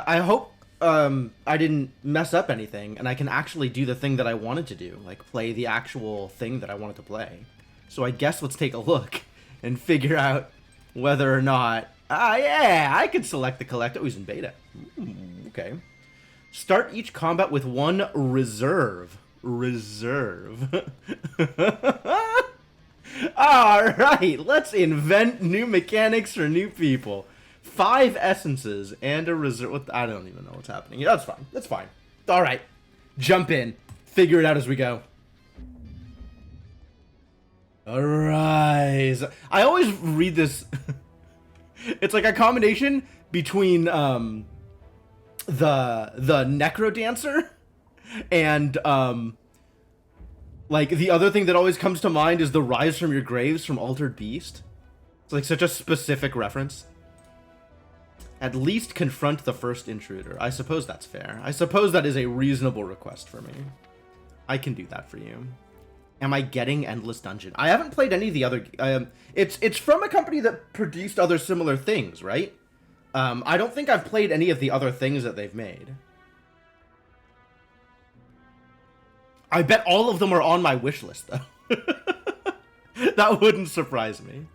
I hope I didn't mess up anything, and I can actually do the thing that I wanted to do, like play the actual thing that I wanted to play. So I guess let's take a look and figure out whether or not... Ah, yeah, I can select the collector. Oh, he's in beta. Ooh, okay. Start each combat with one reserve. Reserve. Alright, let's invent new mechanics for new people. 5 essences and a reserve. I don't even know what's happening. Yeah, that's fine. That's fine. Alright. Jump in. Figure it out as we go. Arise. I always read this. It's like a combination between the Necro Dancer and like the other thing that always comes to mind is the Rise from Your Graves from Altered Beast. It's like such a specific reference. At least confront the first intruder. I suppose that's fair. I suppose that is a reasonable request for me. I can do that for you. Am I getting Endless Dungeon? I haven't played any of the other... it's from a company that produced other similar things, right? I don't think I've played any of the other things that they've made. I bet all of them are on my wish list, though. That wouldn't surprise me.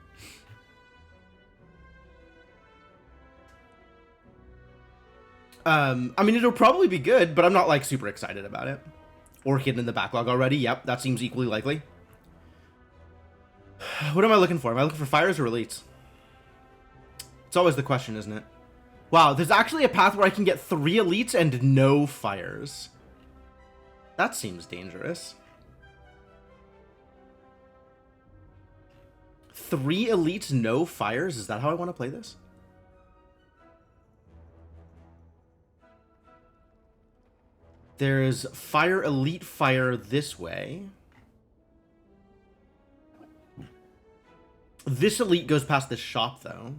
I mean, it'll probably be good, but I'm not, like, super excited about it. Orchid in the backlog already. Yep, that seems equally likely. What am I looking for? Am I looking for fires or elites? It's always the question, isn't it? Wow, there's actually a path where I can get 3 elites and no fires. That seems dangerous. 3 elites, no fires? Is that how I want to play this? There's fire, elite fire this way. This elite goes past this shop, though.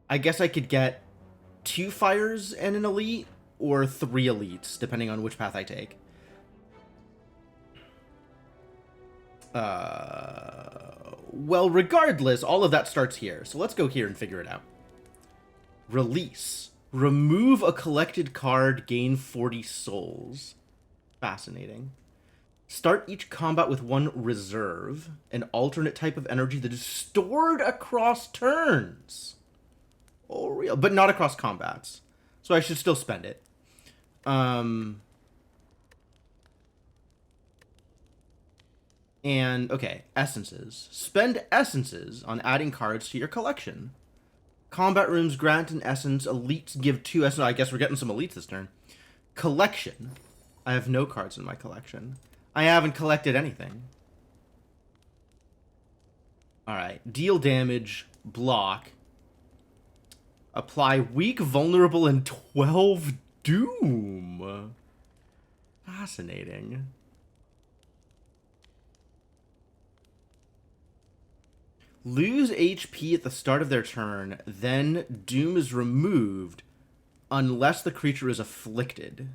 I guess I could get 2 fires and an elite, or 3 elites, depending on which path I take. Well, regardless, all of that starts here. So let's go here and figure it out. Release. Remove a collected card, gain 40 souls. Fascinating. Start each combat with 1 reserve, an alternate type of energy that is stored across turns. Oh, real. But not across combats. So I should still spend it. And, okay, essences. Spend essences on adding cards to your collection. Combat rooms grant an essence. Elites give 2 essence. I guess we're getting some elites this turn. Collection. I have no cards in my collection. I haven't collected anything. Alright. Deal damage. Block. Apply weak, vulnerable, and 12 doom. Fascinating. Lose HP at the start of their turn, then Doom is removed unless the creature is afflicted.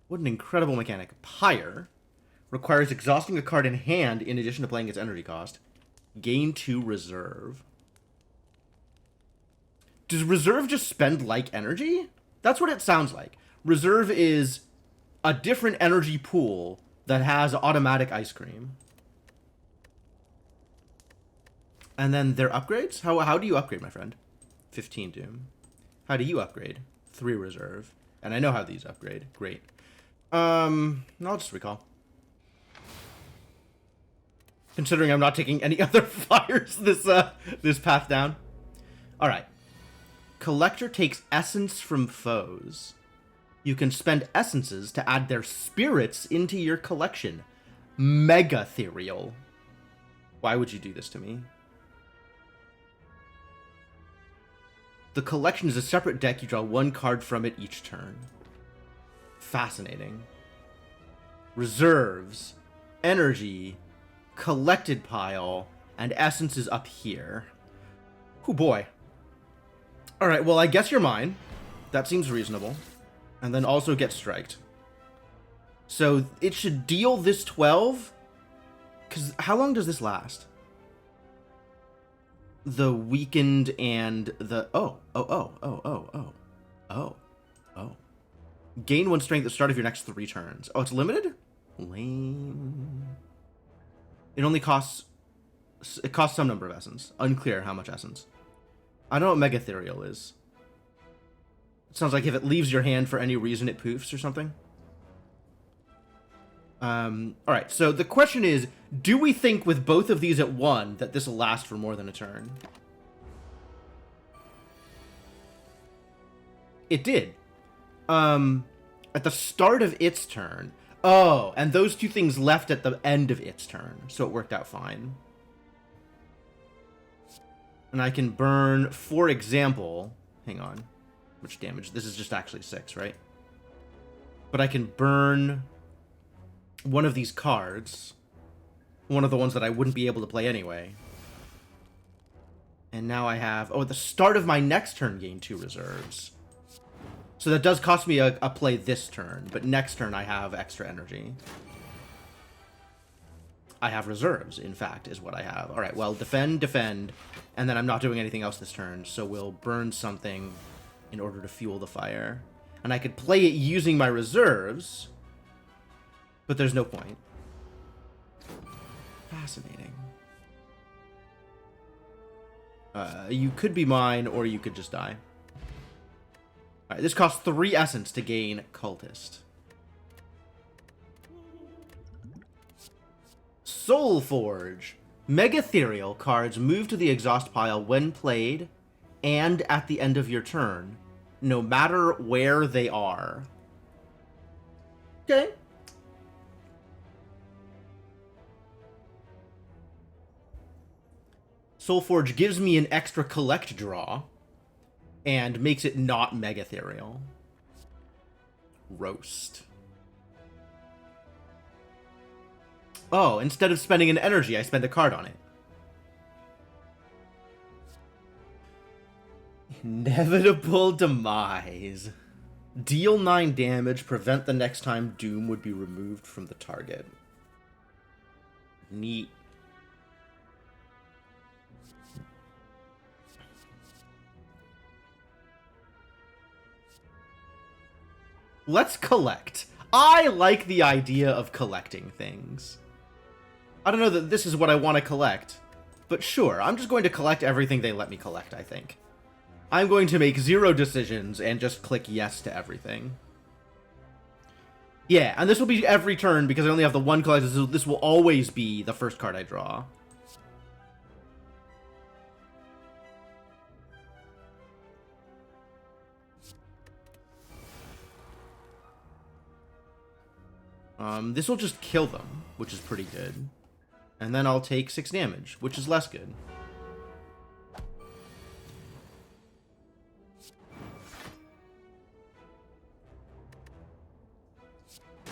What an incredible mechanic. Pyre requires exhausting a card in hand in addition to playing its energy cost. Gain 2 reserve. Does reserve just spend like energy? That's what it sounds like. Reserve is a different energy pool that has automatic ice cream. And then their upgrades? How do you upgrade, my friend? 15 Doom. How do you upgrade? 3 reserve. And I know how these upgrade. Great. I'll just recall. Considering I'm not taking any other fires this path down. Alright. Collector takes essence from foes. You can spend essences to add their spirits into your collection. Mega Ethereal. Why would you do this to me? The collection is a separate deck. You draw 1 card from it each turn. Fascinating. Reserves, energy, collected pile, and essence is up here. Oh boy. Alright, well, I guess you're mine. That seems reasonable. And then also get striked. So it should deal this 12. Because how long does this last? the weakened and the... Oh. Gain 1 strength at the start of your next 3 turns. Oh, it's limited? Lame. It only costs... It costs some number of essence. Unclear how much essence. I don't know what Mega Ethereal is. It sounds like if it leaves your hand for any reason, it poofs or something. Alright, so the question is, do we think with both of these at 1 that this will last for more than a turn? It did. At the start of its turn. Oh, and those 2 things left at the end of its turn, so it worked out fine. And I can burn, for example... Hang on. Which damage? This is just actually 6, right? But I can burn... one of these cards, one of the ones that I wouldn't be able to play anyway. And now I have, at the start of my next turn, gain 2 reserves. So that does cost me a play this turn, but next turn I have extra energy. I have reserves, in fact, is what I have. All right, well, defend, and then I'm not doing anything else this turn, so we'll burn something in order to fuel the fire. And I could play it using my reserves, but there's no point. Fascinating. You could be mine, or you could just die. Alright, this costs 3 essence to gain Cultist. Soul Forge. Mega Ethereal cards move to the exhaust pile when played, and at the end of your turn, no matter where they are. Okay. Soulforge gives me an extra collect draw and makes it not Mega Ethereal. Roast. Oh, instead of spending an energy, I spend a card on it. Inevitable Demise. Deal 9 damage, prevent the next time Doom would be removed from the target. Neat. Let's collect. I like the idea of collecting things. I don't know that this is what I want to collect, but sure, I'm just going to collect everything they let me collect, I think. I'm going to make 0 decisions and just click yes to everything. Yeah, and this will be every turn because I only have the 1 collect, so this will always be the first card I draw. This will just kill them, which is pretty good. And then I'll take 6 damage, which is less good.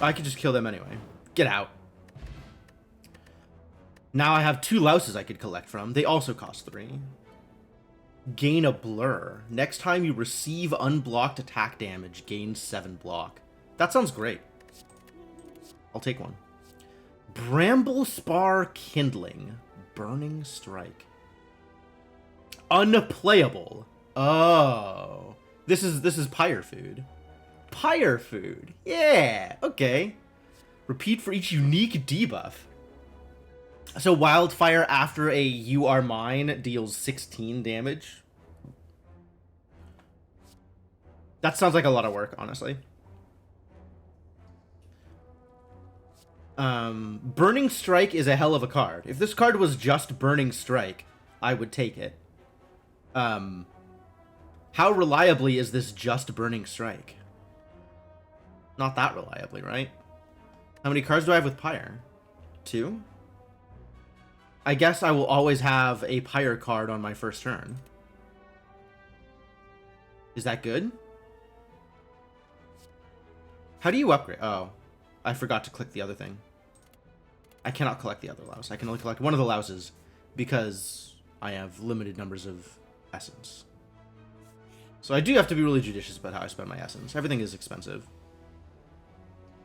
I could just kill them anyway. Get out. Now I have 2 louses I could collect from. They also cost 3. Gain a blur. Next time you receive unblocked attack damage, gain 7 block. That sounds great. I'll take 1. Bramble Spar Kindling. Burning Strike. Unplayable. Oh. This is Pyre Food. Pyre Food. Yeah. Okay. Repeat for each unique debuff. So Wildfire after a You Are Mine deals 16 damage. That sounds like a lot of work, honestly. Burning Strike is a hell of a card. If this card was just Burning Strike, I would take it. How reliably is this just Burning Strike? Not that reliably, right? How many cards do I have with Pyre? 2? I guess I will always have a Pyre card on my first turn. Is that good? How do you upgrade? Oh, I forgot to click the other thing. I cannot collect the other louse. I can only collect one of the louses because I have limited numbers of essence. So I do have to be really judicious about how I spend my essence. Everything is expensive.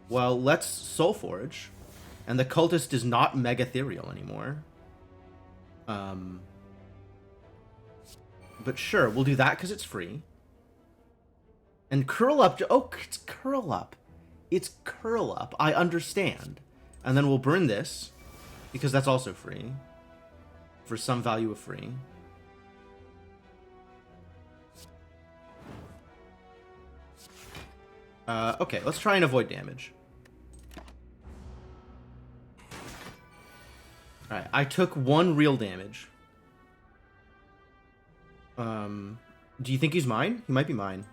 Well, let's Soulforge. And the Cultist is not Mega Ethereal anymore. But sure, we'll do that because it's free. And curl up. Oh, it's curl up. It's curl up. I understand. And then we'll burn this because that's also free. For some value of free. Okay, let's try and avoid damage. Alright, I took 1 real damage. Do you think he's mine? He might be mine.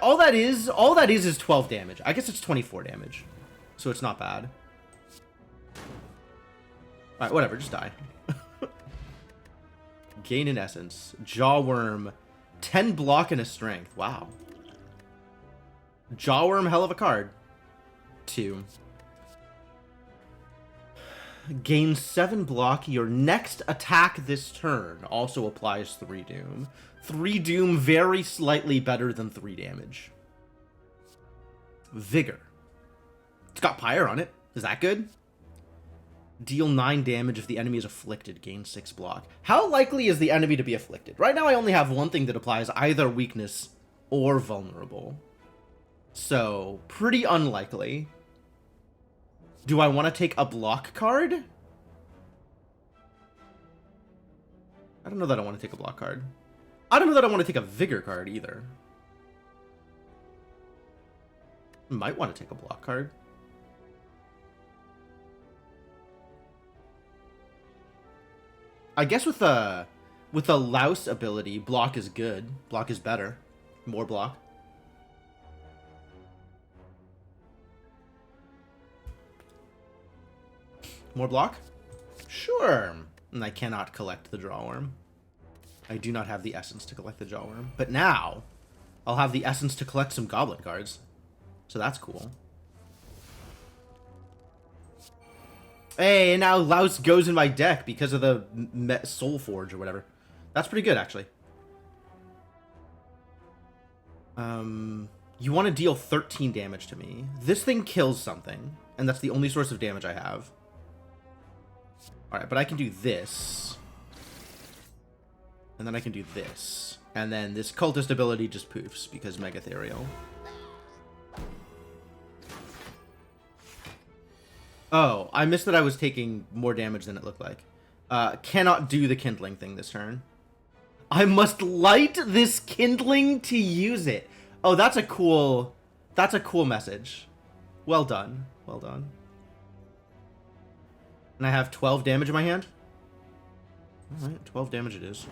All that is 12 damage. I guess it's 24 damage. So it's not bad. Alright, whatever, just die. Gain in essence. Jawworm. 10 block and a strength. Wow. Jawworm, hell of a card. 2. Gain 7 block. Your next attack this turn also applies 3 doom. 3 doom, very slightly better than 3 damage. Vigor. It's got Pyre on it. Is that good? Deal 9 damage if the enemy is afflicted. Gain 6 block. How likely is the enemy to be afflicted? Right now I only have one thing that applies either weakness or vulnerable. So, pretty unlikely. Do I want to take a block card? I don't know that I want to take a block card. I don't know that I want to take a vigor card either. Might want to take a block card. I guess with the Louse ability, block is good. Block is better. More block. More block? Sure. And I cannot collect the Jawworm. I do not have the essence to collect the Jawworm. But now, I'll have the essence to collect some Goblin cards. So that's cool. Hey, and now Louse goes in my deck because of the Soul Forge or whatever. That's pretty good, actually. You want to deal 13 damage to me. This thing kills something, and that's the only source of damage I have. Alright, but I can do this. And then I can do this. And then this cultist ability just poofs because Mega Ethereal. Oh, I missed that I was taking more damage than it looked like. Cannot do the kindling thing this turn. I must light this kindling to use it. Oh, that's a cool message. Well done. Well done. And I have 12 damage in my hand? Alright, 12 damage it is.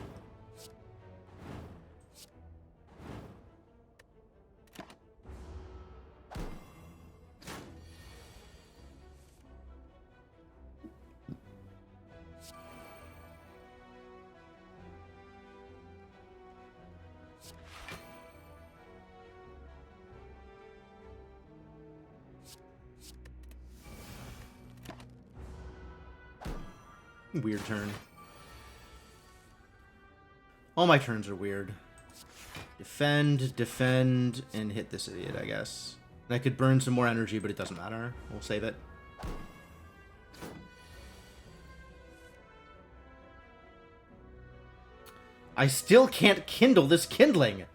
Weird turn. All my turns are weird. Defend, defend, and hit this idiot, I guess. And I could burn some more energy, but it doesn't matter. We'll save it. I still can't kindle this kindling.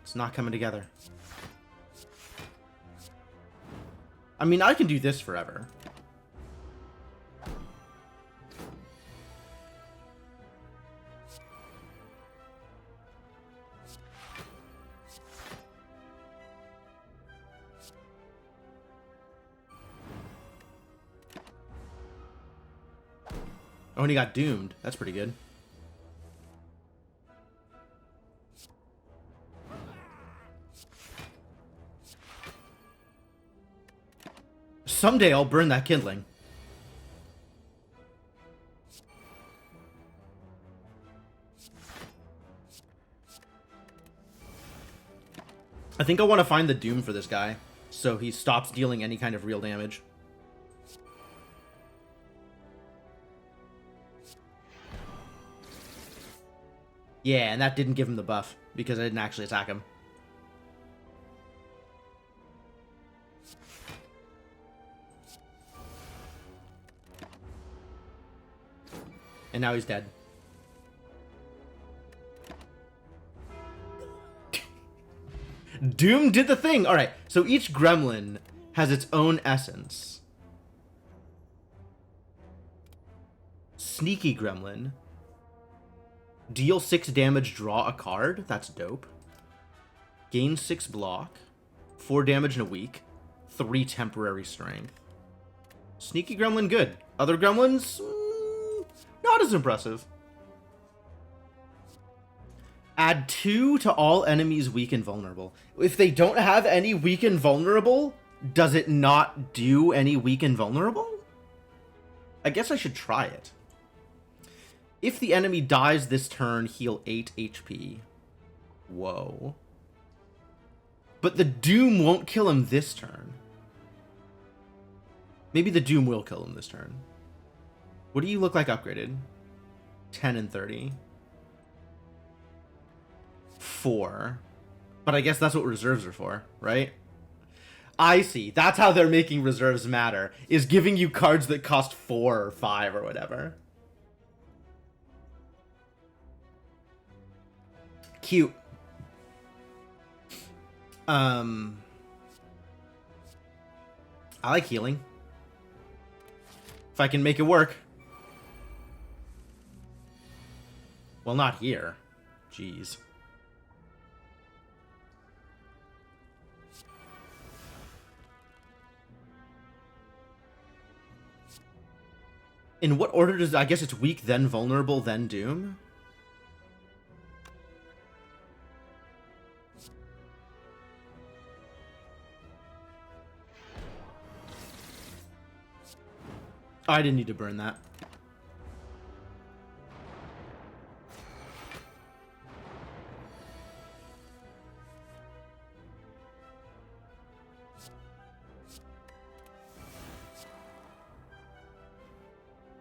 It's not coming together. I mean, I can do this forever. Oh, and he got doomed. That's pretty good. Someday I'll burn that kindling. I think I want to find the doom for this guy, so he stops dealing any kind of real damage. Yeah, and that didn't give him the buff, because I didn't actually attack him. now he's dead. Doom did the thing! Alright, so each gremlin has its own essence. Sneaky Gremlin. Deal 6 damage, draw a card. That's dope. Gain 6 block. 4 damage in a week. 3 temporary strength. Sneaky Gremlin, good. Other gremlins, not as impressive. Add 2 to all enemies weak and vulnerable. If they don't have any weak and vulnerable, does it not do any weak and vulnerable? I guess I should try it. If the enemy dies this turn, heal 8 HP. Whoa. But the Doom won't kill him this turn. Maybe the Doom will kill him this turn. What do you look like upgraded? 10 and 30. 4. But I guess that's what reserves are for, right? I see. That's how they're making reserves matter, is giving you cards that cost 4 or 5 or whatever. Cute. I like healing. If I can make it work. Well, not here. Jeez. In what order does... I guess it's weak, then vulnerable, then Doom? Oh, I didn't need to burn that.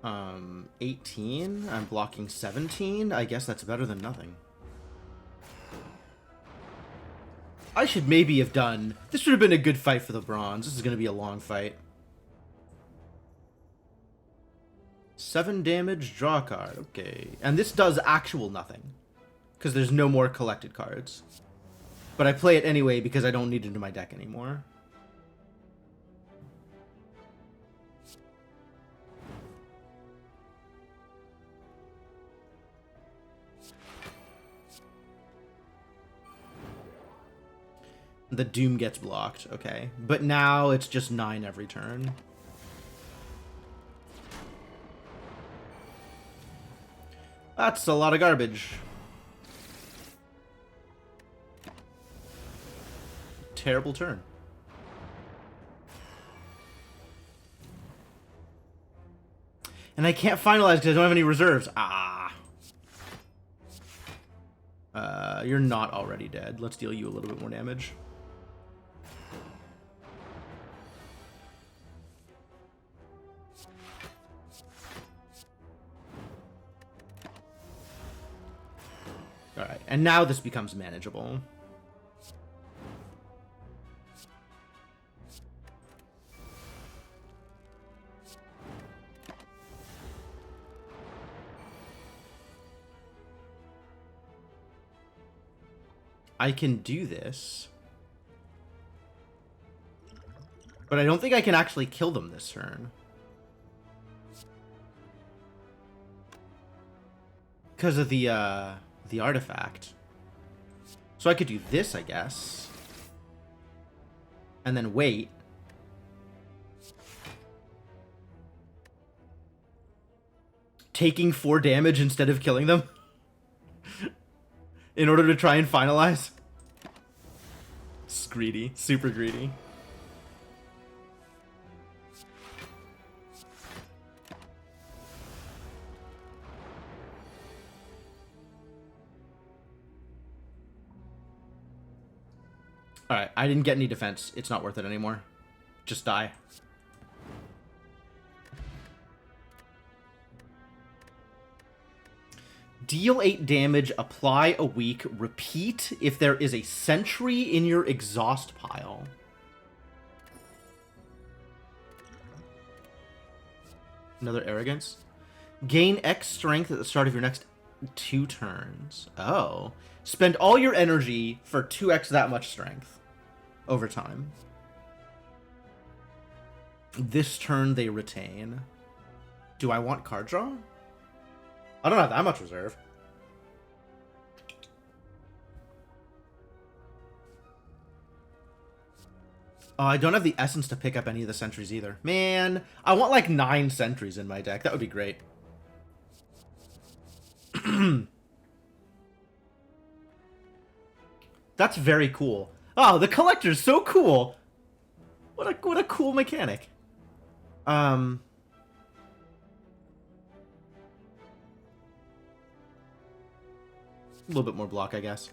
Um, 18? I'm blocking 17? I guess that's better than nothing. I should maybe have done... This would have been a good fight for the bronze. This is going to be a long fight. 7 damage, draw a card. Okay. And this does actual nothing. Because there's no more collected cards. But I play it anyway because I don't need it in my deck anymore. The Doom gets blocked. Okay. But now it's just 9 every turn. That's a lot of garbage. Terrible turn. And I can't finalize because I don't have any reserves. Ah. You're not already dead. Let's deal you a little bit more damage. Alright, and now this becomes manageable. I can do this. But I don't think I can actually kill them this turn. Because of the artifact. So I could do this, I guess. And then wait. Taking 4 damage instead of killing them. In order to try and finalize. It's greedy. Super greedy. Alright, I didn't get any defense. It's not worth it anymore. Just die. Deal 8 damage, apply a week, repeat if there is a sentry in your exhaust pile. Another arrogance. Gain X strength at the start of your next 2 turns. Oh. Spend all your energy for 2x that much strength over time. This turn they retain. Do I want card draw? I don't have that much reserve. Oh, I don't have the essence to pick up any of the sentries either. Man, I want like 9 sentries in my deck. That would be great. That's very cool. Oh, the collector's so cool. What a cool mechanic. A little bit more block, I guess.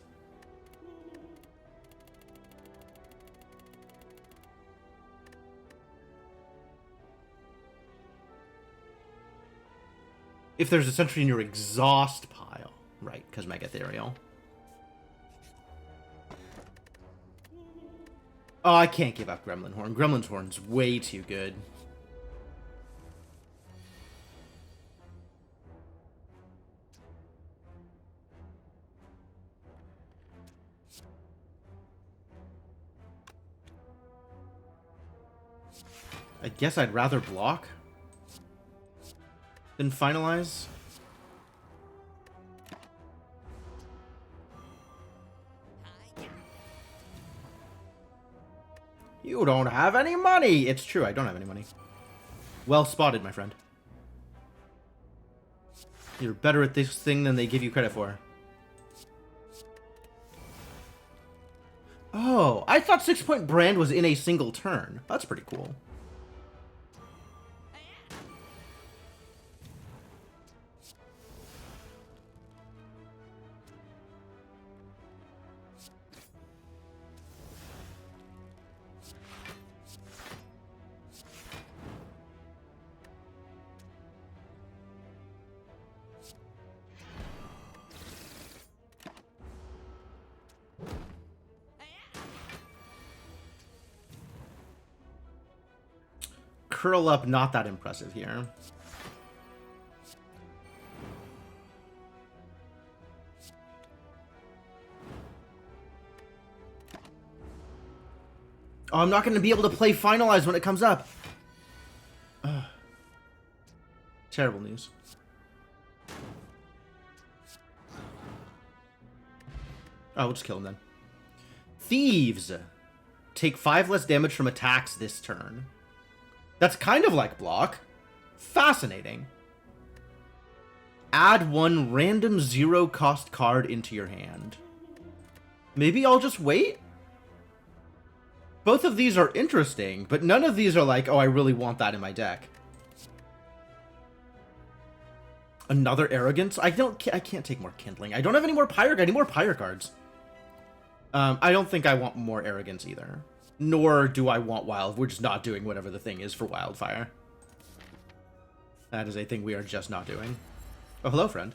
If there's a sentry in your exhaust pile. Right, because Mega Ethereal. Oh, I can't give up Gremlin Horn. Gremlin Horn's way too good. I guess I'd rather block than finalize. You don't have any money! It's true, I don't have any money. Well spotted, my friend. You're better at this thing than they give you credit for. Oh, I thought 6-point brand was in a single turn. That's pretty cool. Curl up, not that impressive here. Oh, I'm not going to be able to play Finalize when it comes up. Ugh. Terrible news. Oh, we'll just kill him then. Thieves. Take 5 less damage from attacks this turn. That's kind of like block. Fascinating. Add 1 random 0-cost card into your hand. Maybe I'll just wait? Both of these are interesting, but none of these are like, oh, I really want that in my deck. Another Arrogance? I can't take more Kindling. I don't have any more Pyre. I need more Pyre cards. I don't think I want more Arrogance either. Nor do I want Wild. We're just not doing whatever the thing is for Wildfire. That is a thing we are just not doing. Oh, hello, friend.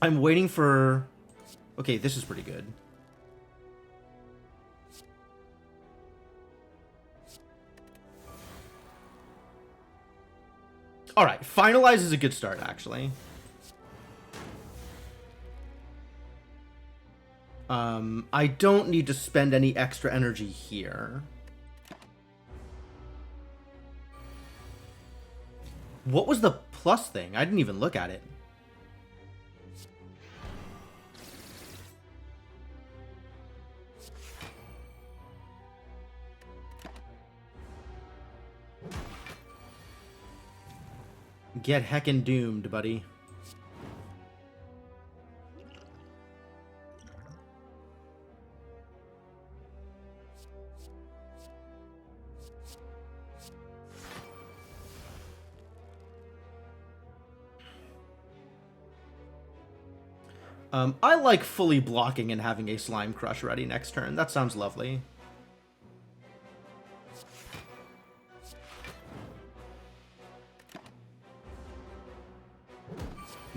I'm waiting for... Okay, this is pretty good. Alright, Finalize is a good start, actually. I don't need to spend any extra energy here. What was the plus thing? I didn't even look at it. Get heckin' doomed, buddy. I like fully blocking and having a Slime Crush ready next turn. That sounds lovely.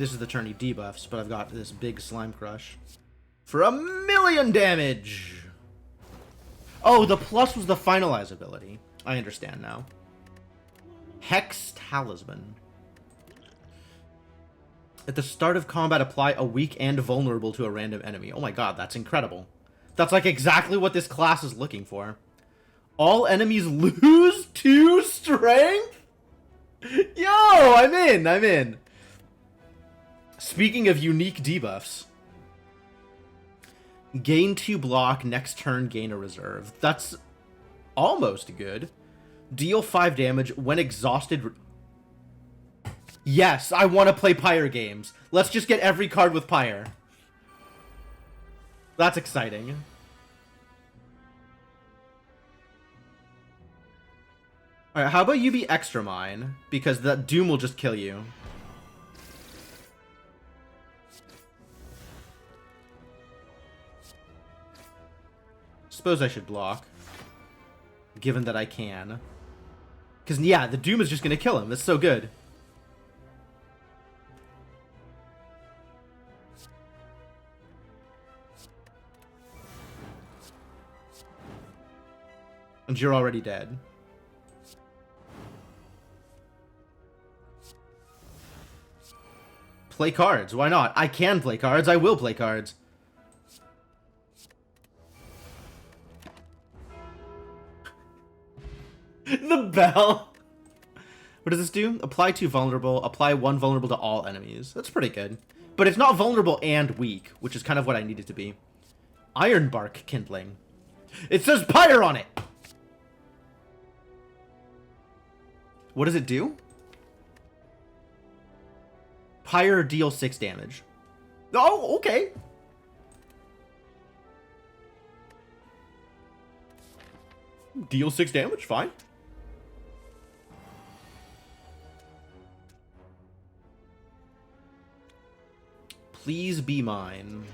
This is the turn he debuffs, but I've got this big Slime Crush. For 1,000,000 damage! Oh, the plus was the Finalize ability. I understand now. Hex Talisman. At the start of combat, apply a weak and vulnerable to a random enemy. Oh my god, that's incredible. That's like exactly what this class is looking for. All enemies lose 2 strength? Yo, I'm in. Speaking of unique debuffs. Gain 2 block, next turn gain a reserve. That's almost good. Deal 5 damage when exhausted. Yes, I want to play Pyre games. Let's just get every card with Pyre. That's exciting. Alright, how about you be extra mine? Because that Doom will just kill you. Suppose I should block. Given that I can. Because, yeah, the Doom is just going to kill him. That's so good. And you're already dead. Play cards. Why not? I can play cards. I will play cards. The bell. What does this do? Apply 2 vulnerable. Apply 1 vulnerable to all enemies. That's pretty good. But it's not vulnerable and weak, which is kind of what I need it to be. Iron Bark Kindling. It says Pyre on it! What does it do? Pyre deal 6 damage. Oh, okay. Deal 6 damage, fine. Please be mine.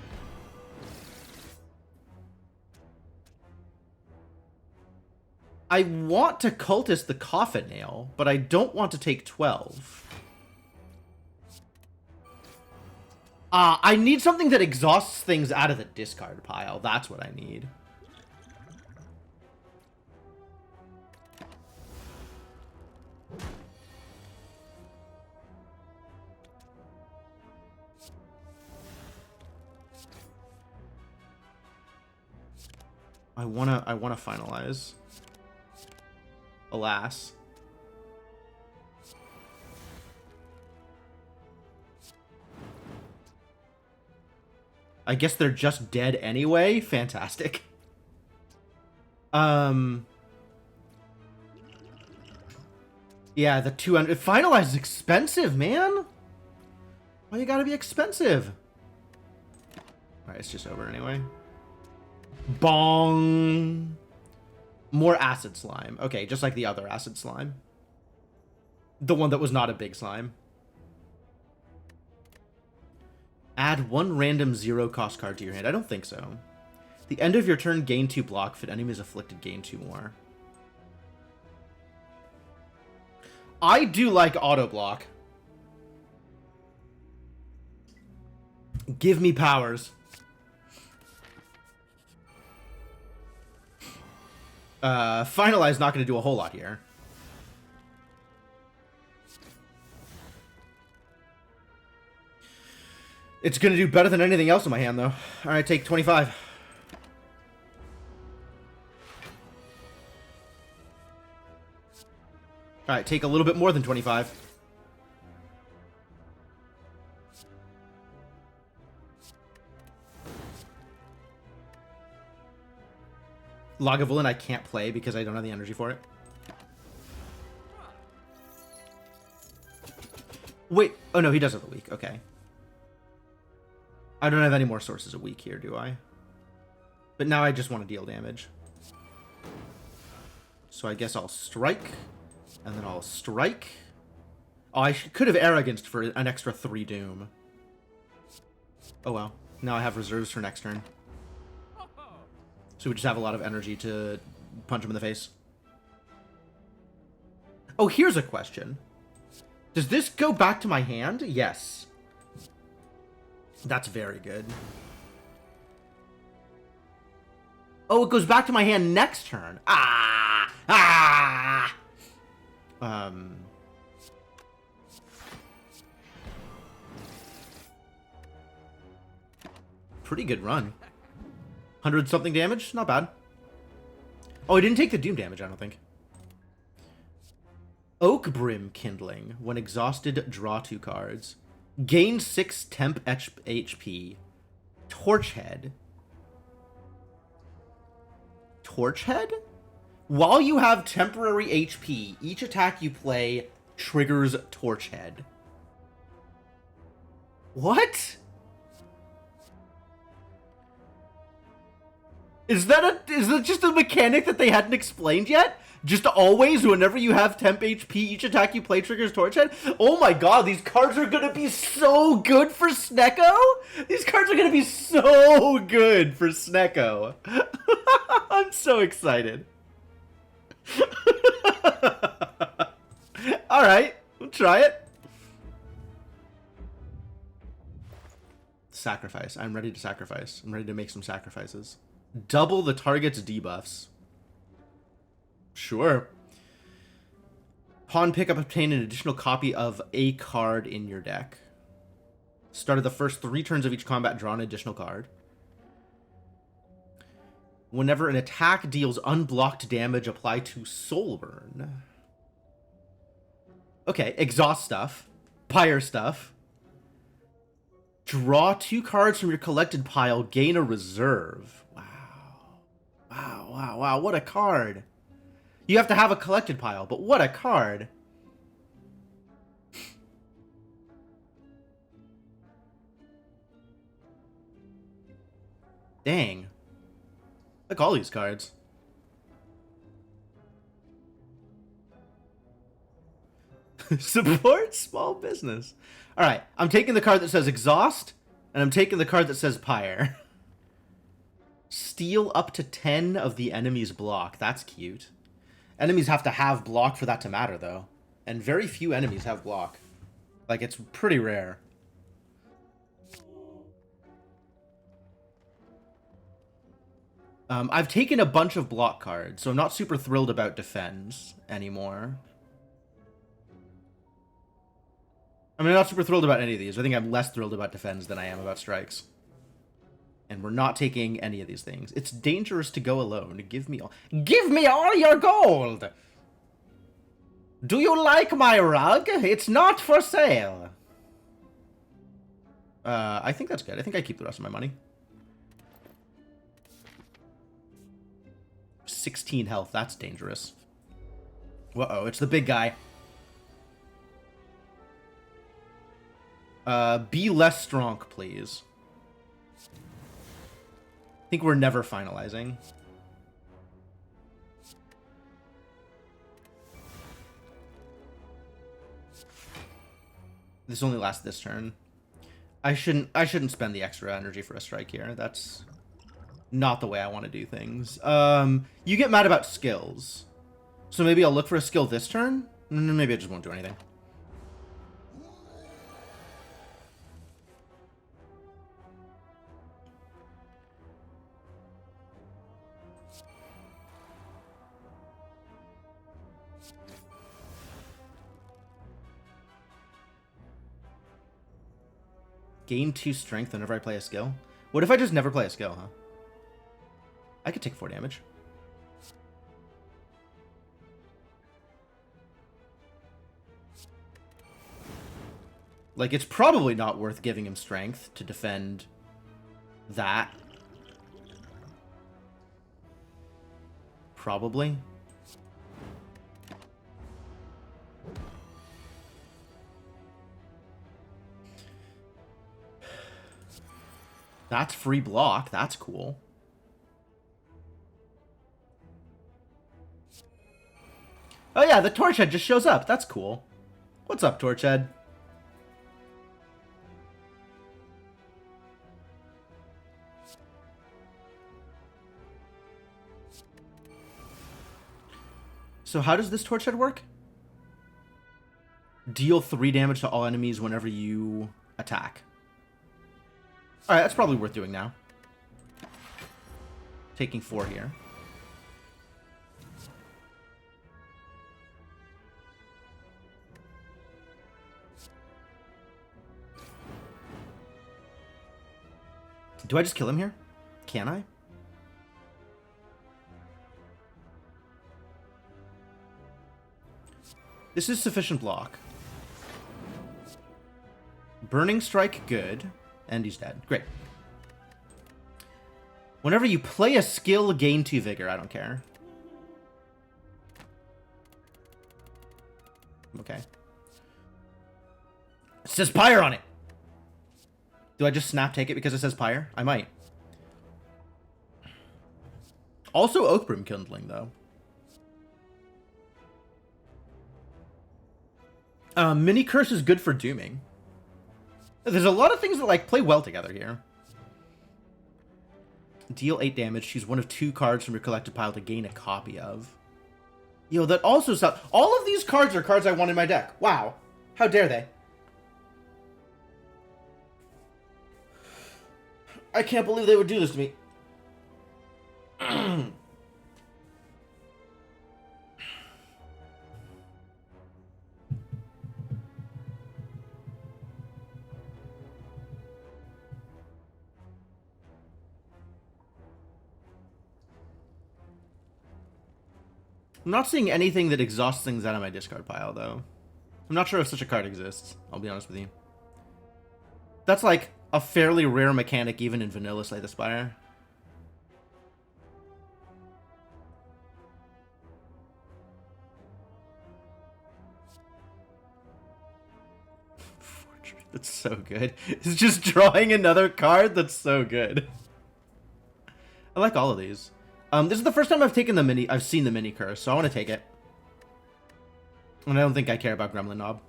I want to cultist the Coffin Nail, but I don't want to take 12. I need something that exhausts things out of the discard pile. That's what I need. I wanna finalize. Alas. I guess they're just dead anyway? Fantastic. Yeah, the 200... Finalize is expensive, man! Why you gotta be expensive? Alright, it's just over anyway. Bong! More acid slime. Okay, just like the other acid slime. The one that was not a big slime. Add 1 random 0-cost card to your hand. I don't think so. The end of your turn, gain 2 block. If an enemy is afflicted, gain 2 more. I do like auto block. Give me powers. Finalize not going to do a whole lot here. It's going to do better than anything else in my hand, though. Alright, take 25. Alright, take a little bit more than 25. Lagavulin I can't play because I don't have the energy for it. Wait. Oh, no, he does have a weak. Okay. I don't have any more sources of weak here, do I? But now I just want to deal damage. So I guess I'll strike. And then I'll strike. Oh, I could have arroganced for an extra 3 doom. Oh, well. Now I have reserves for next turn. So we just have a lot of energy to punch him in the face. Oh, here's a question. Does this go back to my hand? Yes. That's very good. Oh, it goes back to my hand next turn. Ah! Ah! Pretty good run. 100-something damage? Not bad. Oh, I didn't take the Doom damage, I don't think. Oak Brim Kindling. When exhausted, draw 2 cards. Gain 6 temp HP. Torch Head. Torch Head? While you have temporary HP, each attack you play triggers Torch Head. What? Is that just a mechanic that they hadn't explained yet? Just always, whenever you have temp HP, each attack you play triggers Torch Head? Oh my god, these cards are gonna be so good for Snecko! These cards are gonna be so good for Snecko. I'm so excited. Alright, we'll try it. Sacrifice. I'm ready to sacrifice. I'm ready to make some sacrifices. Double the target's debuffs. Sure. Pawn pickup, obtain an additional copy of a card in your deck. Start of the first 3 turns of each combat, draw an additional card. Whenever an attack deals unblocked damage, apply to Soulburn. Okay, exhaust stuff. Pyre stuff. Draw 2 cards from your collected pile, gain a reserve. Wow. Wow, wow, wow, what a card. You have to have a collected pile, but what a card. Dang. Look, all these cards. Support small business. Alright, I'm taking the card that says exhaust, and I'm taking the card that says pyre. Steal up to 10 of the enemy's block. That's cute. Enemies have to have block for that to matter, though. And very few enemies have block. Like, it's pretty rare. I've taken a bunch of block cards, so I'm not super thrilled about defense anymore. I mean, I'm not super thrilled about any of these. I think I'm less thrilled about defense than I am about strikes. And we're not taking any of these things. It's dangerous to go alone. Give me all your gold! Do you like my rug? It's not for sale. I think that's good. I think I keep the rest of my money. 16 health. That's dangerous. Uh-oh, it's the big guy. Be less strong, please. I think we're never finalizing. This only lasts this turn. I shouldn't spend the extra energy for a strike here. That's not the way I want to do things. You get mad about skills. So maybe I'll look for a skill this turn? Maybe I just won't do anything. Gain 2 strength whenever I play a skill. What if I just never play a skill, huh? I could take 4 damage. Like, it's probably not worth giving him strength to defend that. Probably. That's free block. That's cool. Oh yeah, the Torchhead just shows up. That's cool. What's up, Torchhead? So how does this Torchhead work? Deal 3 damage to all enemies whenever you attack. Alright, that's probably worth doing now. Taking 4 here. Do I just kill him here? Can I? This is sufficient block. Burning Strike, good. And he's dead. Great. Whenever you play a skill, gain 2 vigor. I don't care. Okay. It says Pyre on it. Do I just snap take it because it says Pyre? I might. Also Oakbrim Kindling, though. Mini Curse is good for dooming. There's a lot of things that, like, play well together here. Deal 8 damage. Choose one of 2 cards from your collected pile to gain a copy of. Yo, that also sounds... All of these cards are cards I want in my deck. Wow. How dare they? I can't believe they would do this to me. I'm not seeing anything that exhausts things out of my discard pile, though. I'm not sure if such a card exists, I'll be honest with you. That's like a fairly rare mechanic even in vanilla Slay the Spire. That's so good. It's just drawing another card that's so good. I like all of these. This is the first time I've seen the mini curse, so I want to take it. And I don't think I care about Gremlin Knob.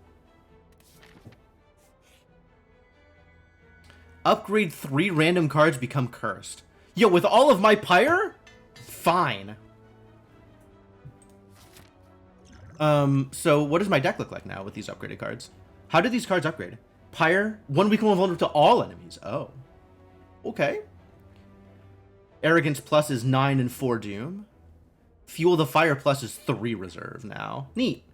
Upgrade 3 random cards become cursed. Yo, with all of my Pyre? Fine. So what does my deck look like now with these upgraded cards? How do these cards upgrade? Pyre, 1 weaken vulnerable to all enemies. Oh. Okay. Arrogance plus is 9 and 4 doom. Fuel the Fire plus is 3 reserve now. Neat.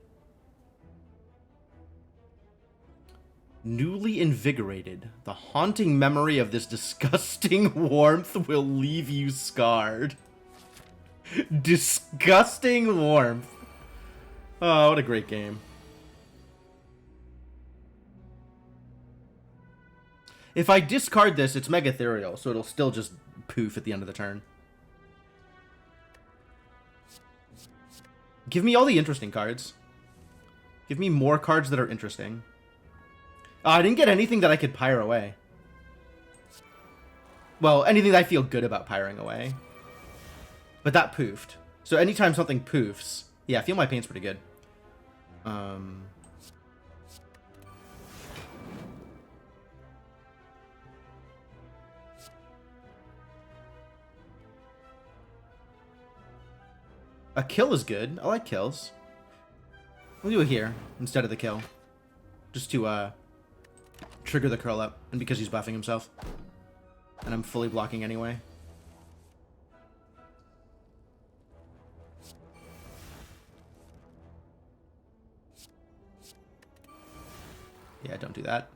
Newly invigorated. The haunting memory of this disgusting warmth will leave you scarred. Disgusting warmth. Oh, what a great game. If I discard this, it's Mega Ethereal, so it'll still just poof at the end of the turn. Give me all the interesting cards. Give me more cards that are interesting. I didn't get anything that I could pyre away. Well, anything that I feel good about pyring away. But that poofed. So anytime something poofs... Yeah, Feel My Pain's pretty good. A kill is good. I like kills. We'll do it here instead of the kill. Just to, trigger the curl up. And because he's buffing himself. And I'm fully blocking anyway. Yeah, don't do that.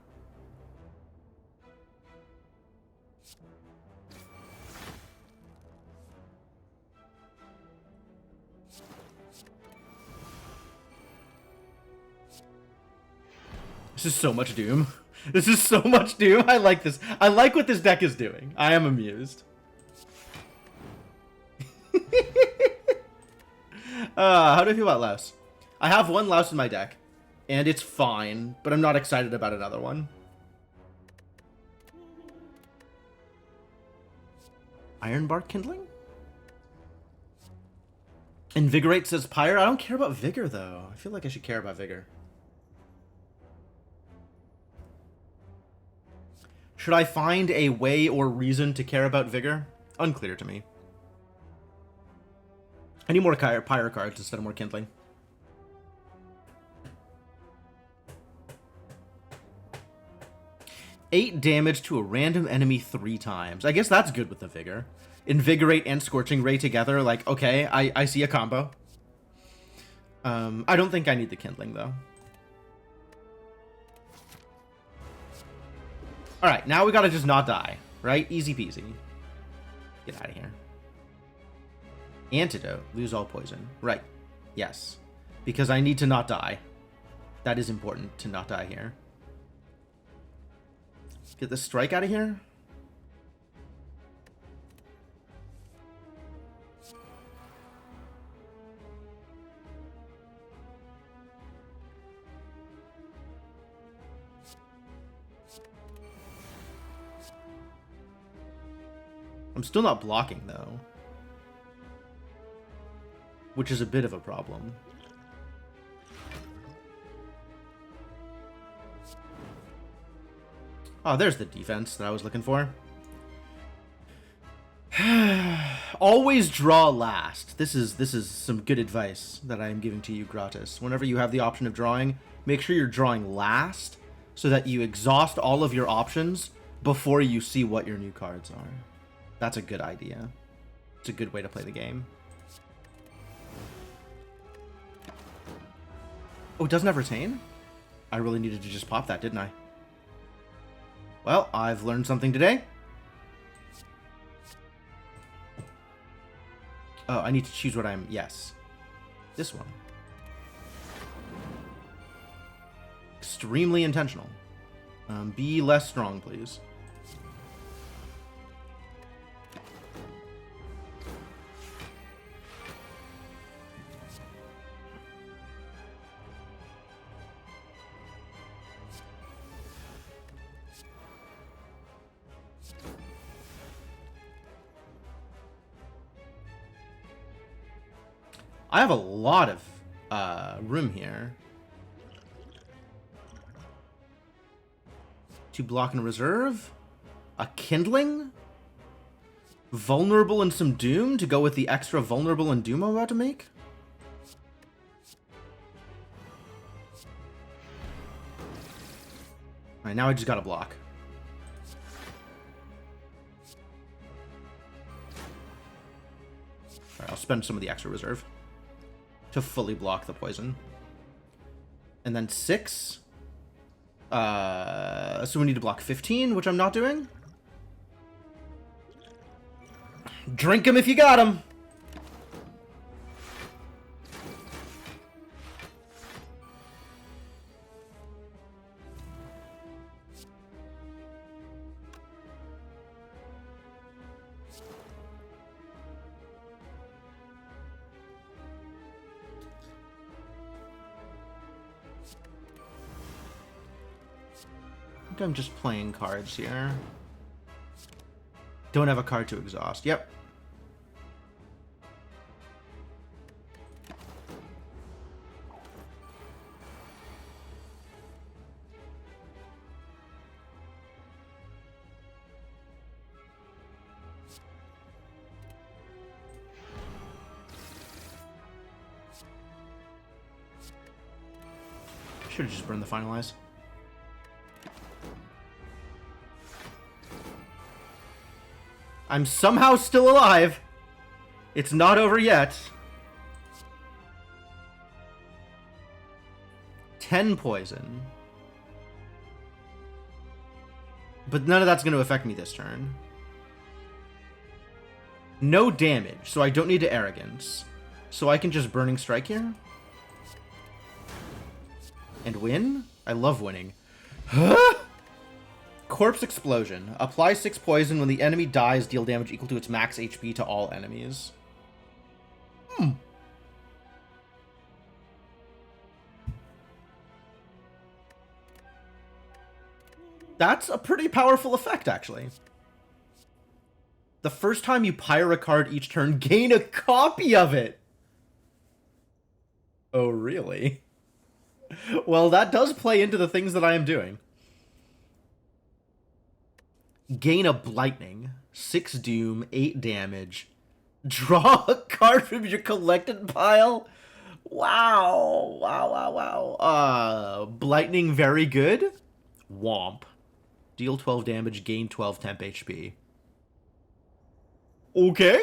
This is so much Doom. This is so much Doom. I like this. I like what this deck is doing. I am amused. How do I feel about Louse? I have one Louse in my deck. And it's fine, but I'm not excited about another one. Ironbark Kindling? Invigorate says Pyre. I don't care about Vigor, though. I feel like I should care about Vigor. Should I find a way or reason to care about Vigor? Unclear to me. I need more Pyre cards instead of more Kindling. 8 damage to a random enemy 3 times. I guess that's good with the Vigor. Invigorate and Scorching Ray together, like, okay, I see a combo. I don't think I need the Kindling, though. Alright, now we gotta just not die, right? Easy peasy. Get out of here. Antidote. Lose all poison. Right. Yes. Because I need to not die. That is important, to not die here. Get the strike out of here. I'm still not blocking, though. Which is a bit of a problem. Oh, there's the defense that I was looking for. Always draw last. This is some good advice that I am giving to you gratis. Whenever you have the option of drawing, make sure you're drawing last so that you exhaust all of your options before you see what your new cards are. That's a good idea. It's a good way to play the game. Oh, it doesn't have retain? I really needed to just pop that, didn't I? Well, I've learned something today. Oh, I need to choose what I'm... Yes. This one. Extremely intentional. Be less strong, please. I have a lot of room here. To block and reserve. A Kindling. Vulnerable and some Doom to go with the extra Vulnerable and Doom I'm about to make. Alright, now I just gotta block. Alright, I'll spend some of the extra reserve to fully block the poison. And then 6. So we need to block 15, which I'm not doing. Drink him if you got him. I'm just playing cards here. Don't have a card to exhaust. Yep. Should have just burned the finalize. I'm somehow still alive. It's not over yet. 10 poison. But none of that's going to affect me this turn. No damage, so I don't need to Arrogance. So I can just Burning Strike here. And win? I love winning. Huh? Corpse Explosion. Apply 6 poison. When the enemy dies, deal damage equal to its max HP to all enemies. That's a pretty powerful effect, actually. The first time you pyre a card each turn, gain a copy of it. Oh, really? Well, that does play into the things that I am doing. Gain a Blightning, 6 Doom, 8 damage. Draw a card from your collected pile. Wow. Wow, wow, wow. Blightning very good. Womp. Deal 12 damage, gain 12 temp HP. Okay.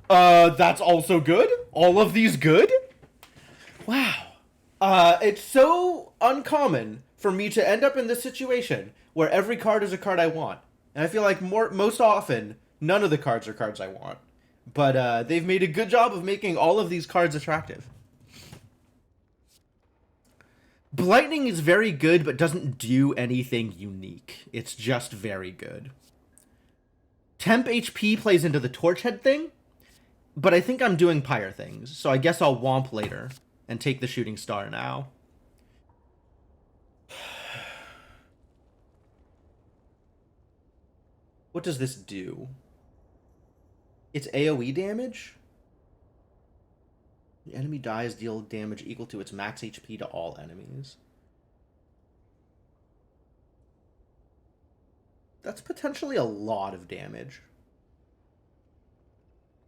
That's also good. All of these good? Wow. It's so uncommon for me to end up in this situation where every card is a card I want. And I feel like most often, none of the cards are cards I want. But they've made a good job of making all of these cards attractive. Blightning is very good, but doesn't do anything unique. It's just very good. Temp HP plays into the Torchhead thing, but I think I'm doing Pyre things, so I guess I'll Womp later and take the Shooting Star now. What does this do? It's AoE damage? The enemy dies, deal damage equal to its max HP to all enemies. That's potentially a lot of damage.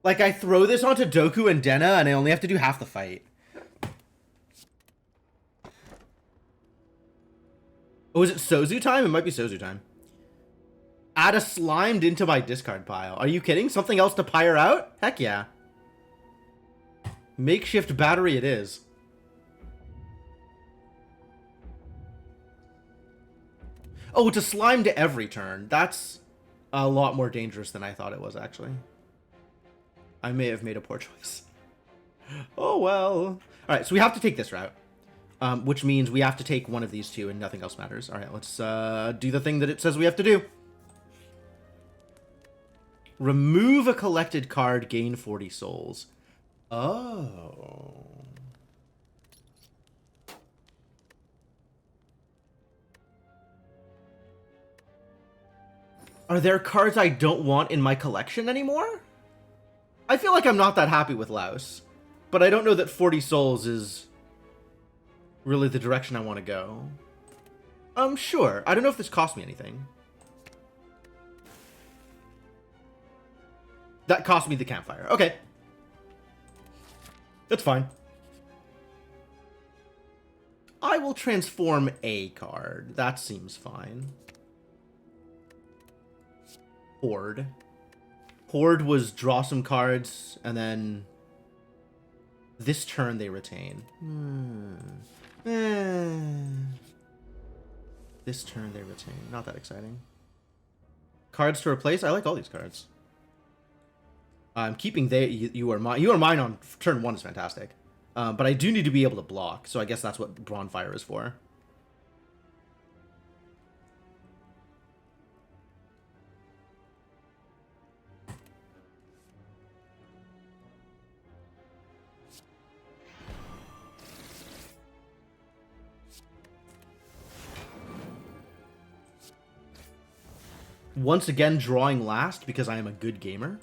Like, I throw this onto Doku and Denna, and I only have to do half the fight. Oh, is it Sozu time? It might be Sozu time. Add a Slimed into my discard pile. Are you kidding? Something else to Pyre out? Heck yeah. Makeshift battery it is. Oh, it's a Slime to every turn. That's a lot more dangerous than I thought it was, actually. I may have made a poor choice. Oh, well. Alright, so we have to take this route. Which means we have to take one of these two and nothing else matters. Alright, let's do the thing that it says we have to do. Remove a collected card, gain 40 souls. Oh. Are there cards I don't want in my collection anymore? I feel like I'm not that happy with Laos, but I don't know that 40 souls is really the direction I want to go. Sure. I don't know if this cost me anything. That cost me the campfire. Okay. That's fine. I will transform a card. That seems fine. Horde. Horde was draw some cards, and then this turn they retain. This turn they retain. Not that exciting. Cards to replace? I like all these cards. I'm keeping you are mine. You are mine on turn 1 is fantastic. But I do need to be able to block, so I guess that's what Bonfire is for. Once again, drawing last because I am a good gamer.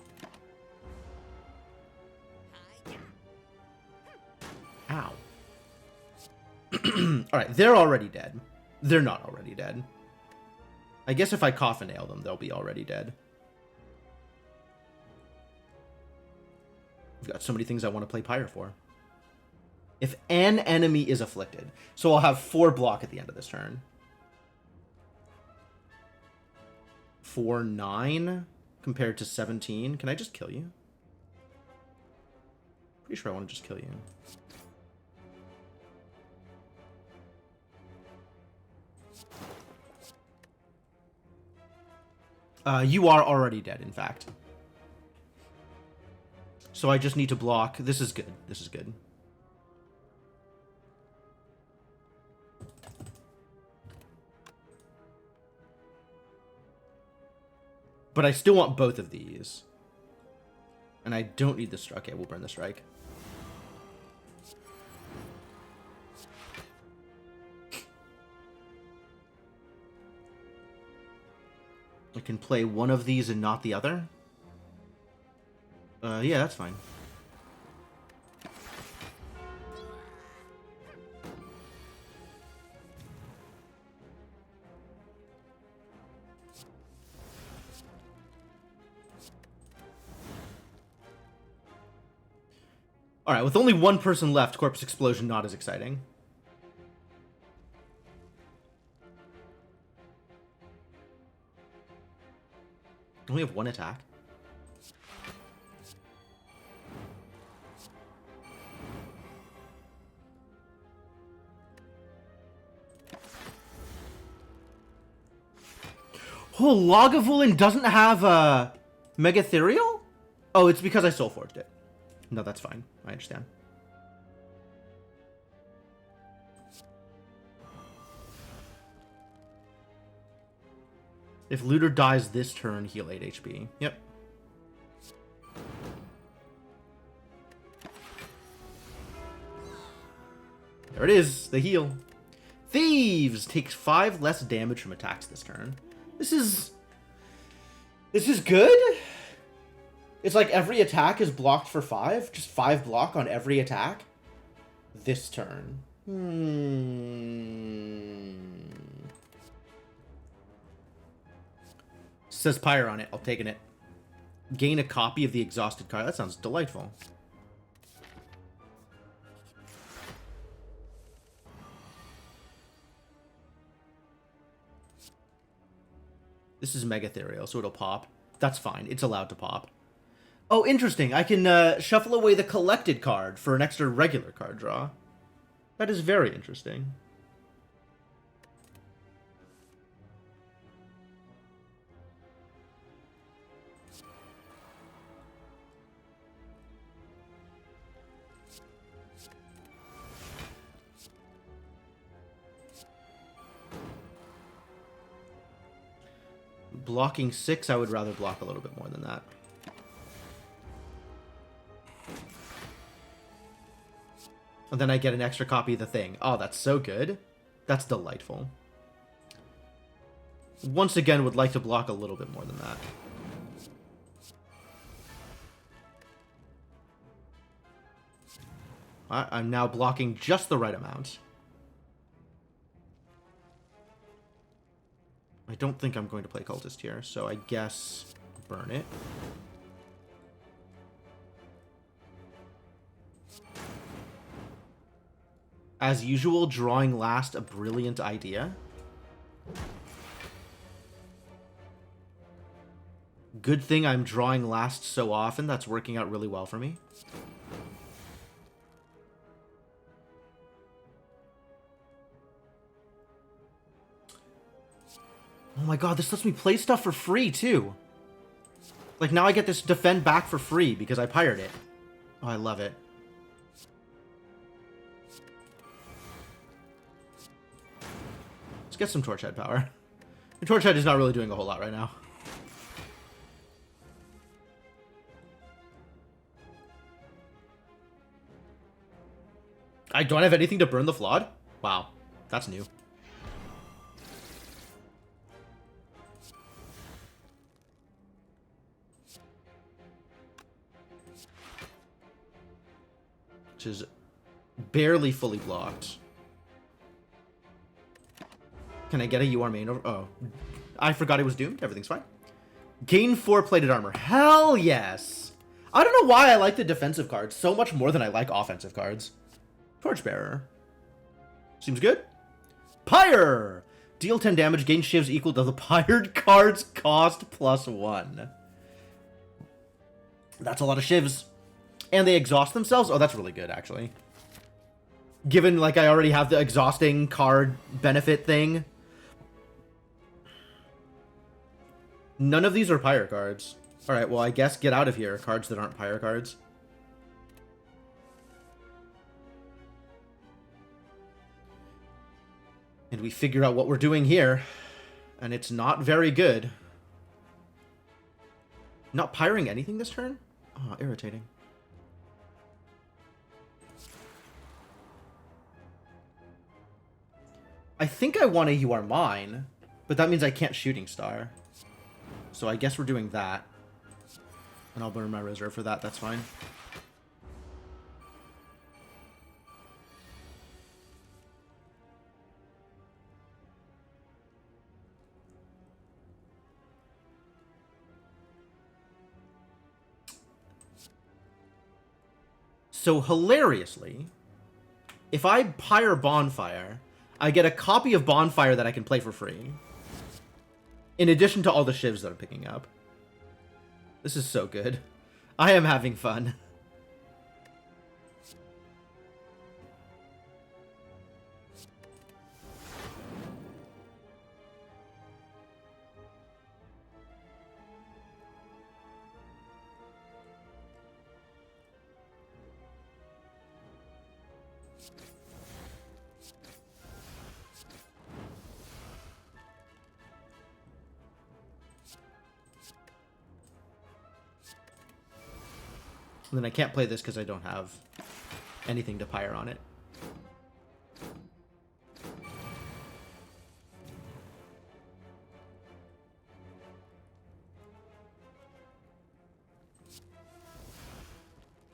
Ow. Alright, they're already dead. They're not already dead. I guess if I coffin nail them, they'll be already dead. I've got so many things I want to play Pyre for. If an enemy is afflicted. So I'll have 4 block at the end of this turn. 4, 9 compared to 17. Can I just kill you? Pretty sure I want to just kill you. You are already dead, in fact. So I just need to block. This is good. This is good. But I still want both of these. And I don't need the strike. Okay, we'll burn the strike. I can play one of these and not the other. Yeah, that's fine. Alright, with only one person left, Corpse Explosion not as exciting. Only have one attack. Oh, Lagavulin doesn't have a Mega Ethereal? Oh, it's because I Soul Forged it. No, that's fine. I understand. If Looter dies this turn, heal 8 HP. Yep. There it is, the heal. Thieves takes 5 less damage from attacks this turn. This is good. It's like every attack is blocked for 5. Just 5 block on every attack. This turn. Says Spire on it. I'll take it. Gain a copy of the exhausted card. That sounds delightful. This is Mega Ethereal, so it'll pop. That's fine. It's allowed to pop. Oh, interesting. I can shuffle away the collected card for an extra regular card draw. That is very interesting. Blocking 6, I would rather block a little bit more than that. And then I get an extra copy of the thing. Oh, that's so good. That's delightful. Once again, would like to block a little bit more than that. I'm now blocking just the right amount. I don't think I'm going to play Cultist here, so I guess burn it. As usual, drawing last, a brilliant idea. Good thing I'm drawing last so often. That's working out really well for me. Oh my god, this lets me play stuff for free, too. Like, now I get this defend back for free because I pirate it. Oh, I love it. Let's get some Torchhead power. The Torchhead is not really doing a whole lot right now. I don't have anything to burn the Flawed? Wow, that's new. Which is barely fully blocked. Can I get a UR main over? Oh, I forgot it was doomed. Everything's fine. Gain 4 plated armor. Hell yes. I don't know why I like the defensive cards so much more than I like offensive cards. Torchbearer. Seems good. Pyre. Deal 10 damage. Gain shivs equal to the pired card's cost +1. That's a lot of shivs. And they exhaust themselves? Oh, that's really good, actually. Given, like, I already have the exhausting card benefit thing. None of these are Pyre cards. Alright, well, I guess get out of here, cards that aren't Pyre cards. And we figure out what we're doing here. And it's not very good. Not Pyring anything this turn? Oh, irritating. I think I want a You Are Mine, but that means I can't Shooting Star. So I guess we're doing that. And I'll burn my reserve for that, that's fine. So hilariously, if I Pyre Bonfire, I get a copy of Bonfire that I can play for free. In addition to all the shivs that I'm picking up. This is so good. I am having fun. And then I can't play this because I don't have anything to pyre on it.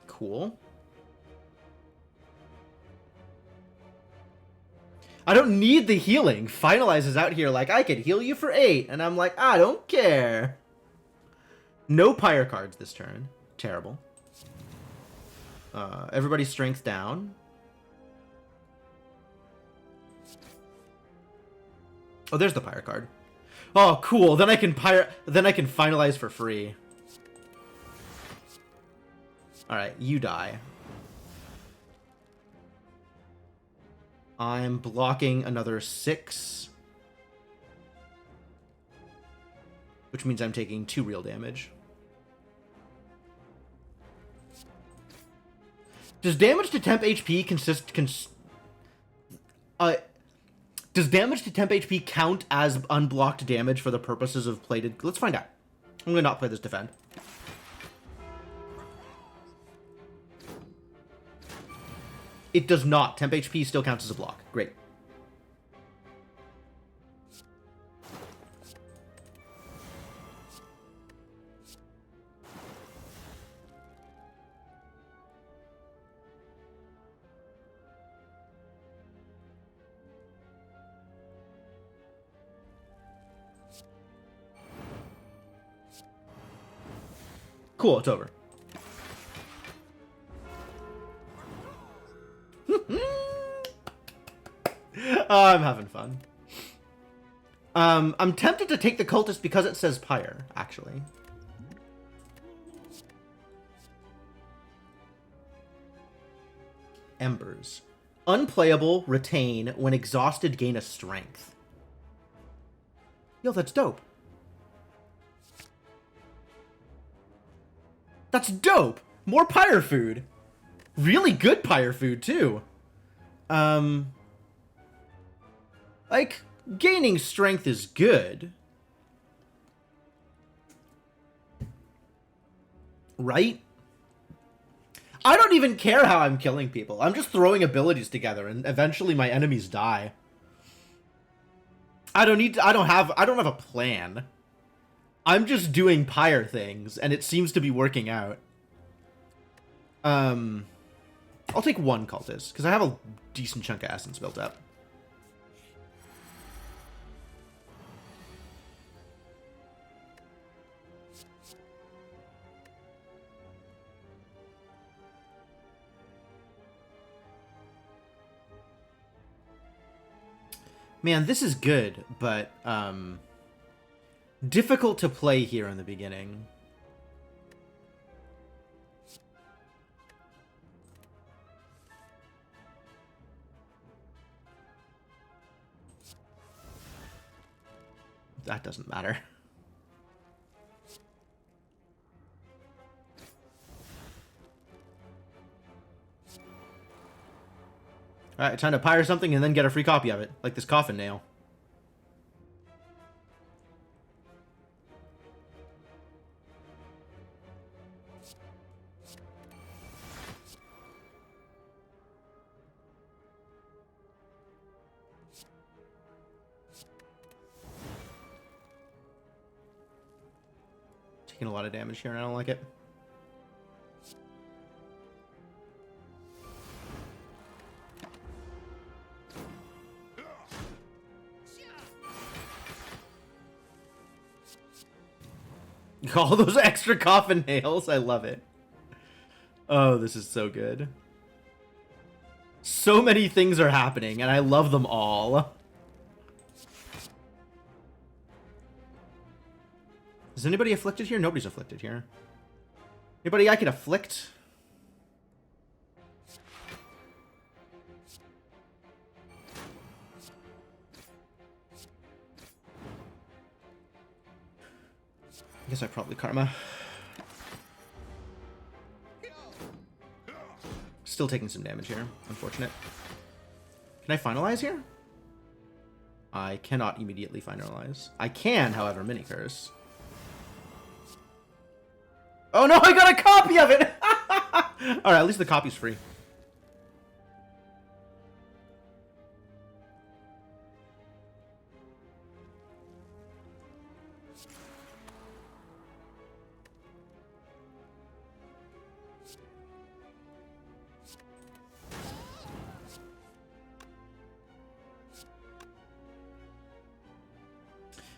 Cool. I don't need the healing. Finalize is out here like, I could heal you for 8. And I'm like, I don't care. No pyre cards this turn. Terrible. Everybody's strength down. Oh, there's the pyre card. Oh, cool. Then I can finalize for free. All right, you die. I'm blocking another 6, which means I'm taking 2 real damage. Does damage to temp HP does damage to temp HP count as unblocked damage for the purposes of plated? Let's find out. I'm gonna not play this defend. It does not. Temp HP still counts as a block. Great. Cool, it's over. Oh, I'm having fun. I'm tempted to take the cultist because it says pyre, actually. Embers. Unplayable, retain. When exhausted, gain a strength. Yo, that's dope. That's dope! More pyre food! Really good pyre food, too. Like, gaining strength is good. Right? I don't even care how I'm killing people. I'm just throwing abilities together, and eventually my enemies die. I don't have a plan. I'm just doing pyre things, and it seems to be working out. I'll take 1 cultist, because I have a decent chunk of essence built up. Man, this is good, but, difficult to play here in the beginning. That doesn't matter. Alright, time to pyre something and then get a free copy of it, like this coffin nail. Taking a lot of damage here and I don't like it. All those extra coffin nails, I love it. Oh, this is so good. So many things are happening, and I love them all. Is anybody afflicted here? Nobody's afflicted here. Anybody I could afflict? I guess I probably karma. Still taking some damage here. Unfortunate. Can I finalize here? I cannot immediately finalize. I can, however, mini curse. Oh no, I got a copy of it! Alright, at least the copy's free.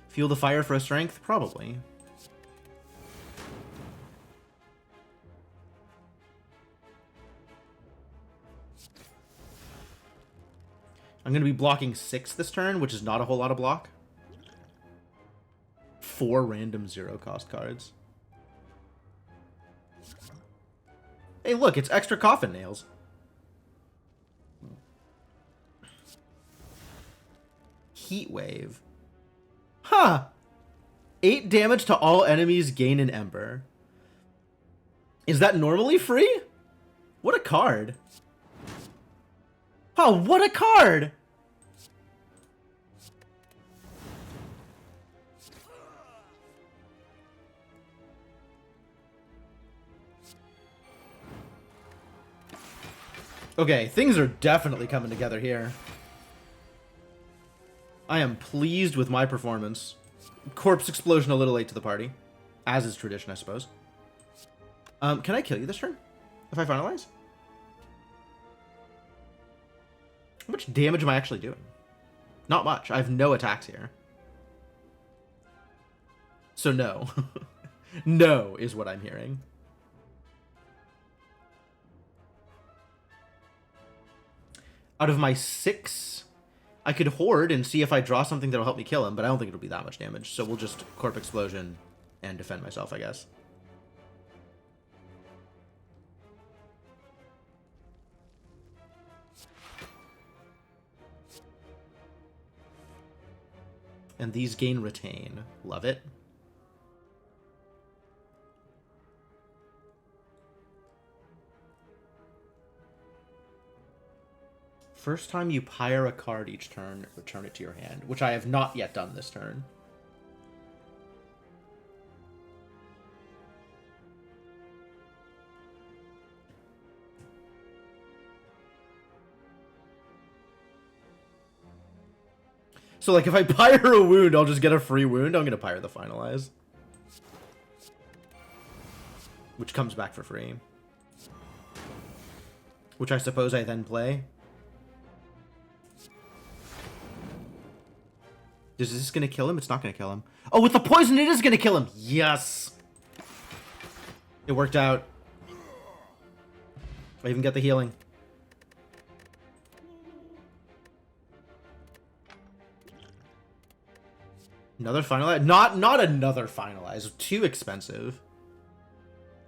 Fuel the fire for a strength? Probably. I'm going to be blocking 6 this turn, which is not a whole lot of block. 4 random 0-cost cards. Hey, look, it's extra coffin nails. Heat Wave. Huh. 8 damage to all enemies gain an ember. Is that normally free? What a card. Oh, what a card! Okay, things are definitely coming together here. I am pleased with my performance. Corpse explosion a little late to the party. As is tradition, I suppose. Can I kill you this turn? If I finalize? How much damage am I actually doing? Not much. I have no attacks here. So no. No is what I'm hearing. Out of my 6, I could hoard and see if I draw something that'll help me kill him, but I don't think it'll be that much damage. So we'll just Corp Explosion and defend myself, I guess. And these gain retain. Love it. First time you pyre a card each turn, return it to your hand, which I have not yet done this turn. So, like, if I pyre a wound, I'll just get a free wound. I'm going to pyre the finalize. Which comes back for free. Which I suppose I then play. Is this going to kill him? It's not going to kill him. Oh, with the poison, it is going to kill him. Yes. It worked out. I even get the healing. Another finalize? Not another finalize. Too expensive.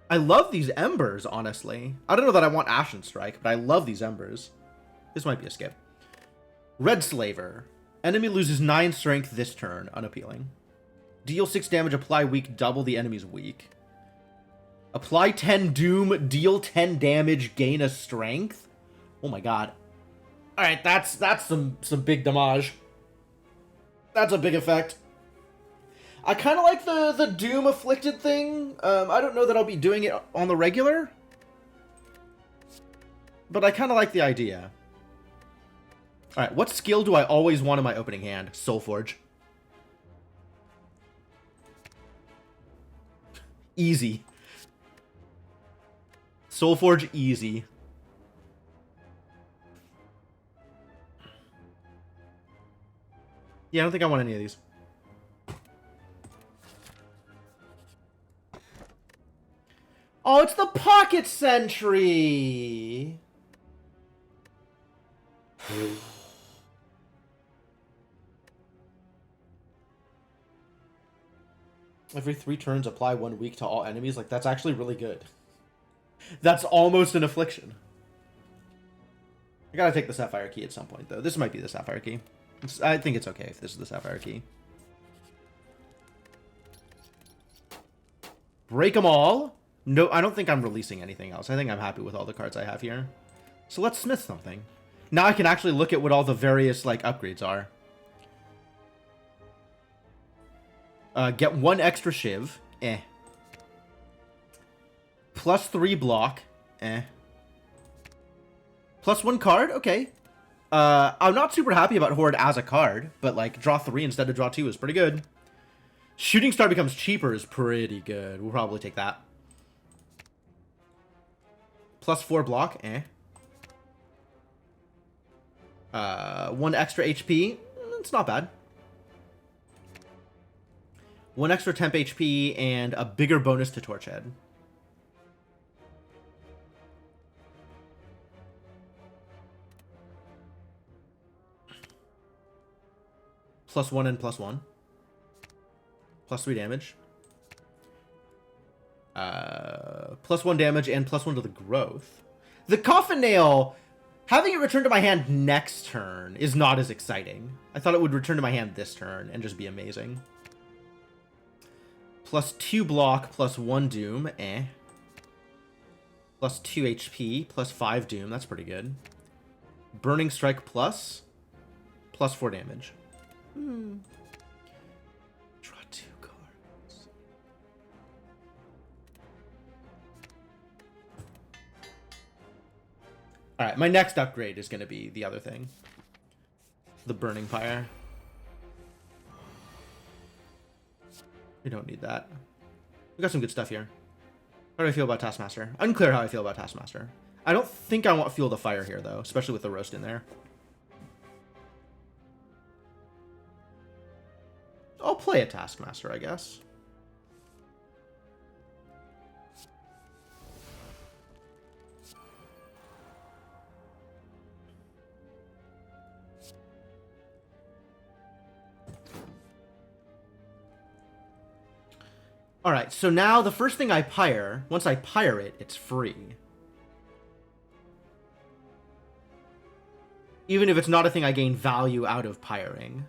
I love these embers, honestly. I don't know that I want Ashen Strike, but I love these embers. This might be a skip. Red Slaver. Enemy loses 9 strength this turn. Unappealing. Deal 6 damage, apply weak, double the enemy's weak. Apply 10 doom, deal 10 damage, gain a strength. Oh my god. Alright, that's some big damage. That's a big effect. I kind of like the Doom Afflicted thing. I don't know that I'll be doing it on the regular. But I kind of like the idea. Alright, what skill do I always want in my opening hand? Soulforge. Easy. Soulforge easy. Yeah, I don't think I want any of these. Oh, it's the Pocket Sentry! Every 3 turns, apply 1 weak to all enemies. Like, that's actually really good. That's almost an affliction. I gotta take the Sapphire Key at some point, though. This might be the Sapphire Key. I think it's okay if this is the Sapphire Key. Break them all. No, I don't think I'm releasing anything else. I think I'm happy with all the cards I have here. So let's smith something. Now I can actually look at what all the various, like, upgrades are. Get 1 extra shiv. Eh. +3 block. Eh. +1 card? Okay. I'm not super happy about Horde as a card, but, like, draw 3 instead of draw 2 is pretty good. Shooting Star becomes cheaper is pretty good. We'll probably take that. +4 block. Eh. 1 extra HP. It's not bad. 1 extra temp HP and a bigger bonus to Torchhead. +1 and +1. +3 damage. +1 damage and +1 to the growth. The Coffin Nail, having it return to my hand next turn is not as exciting. I thought it would return to my hand this turn and just be amazing. +2 block, +1 doom, eh. +2 HP, +5 doom, that's pretty good. Burning Strike plus, +4 damage. Draw 2 cards. Alright, my next upgrade is going to be the other thing. The Burning Pyre. We don't need that. We got some good stuff here. How do I feel about Taskmaster? Unclear how I feel about Taskmaster. I don't think I want Fuel the Fire here, though, especially with the roast in there. I'll play a Taskmaster, I guess. Alright, so now the first thing I pyre, once I pyre it, it's free. Even if it's not a thing I gain value out of pyring.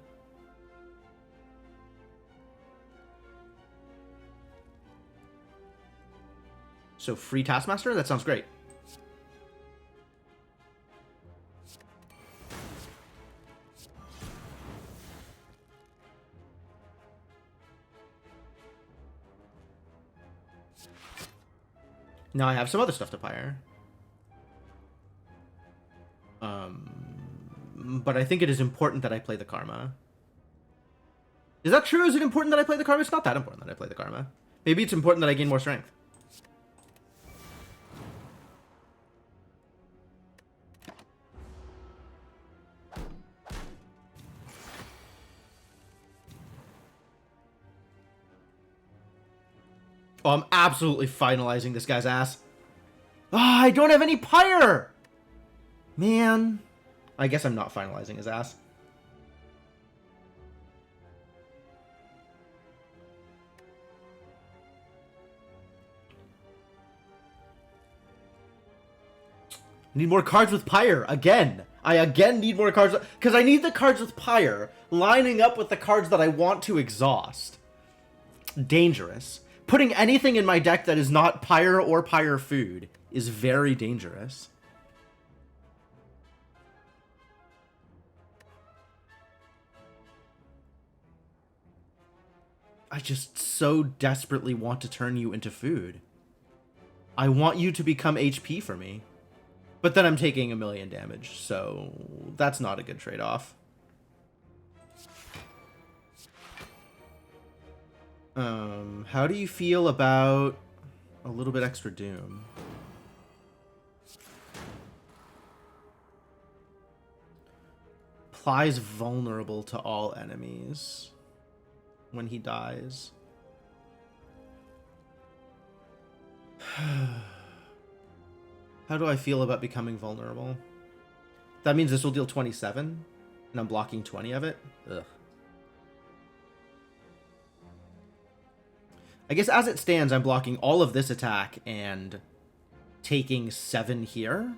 So free Taskmaster? That sounds great. Now I have some other stuff to pyre. But I think it is important that I play the Karma. Is that true? Is it important that I play the Karma? It's not that important that I play the Karma. Maybe it's important that I gain more strength. Oh, I'm absolutely finalizing this guy's ass. Ah, I don't have any pyre! Man. I guess I'm not finalizing his ass. Need more cards with pyre again. I again need more cards because I need the cards with pyre lining up with the cards that I want to exhaust. Dangerous. Putting anything in my deck that is not pyre or pyre food is very dangerous. I just so desperately want to turn you into food. I want you to become HP for me. But then I'm taking 1,000,000 damage, so that's not a good trade-off. How do you feel about a little bit extra doom? Applies vulnerable to all enemies when he dies. How do I feel about becoming vulnerable? That means this will deal 27, and I'm blocking 20 of it? Ugh. I guess as it stands, I'm blocking all of this attack and taking 7 here.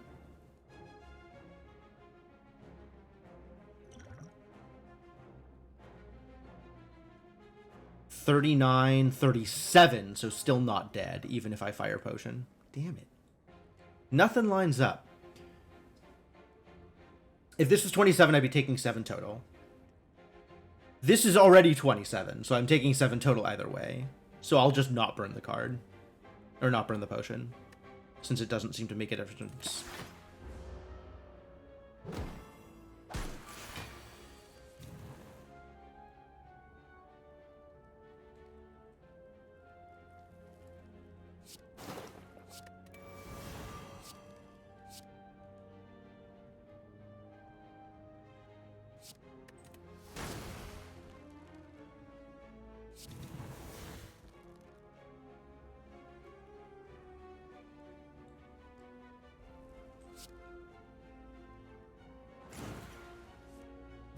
$39, $37, so still not dead, even if I fire potion. Damn it. Nothing lines up. If this was 27, I'd be taking 7 total. This is already 27, so I'm taking 7 total either way. So I'll just not burn the card. Or not burn the potion. Since it doesn't seem to make a difference.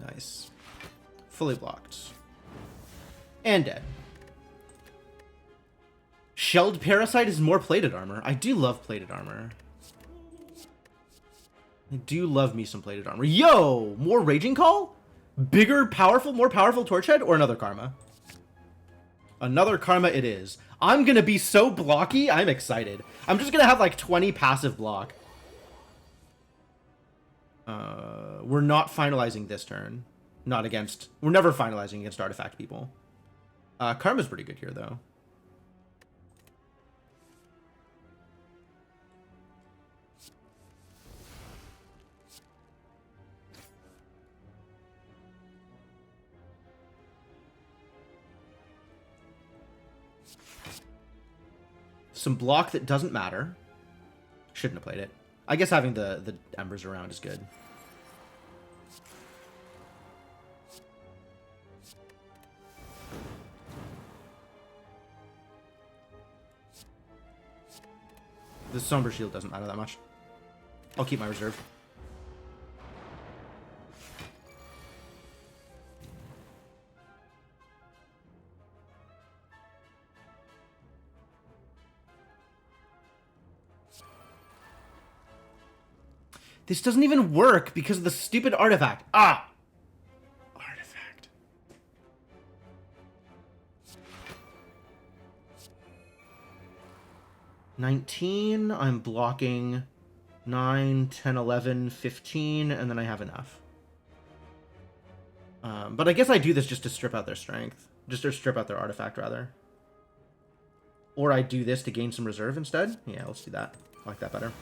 Nice. Fully blocked. And dead. Shelled Parasite is more plated armor. I do love plated armor. I do love me some plated armor. Yo! More Raging Call? Bigger, powerful, more powerful Torchhead? Or another Karma? Another Karma it is. I'm gonna be so blocky, I'm excited. I'm just gonna have like 20 passive block. We're not finalizing this turn. Not against... We're never finalizing against artifact people. Karma's pretty good here, though. Some block that doesn't matter. Shouldn't have played it. I guess having the embers around is good. The Somber Shield doesn't matter that much. I'll keep my reserve. This doesn't even work because of the stupid artifact. Ah! Artifact. $19, I'm blocking 9, 10, 11, 15, and then I have enough. But I guess I do this just to strip out their strength. Just to strip out their artifact, rather. Or I do this to gain some reserve instead. Yeah, let's do that. I like that better.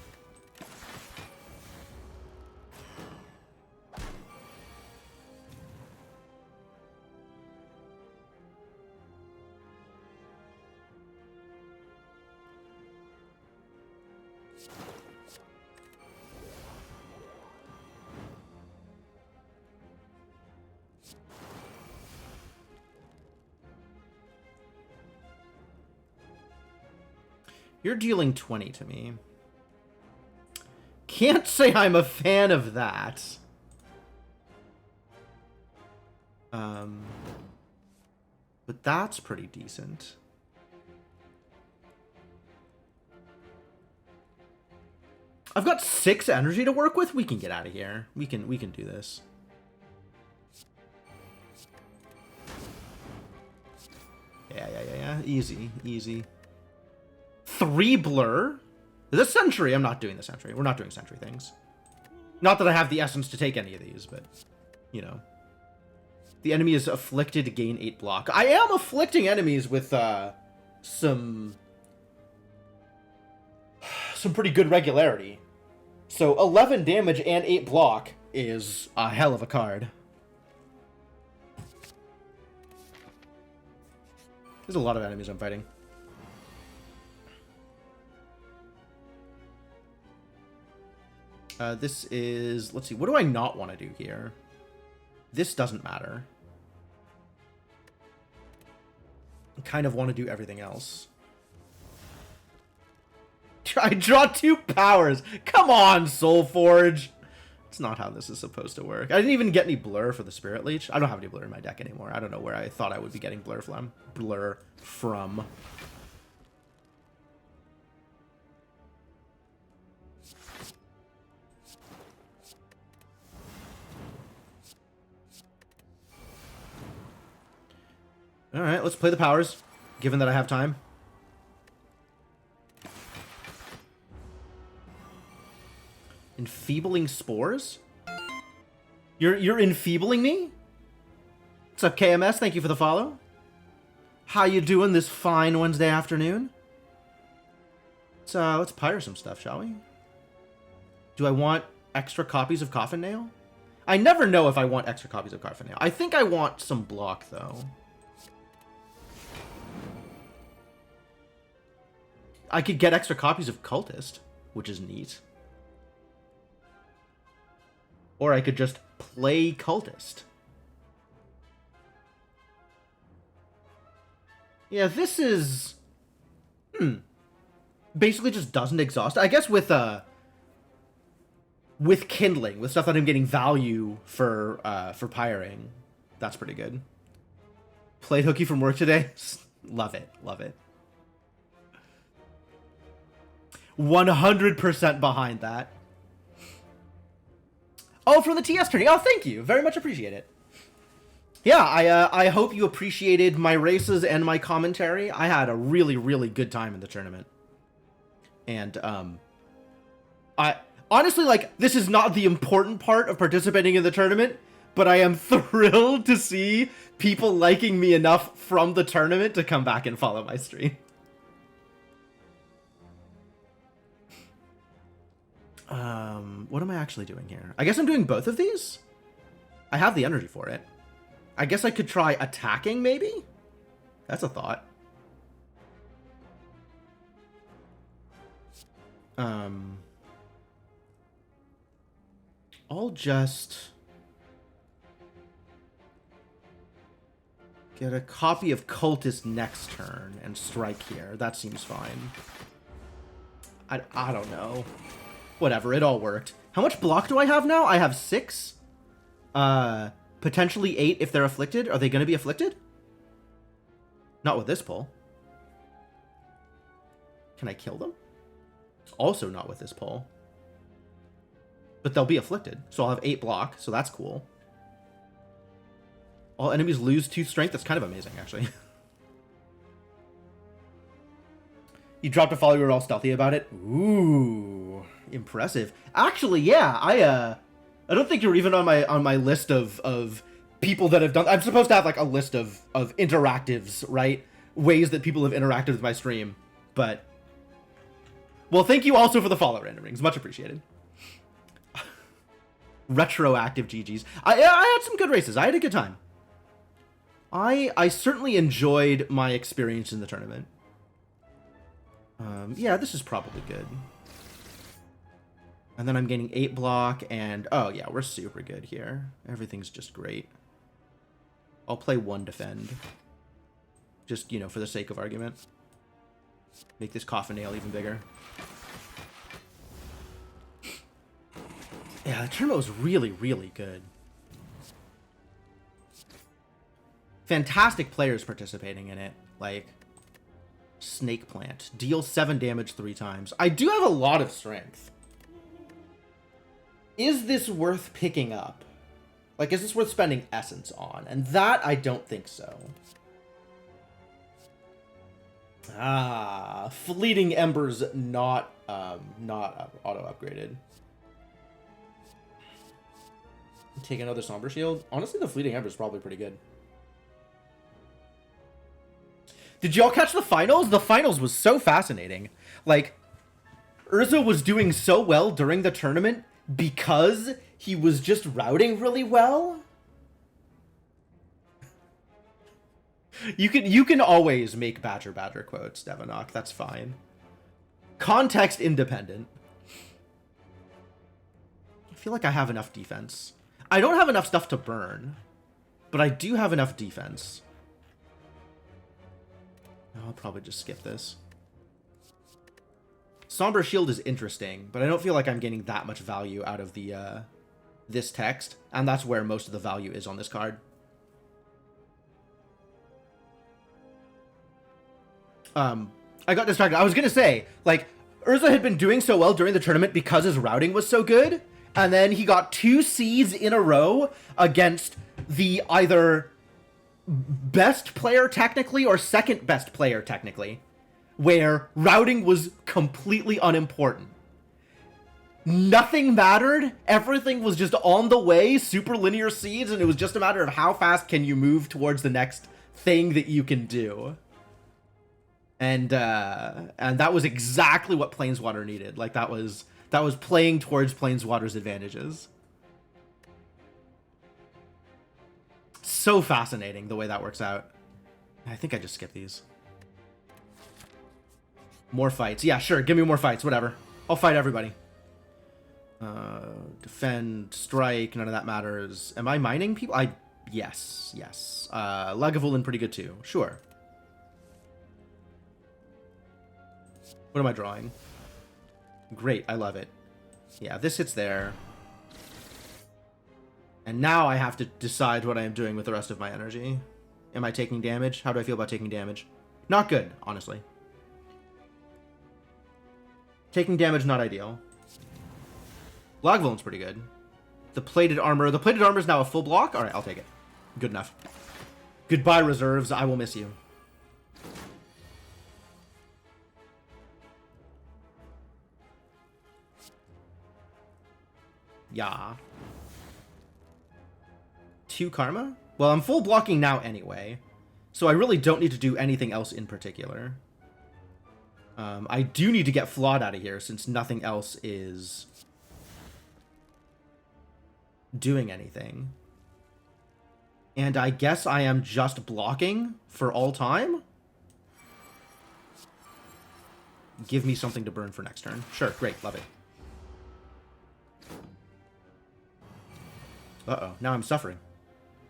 You're dealing 20 to me. Can't say I'm a fan of that. But that's pretty decent. I've got 6 energy to work with. We can get out of here. We can do this. Yeah. Easy, easy. 3 blur? The Sentry. I'm not doing the Sentry. We're not doing Sentry things. Not that I have the essence to take any of these, but, you know. The enemy is afflicted to gain 8 block. I am afflicting enemies with, some pretty good regularity. So 11 damage and 8 block is a hell of a card. There's a lot of enemies I'm fighting. This is... Let's see. What do I not want to do here? This doesn't matter. I kind of want to do everything else. I draw 2 powers. Come on, Soulforge. It's not how this is supposed to work. I didn't even get any blur for the Spirit Leech. I don't have any blur in my deck anymore. I don't know where I thought I would be getting blur from. Alright, let's play the powers, given that I have time. Enfeebling spores? You're enfeebling me? What's up, KMS? Thank you for the follow. How you doing this fine Wednesday afternoon? Let's pyre some stuff, shall we? Do I want extra copies of Coffin Nail? I never know if I want extra copies of Coffin Nail. I think I want some block, though. I could get extra copies of Cultist, which is neat. Or I could just play Cultist. Yeah, this is... basically just doesn't exhaust. I guess with Kindling, with stuff that I'm getting value for pyring, that's pretty good. Played hooky from work today? Love it, love it. 100% behind that. Oh, from the TS tourney. Oh, thank you. Very much appreciate it. Yeah, I hope you appreciated my races and my commentary. I had a really, really good time in the tournament. And, I honestly, like, this is not the important part of participating in the tournament, but I am thrilled to see people liking me enough from the tournament to come back and follow my stream. What am I actually doing here? I guess I'm doing both of these? I have the energy for it. I guess I could try attacking, maybe? That's a thought. I'll just get a copy of Cultist next turn and strike here. That seems fine. I don't know. Whatever, it all worked. How much block do I have now? I have 6. Potentially 8 if they're afflicted. Are they going to be afflicted? Not with this pull. Can I kill them? Also not with this pull. But they'll be afflicted. So I'll have 8 block, so that's cool. All enemies lose 2 strength. That's kind of amazing, actually. You dropped a follow, you were all stealthy about it? Ooh, impressive. Actually, yeah, I don't think you're even on my list of people that have done... I'm supposed to have, like, a list of interactives, right? Ways that people have interacted with my stream, but... Well, thank you also for the follow, Random Rings. Much appreciated. Retroactive GGs. I had some good races. I had a good time. I certainly enjoyed my experience in the tournament. Yeah, this is probably good. And then I'm getting 8 block, and... Oh, yeah, we're super good here. Everything's just great. I'll play 1 defend. Just, you know, for the sake of argument. Make this Coffin Nail even bigger. Yeah, the tournament was really, really good. Fantastic players participating in it. Like... Snake Plant. Deals 7 damage 3 times. I do have a lot of strength. Is this worth picking up? Like, is this worth spending essence on? And that, I don't think so. Ah, Fleeting Ember's not auto-upgraded. Take another Somber Shield. Honestly, the Fleeting Ember's probably pretty good. Did y'all catch the finals? The finals was so fascinating. Like, Urza was doing so well during the tournament because he was just routing really well. You can always make Badger quotes, Devanok. That's fine. Context independent. I feel like I have enough defense. I don't have enough stuff to burn, but I do have enough defense. I'll probably just skip this. Somber Shield is interesting, but I don't feel like I'm getting that much value out of the this text, and that's where most of the value is on this card. I got distracted. I was gonna say, like, Urza had been doing so well during the tournament because his routing was so good, and then he got 2 seeds in a row against the either best player technically or second best player technically, where routing was completely unimportant. Nothing mattered. Everything was just on the way, super linear seeds, and it was just a matter of how fast can you move towards the next thing that you can do. And that was exactly what Planeswater needed. Like, that was playing towards Planeswater's advantages. So fascinating the way that works out. I think I just skipped these. More fights. Yeah, sure. Give me more fights. Whatever. I'll fight everybody. Defend, strike, none of that matters. Am I mining people? Yes. Lagavulin pretty good too. Sure. What am I drawing? Great, I love it. Yeah, this hits there. And now I have to decide what I am doing with the rest of my energy. Am I taking damage? How do I feel about taking damage? Not good, honestly. Taking damage, not ideal. Lagavulin's pretty good. The plated armor is now a full block? Alright, I'll take it. Good enough. Goodbye, reserves. I will miss you. Yeah. 2 karma? Well, I'm full blocking now anyway, so I really don't need to do anything else in particular. I do need to get Flawed out of here since nothing else is doing anything. And I guess I am just blocking for all time? Give me something to burn for next turn. Sure, great, love it. Uh-oh, now I'm suffering.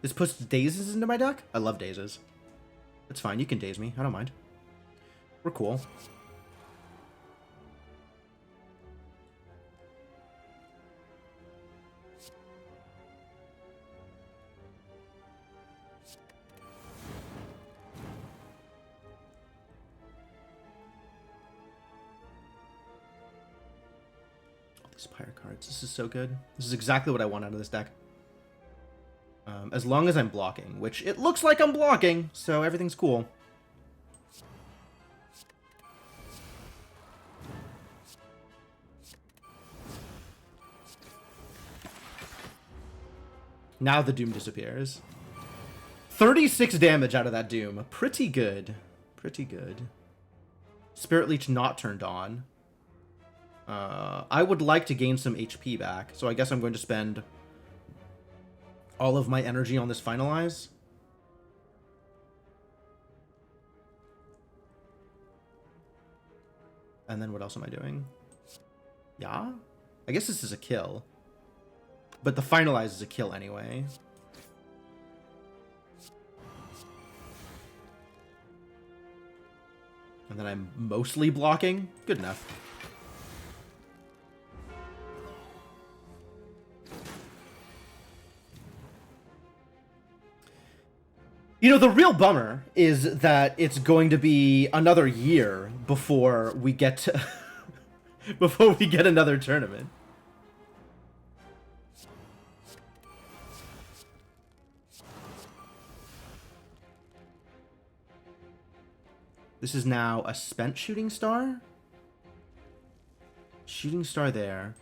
This puts dazes into my deck? I love dazes. It's fine, you can daze me. I don't mind. We're cool. All these Spire cards. This is so good. This is exactly what I want out of this deck. As long as I'm blocking, which it looks like I'm blocking, so everything's cool. Now the Doom disappears. 36 damage out of that Doom. Pretty good. Pretty good. Spirit Leech not turned on. I would like to gain some HP back, so I guess I'm going to spend all of my energy on this Finalize. And then what else am I doing? Yeah? I guess this is a kill. But the Finalize is a kill anyway. And then I'm mostly blocking. Good enough. You know, the real bummer is that it's going to be another year before we get to before we get another tournament. This is now a spent Shooting Star. Shooting Star there.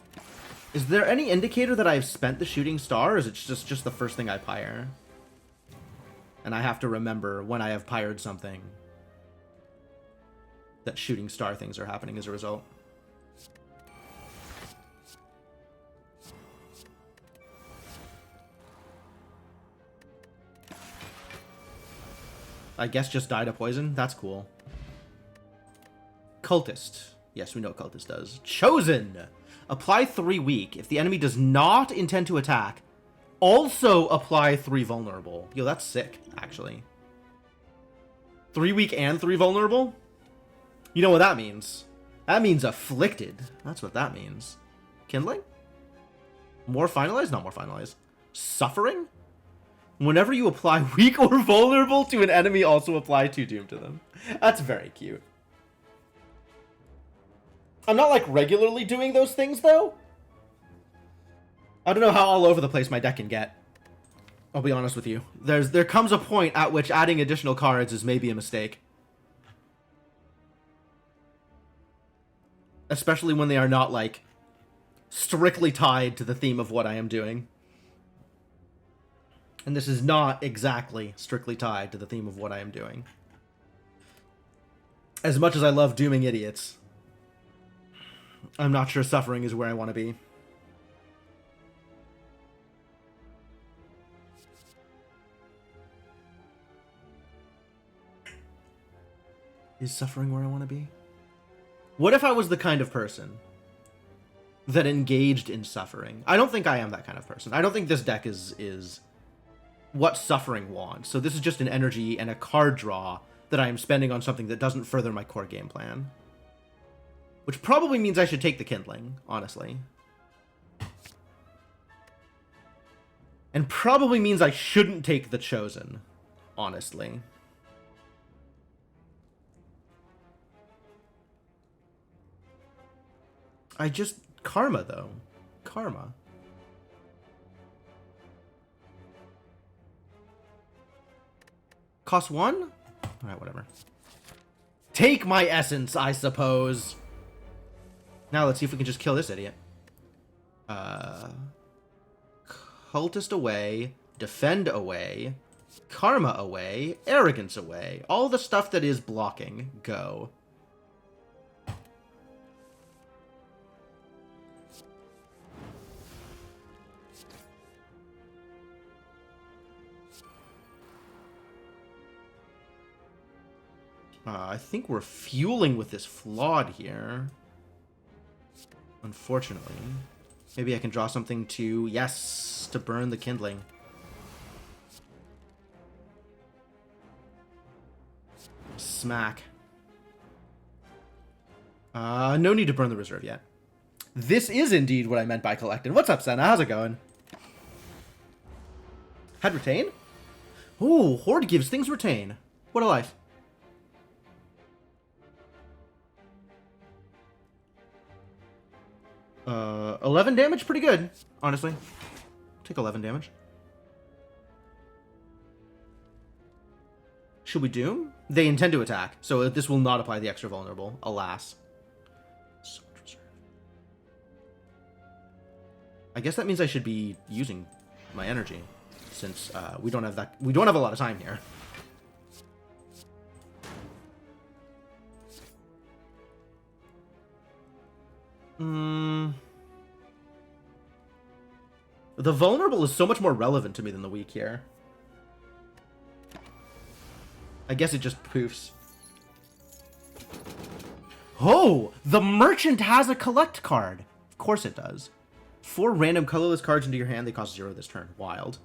Is there any indicator that I've spent the Shooting Star, or is it just the first thing I pyre? And I have to remember when I have pyred something that Shooting Star things are happening as a result. I guess just died of poison? That's cool. Cultist. Yes, we know what Cultist does. Chosen! Apply 3 weak. If the enemy does not intend to attack, also apply 3 vulnerable. Yo, that's sick, actually. 3 weak and 3 vulnerable? You know what that means? That means afflicted. That's what that means. Kindling? More finalized? Not more finalized. Suffering? Whenever you apply weak or vulnerable to an enemy, also apply 2 doom to them. That's very cute. I'm not, like, regularly doing those things, though. I don't know how all over the place my deck can get. I'll be honest with you. There comes a point at which adding additional cards is maybe a mistake. Especially when they are not, like, strictly tied to the theme of what I am doing. And this is not exactly strictly tied to the theme of what I am doing. As much as I love dooming idiots, I'm not sure suffering is where I want to be. Is suffering where I want to be? What if I was the kind of person that engaged in suffering? I don't think I am that kind of person. I don't think this deck is what suffering wants. So this is just an energy and a card draw that I am spending on something that doesn't further my core game plan. Which probably means I should take the Kindling, honestly. And probably means I shouldn't take the Chosen, honestly. Karma, though. Karma. Cost 1? Alright, whatever. Take my essence, I suppose. Now let's see if we can just kill this idiot. Cultist away. Defend away. Karma away. Arrogance away. All the stuff that is blocking. Go. I think we're fueling with this flawed here. Unfortunately. Maybe I can draw something to... Yes! To burn the Kindling. Smack. No need to burn the reserve yet. This is indeed what I meant by collected. What's up, Senna? How's it going? Had retain? Ooh, Horde gives things retain. What a life. 11 damage, pretty good, honestly. Take 11 damage. Should we doom? They intend to attack, so this will not apply the extra vulnerable, alas. I guess that means I should be using my energy, since we don't have a lot of time here. The vulnerable is so much more relevant to me than the weak here. I guess it just poofs. Oh! The merchant has a collect card! Of course it does. 4 random colorless cards into your hand, they cost 0 this turn. Wild.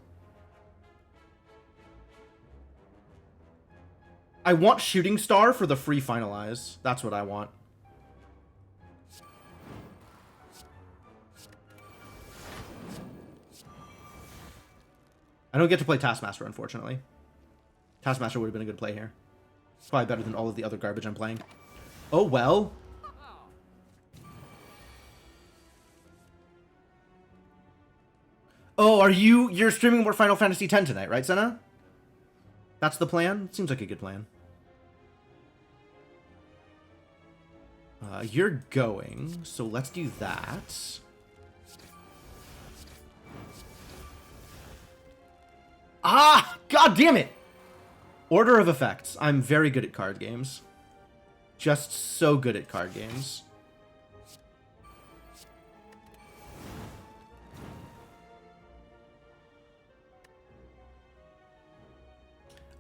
I want Shooting Star for the free finalize. That's what I want. I don't get to play Taskmaster, unfortunately. Taskmaster would have been a good play here. It's probably better than all of the other garbage I'm playing. Oh, well. Oh, you're streaming more Final Fantasy X tonight, right, Senna? That's the plan? Seems like a good plan. You're going, so let's do that. Ah! God damn it! Order of effects. I'm very good at card games. Just so good at card games.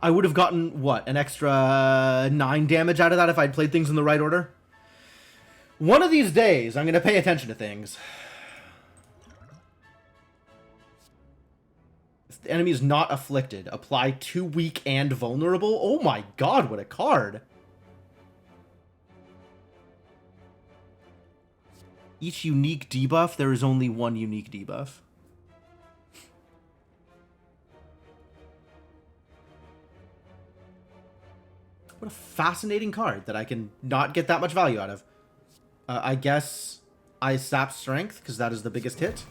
I would have gotten, what, an extra 9 damage out of that if I'd played things in the right order? One of these days, I'm going to pay attention to things. If the enemy is not afflicted, apply 2 weak and vulnerable. Oh my god, what a card. Each unique debuff, there is only one unique debuff. What a fascinating card that I can not get that much value out of. I guess I sap strength, because that is the biggest hit.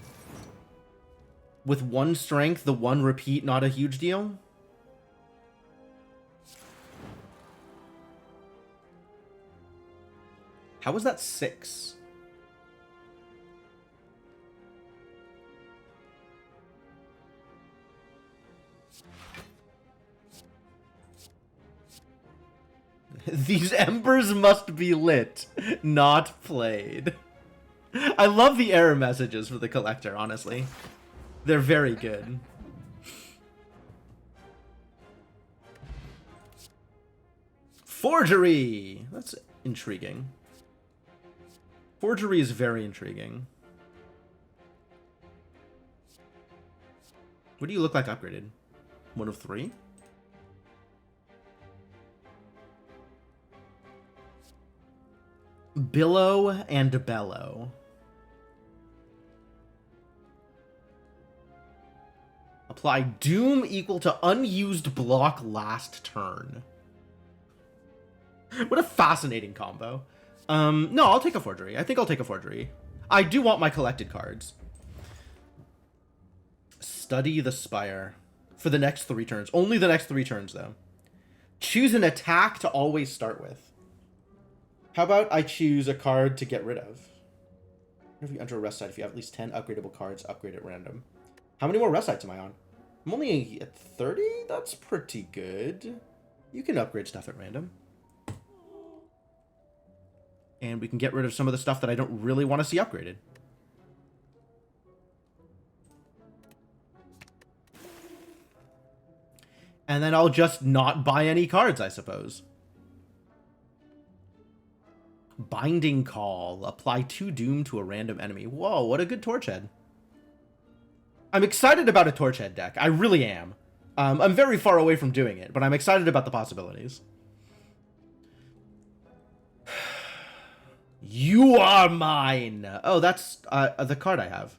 With 1 strength, the 1 repeat, not a huge deal. How was that 6? These embers must be lit, not played. I love the error messages for the collector, honestly. They're very good. Forgery! That's intriguing. Forgery is very intriguing. What do you look like upgraded? 1 of 3? Billow and Bellow. Apply Doom equal to unused block last turn. What a fascinating combo. No, I'll take a Forgery. I think I'll take a Forgery. I do want my collected cards. Study the Spire. For the next 3 turns. Only the next 3 turns, though. Choose an attack to always start with. How about I choose a card to get rid of? If you enter a rest site, if you have at least 10 upgradable cards, upgrade at random. How many more rest sites am I on? I'm only at 30? That's pretty good. You can upgrade stuff at random. And we can get rid of some of the stuff that I don't really want to see upgraded. And then I'll just not buy any cards, I suppose. Binding Call. Apply 2 Doom to a random enemy. Whoa, what a good Torch Head. I'm excited about a Torch Head deck. I really am. I'm very far away from doing it, but I'm excited about the possibilities. You are mine! Oh, that's the card I have.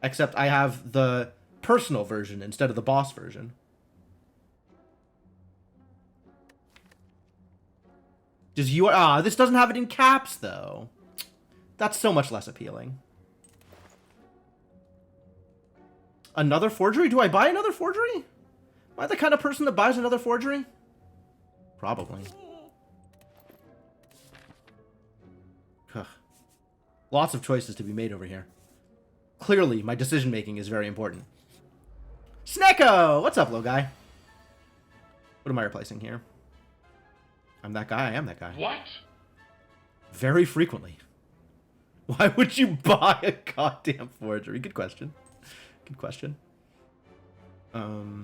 Except I have the personal version instead of the boss version. Does you... this doesn't have it in caps, though. That's so much less appealing. Another Forgery? Do I buy another Forgery? Am I the kind of person that buys another Forgery? Probably. Ugh. Lots of choices to be made over here. Clearly, my decision-making is very important. Snecko! What's up, little guy? What am I replacing here? I'm that guy. I am that guy. What? Very frequently. Why would you buy a goddamn Forgery? Good question. Good question. Do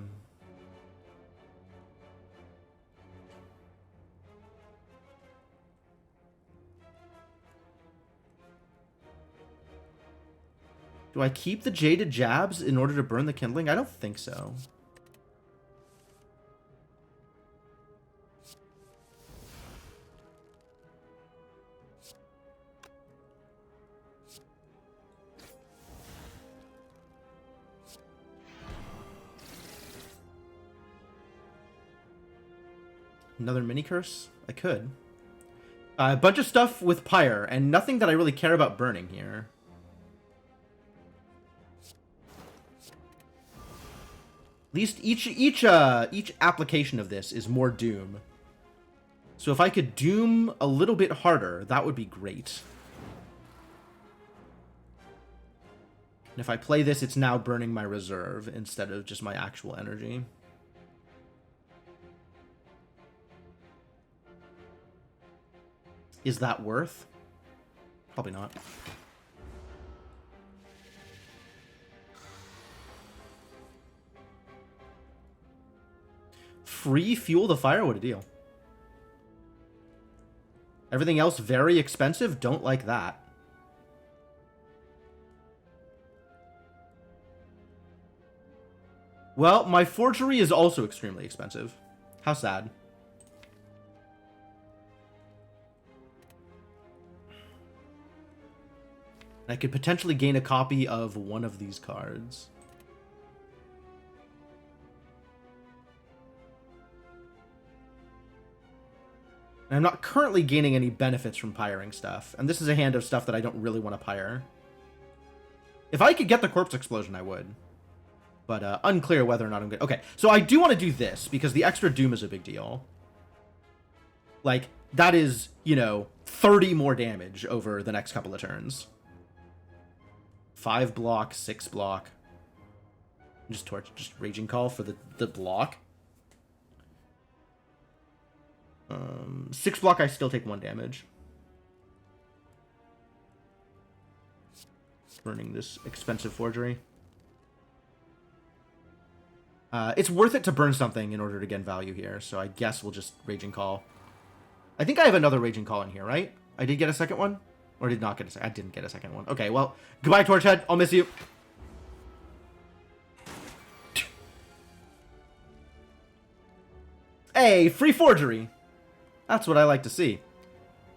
I keep the Jaded Jabs in order to burn the Kindling? I don't think so. Another mini curse? I could. A bunch of stuff with Pyre, and nothing that I really care about burning here. At least each application of this is more Doom. So if I could Doom a little bit harder, that would be great. And if I play this, it's now burning my reserve instead of just my actual energy. Is that worth? Probably not. Free Fuel the Fire? What a deal. Everything else very expensive? Don't like that. Well, my Forgery is also extremely expensive. How sad. I could potentially gain a copy of one of these cards. And I'm not currently gaining any benefits from piring stuff. And this is a hand of stuff that I don't really want to pyre. If I could get the Corpse Explosion, I would. But unclear whether or not I'm good. Okay, so I do want to do this, because the extra Doom is a big deal. Like, that is, you know, 30 more damage over the next couple of turns. 5 block, 6 block. Just Raging Call for the block. 6 block, I still take 1 damage. Burning this expensive forgery. It's worth it to burn something in order to get value here, so I guess we'll just Raging Call. I think I have another Raging Call in here, right? I did get a second one? Or did not get a second? I didn't get a second one. Okay, well, goodbye, Torchhead. I'll miss you. Hey, free forgery. That's what I like to see.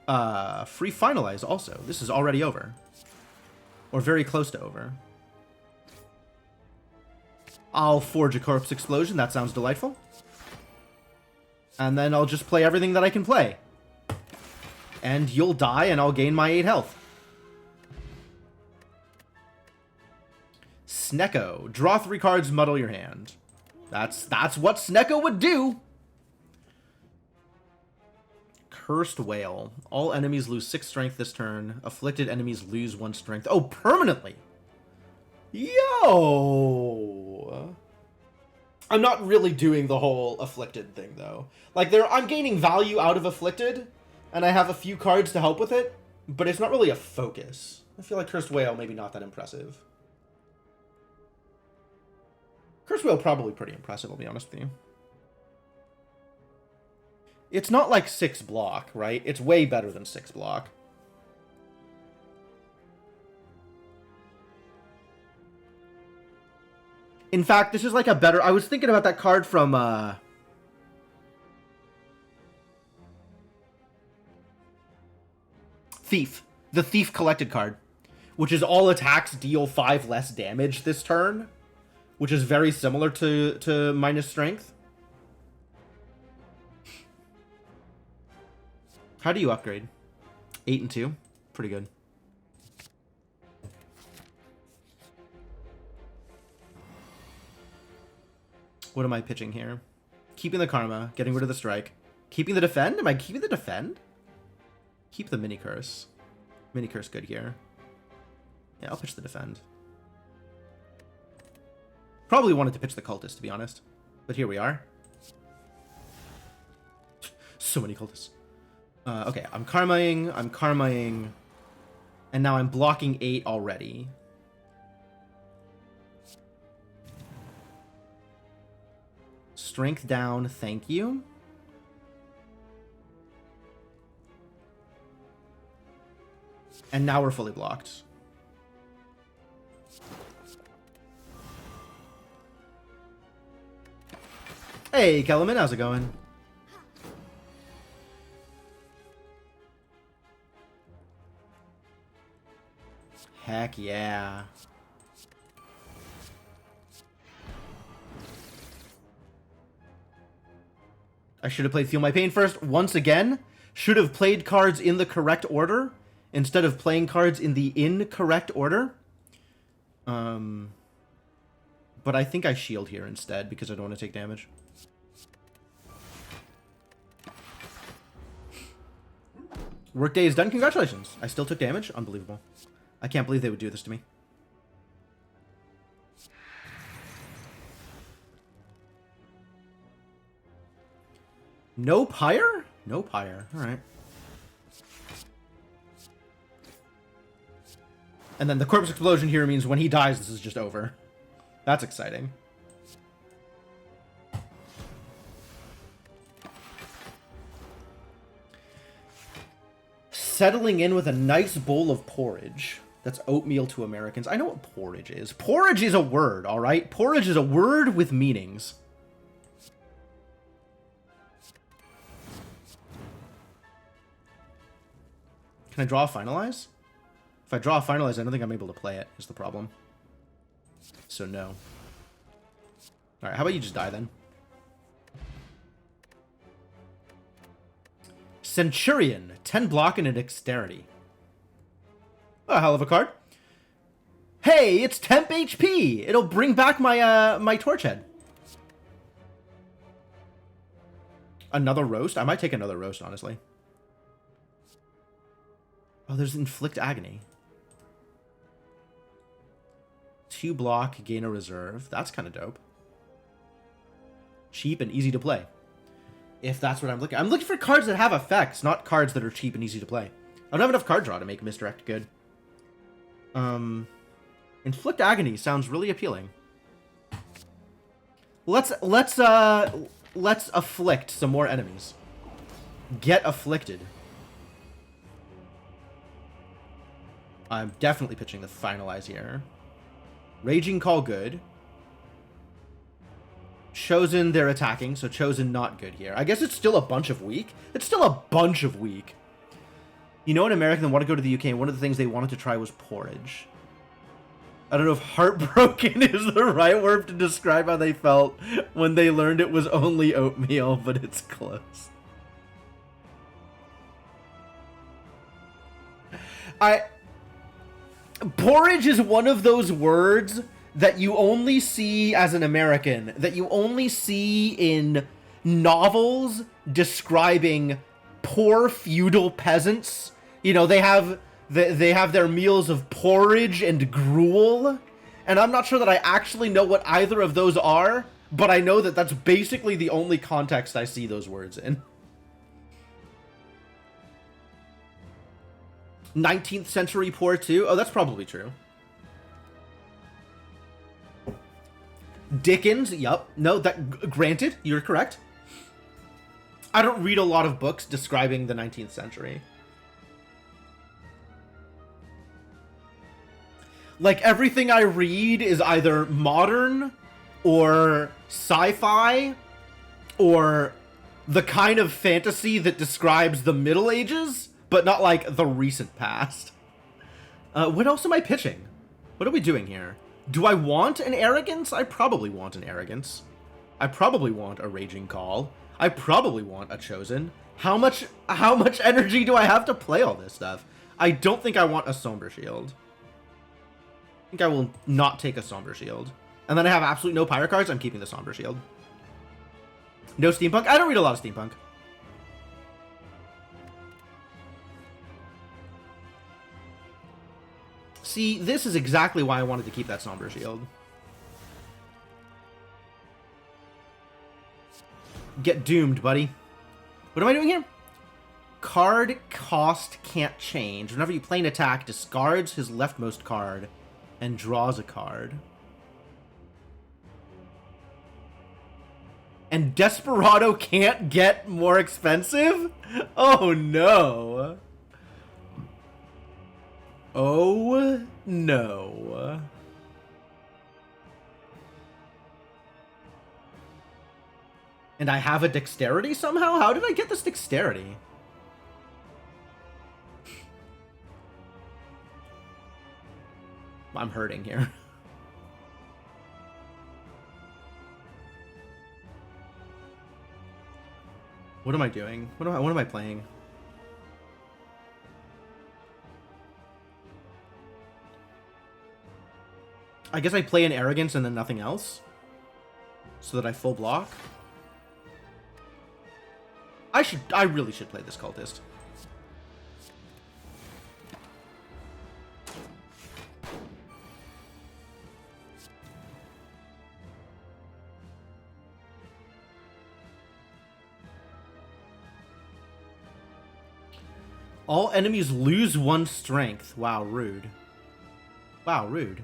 Free finalize also. This is already over. Or very close to over. I'll forge a Corpse Explosion. That sounds delightful. And then I'll just play everything that I can play. And you'll die, and I'll gain my 8 health. Snecko. Draw 3 cards, muddle your hand. That's what Snecko would do. Cursed Whale. All enemies lose 6 strength this turn. Afflicted enemies lose 1 strength. Oh, permanently! Yo! I'm not really doing the whole Afflicted thing, though. Like, I'm gaining value out of Afflicted, and I have a few cards to help with it, but it's not really a focus. I feel like Cursed Whale maybe not that impressive. Cursed Whale probably pretty impressive, I'll be honest with you. It's not like 6 block, right? It's way better than 6 block. In fact, this is like a better... I was thinking about that card from... Thief. The Thief collected card. Which is all attacks deal 5 less damage this turn. Which is very similar to minus strength. How do you upgrade? 8 and 2. Pretty good. What am I pitching here? Keeping the Karma, getting rid of the Strike. Keeping the Defend? Am I keeping the Defend? Keep the Mini Curse. Mini Curse good here. Yeah, I'll pitch the Defend. Probably wanted to pitch the Cultist, to be honest. But here we are. So many Cultists. Okay, I'm karmaing, and now I'm blocking 8 already. Strength down, thank you. And now we're fully blocked. Hey, Kellerman, how's it going? Heck yeah. I should have played Feel My Pain first. Once again, should have played cards in the correct order instead of playing cards in the incorrect order. But I think I shield here instead because I don't want to take damage. Workday is done. Congratulations. I still took damage. Unbelievable. I can't believe they would do this to me. No Pyre? No Pyre. Alright. And then the Corpse Explosion here means when he dies, this is just over. That's exciting. Settling in with a nice bowl of porridge. That's oatmeal to Americans. I know what porridge is. Porridge is a word, alright? Porridge is a word with meanings. Can I draw a Finalize? If I draw a Finalize, I don't think I'm able to play it, is the problem. So no. Alright, how about you just die then? Centurion, 10 block and a dexterity. A hell of a card. Hey, it's temp HP. It'll bring back my my torch head. Another roast? I might take another roast, honestly. Oh, there's inflict agony. 2 block, gain a reserve. That's kind of dope. Cheap and easy to play. If that's what I'm looking. I'm looking for cards that have effects, not cards that are cheap and easy to play. I don't have enough card draw to make Misdirect good. Inflict agony sounds really appealing. Let's afflict some more enemies. Get afflicted. I'm definitely pitching the finalize here. Raging Call good. Chosen, they're attacking, so Chosen not good here. I guess it's still a bunch of weak. It's still a bunch of weak. You know, an American want to go to the UK, and one of the things they wanted to try was porridge. I don't know if heartbroken is the right word to describe how they felt when they learned it was only oatmeal, but it's close. Porridge is one of those words that you only see as an American, that you only see in novels describing poor feudal peasants. You know, they have their meals of porridge and gruel, and I'm not sure that I actually know what either of those are, but I know that that's basically the only context I see those words in. 19th century poor too? Oh, that's probably true. Dickens, yup. No, that granted, you're correct. I don't read a lot of books describing the 19th century. Like, everything I read is either modern or sci-fi or the kind of fantasy that describes the Middle Ages, but not like the recent past. What else am I pitching? What are we doing here? Do I want an Arrogance? I probably want an Arrogance. I probably want a Raging Call. I probably want a Chosen. How much energy do I have to play all this stuff? I don't think I want a Somber Shield. I think I will not take a Somber Shield. And then I have absolutely no Pyro cards. I'm keeping the Somber Shield. No Steampunk? I don't read a lot of Steampunk. See, this is exactly why I wanted to keep that Somber Shield. Get doomed, buddy. What am I doing here? Card cost can't change. Whenever you play an attack, discards his leftmost card and draws a card. And Desperado can't get more expensive? Oh no. Oh no. And I have a dexterity somehow? How did I get this dexterity? I'm hurting here. What am I doing? What am I playing? I guess I play an Arrogance and then nothing else, so that I full block. I really should play this Cultist. All enemies lose 1 strength. Wow, rude. Wow, rude.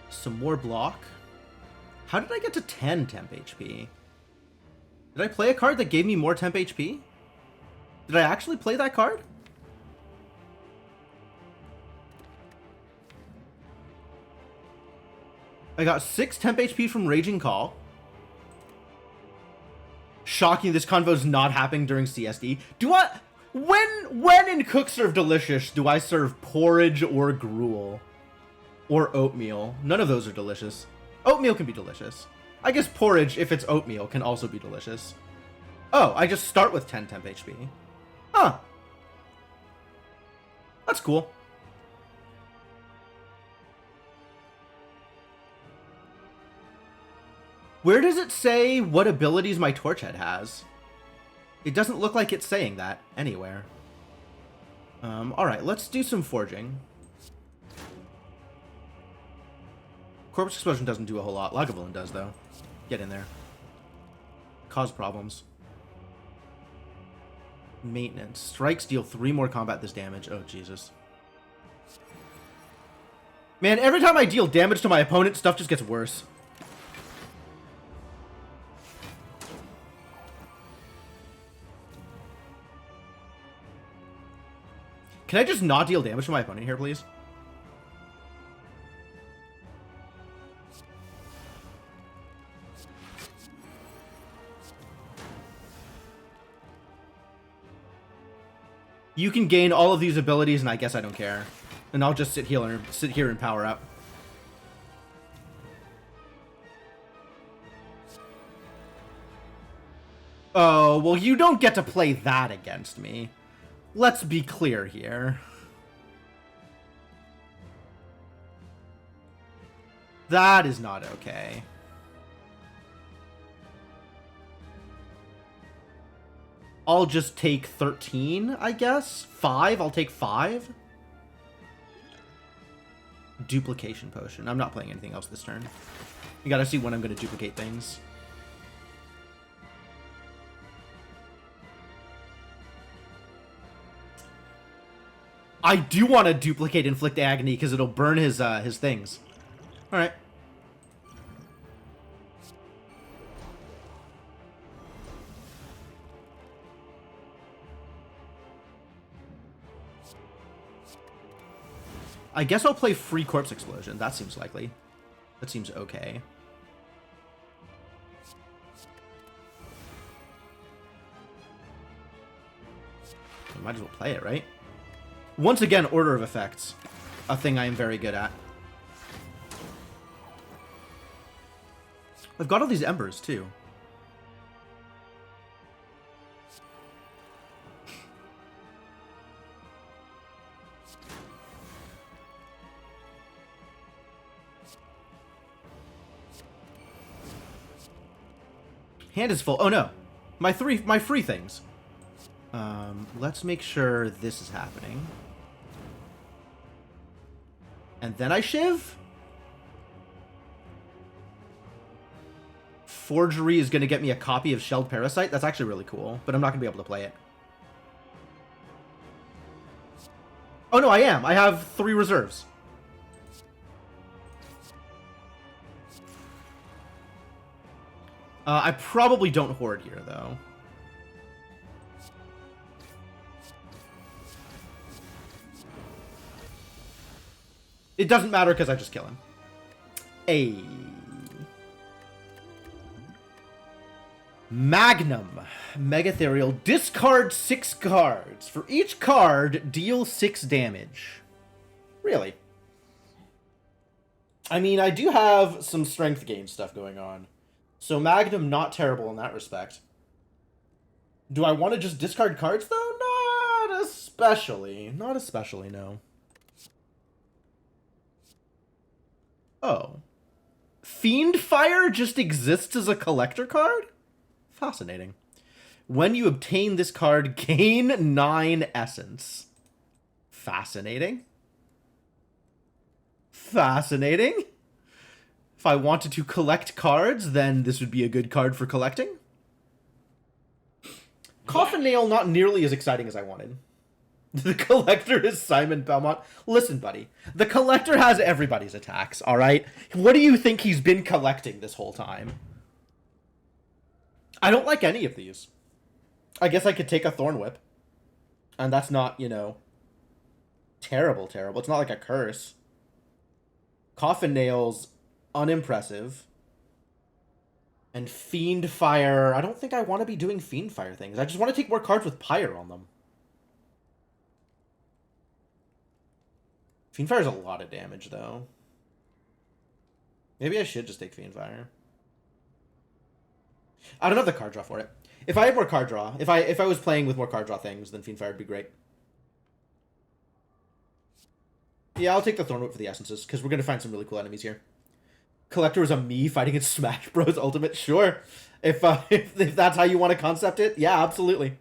Some more block. How did I get to 10 temp HP? Did I play a card that gave me more temp HP? Did I actually play that card? I got 6 temp HP from Raging Call. Shocking, this convo's not happening during CSD. Do I... When in Cook Serve Delicious do I serve porridge or gruel? Or oatmeal? None of those are delicious. Oatmeal can be delicious. I guess porridge, if it's oatmeal, can also be delicious. Oh, I just start with 10 temp HP. Huh. That's cool. Where does it say what abilities my Torchhead has? It doesn't look like it's saying that anywhere. Alright, let's do some forging. Corpse Explosion doesn't do a whole lot. Lagavulin does, though. Get in there. Cause problems. Maintenance. Strikes deal 3 more combat this damage. Oh, Jesus. Man, every time I deal damage to my opponent, stuff just gets worse. Can I just not deal damage to my opponent here, please? You can gain all of these abilities, and I guess I don't care. And I'll just sit here and power up. Oh, well, you don't get to play that against me. Let's be clear here. That is not okay. I'll just take 13, I guess? 5? I'll take 5? Duplication potion. I'm not playing anything else this turn. You gotta see when I'm gonna duplicate things. I do want to duplicate Inflict Agony because it'll burn his things. Alright. I guess I'll play Free Corpse Explosion. That seems likely. That seems okay. I might as well play it, right? Once again, Order of Effects. A thing I am very good at. I've got all these embers, too. Hand is full. Oh, no. My free things. Let's make sure this is happening. And then I shiv? Forgery is going to get me a copy of Shelled Parasite. That's actually really cool, but I'm not going to be able to play it. Oh, no, I am. I have 3 reserves. I probably don't hoard here, though. It doesn't matter because I just kill him. A Magnum. Megatherial. Discard 6 cards. For each card, deal 6 damage. Really? I mean, I do have some strength gain stuff going on. So Magnum, not terrible in that respect. Do I want to just discard cards, though? Not especially. Not especially, no. Oh. Fiendfire just exists as a collector card? Fascinating. When you obtain this card, gain 9 essence. Fascinating. Fascinating. If I wanted to collect cards, then this would be a good card for collecting. Coffin Nail, not nearly as exciting as I wanted. The collector is Simon Belmont. Listen, buddy. The collector has everybody's attacks, alright? What do you think he's been collecting this whole time? I don't like any of these. I guess I could take a Thorn Whip. And that's not, you know, terrible. It's not like a curse. Coffin Nail's unimpressive. And Fiendfire. I don't think I want to be doing Fiendfire things. I just want to take more cards with Pyre on them. Fiendfire's a lot of damage, though. Maybe I should just take Fiendfire. I don't have the card draw for it. If I had more card draw, if I was playing with more card draw things, then Fiendfire would be great. Yeah, I'll take the Thornwhip for the essences, because we're going to find some really cool enemies here. Collector is a me fighting in Smash Bros. Ultimate? Sure. If that's how you want to concept it, yeah, absolutely.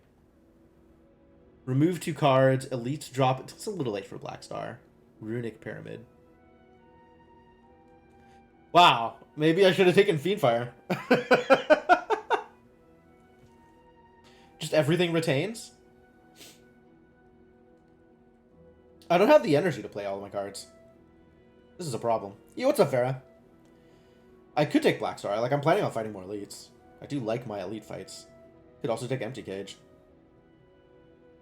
Remove 2 cards. Elite drop. It's a little late for Black Star. Runic Pyramid. Wow. Maybe I should have taken Fiendfire. Just everything retains? I don't have the energy to play all of my cards. This is a problem. Yo, what's up, Farah? I could take Black Star. I'm planning on fighting more elites. I do like my elite fights. Could also take Empty Cage.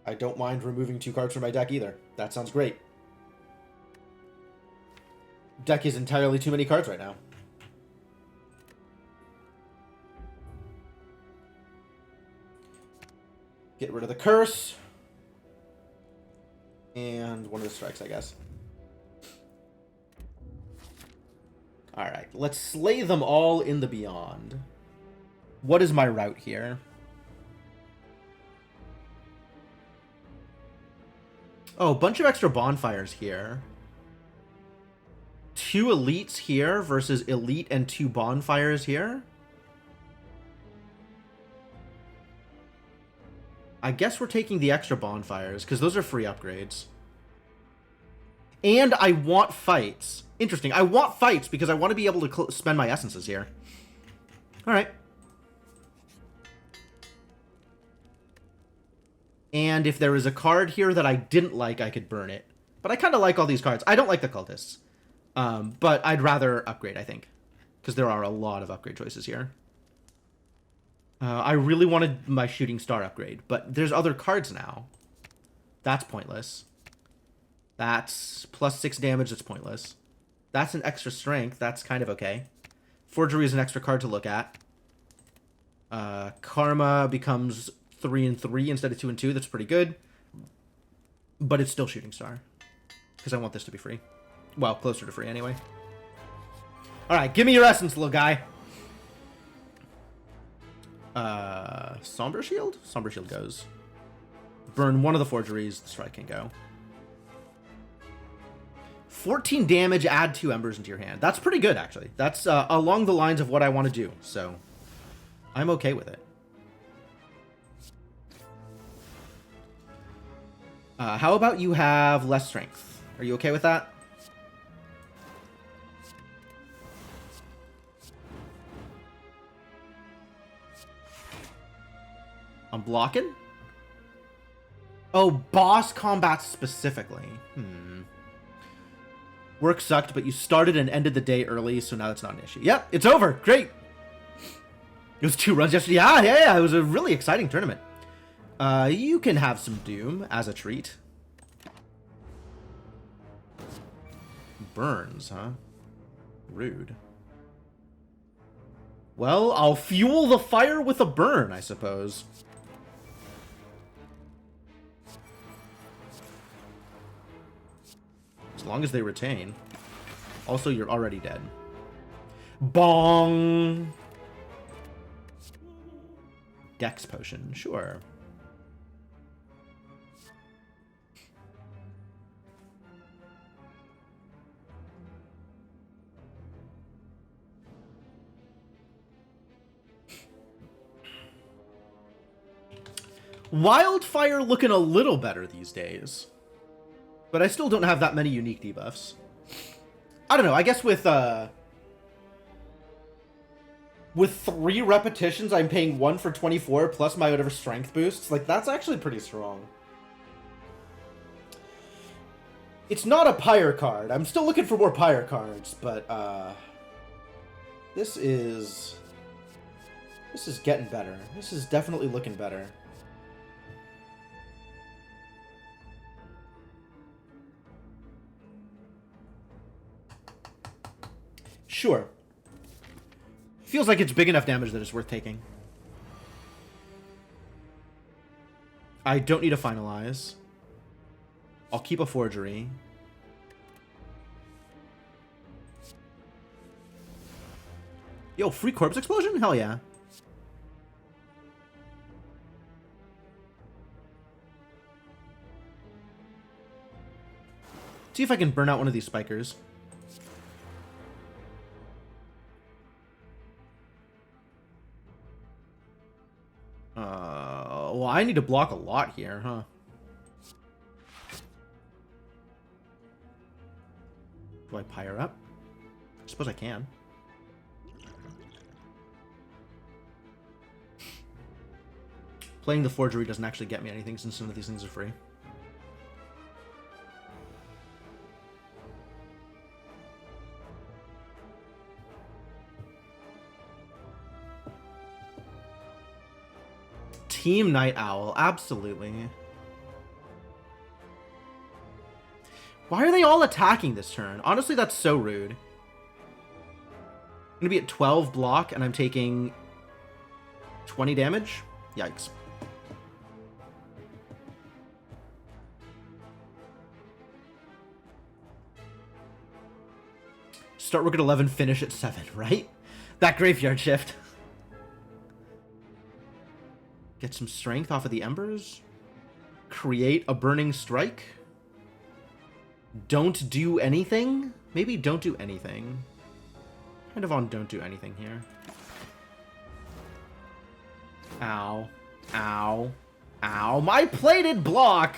I don't mind removing 2 cards from my deck either. That sounds great. Deck is entirely too many cards right now. Get rid of the curse. And one of the strikes, I guess. Alright, let's slay them all in the beyond. What is my route here? Oh, a bunch of extra bonfires here. 2 elites here versus elite and 2 bonfires here? I guess we're taking the extra bonfires, because those are free upgrades. And I want fights. Interesting. I want fights because I want to be able to spend my essences here. Alright. And if there is a card here that I didn't like, I could burn it. But I kind of like all these cards. I don't like the cultists. But I'd rather upgrade, I think. Because there are a lot of upgrade choices here. I really wanted my Shooting Star upgrade, but there's other cards now. That's pointless. That's plus 6 damage, that's pointless. That's an extra strength, that's kind of okay. Forgery is an extra card to look at. Karma becomes 3 and 3 instead of 2 and 2, that's pretty good. But it's still Shooting Star. Because I want this to be free. Well, closer to free anyway. Alright, give me your essence, little guy. Somber Shield? Somber Shield goes. Burn one of the forgeries, the strike can go. 14 damage, add 2 embers into your hand. That's pretty good, actually. That's along the lines of what I want to do, so I'm okay with it. How about you have less strength? Are you okay with that? I'm blocking? Oh, boss combat specifically. Work sucked, but you started and ended the day early, so now that's not an issue. Yep, it's over. Great. It was 2 runs yesterday. Yeah. It was a really exciting tournament. You can have some Doom as a treat. Burns, huh? Rude. Well, I'll fuel the fire with a burn, I suppose. As long as they retain. Also, you're already dead. Bong! Dex potion, sure. Wildfire looking a little better these days. But I still don't have that many unique debuffs. I don't know, I guess with 3 repetitions, I'm paying 1 for 24 plus my whatever strength boosts. That's actually pretty strong. It's not a Pyre card. I'm still looking for more Pyre cards, but this is getting better. This is definitely looking better. Sure. Feels like it's big enough damage that it's worth taking. I don't need to finalize. I'll keep a forgery. Yo, free corpse explosion? Hell yeah. See if I can burn out one of these spikers. Well, I need to block a lot here, huh? Do I pyre up? I suppose I can. Playing the forgery doesn't actually get me anything since none of these things are free. Team Night Owl, absolutely. Why are they all attacking this turn? Honestly, that's so rude. I'm gonna be at 12 block and I'm taking 20 damage? Yikes. Start work at 11, finish at 7, right? That graveyard shift. Get some strength off of the embers. Create a burning strike. Don't do anything? Maybe don't do anything. Kind of on don't do anything here. Ow. Ow. Ow. My plated block!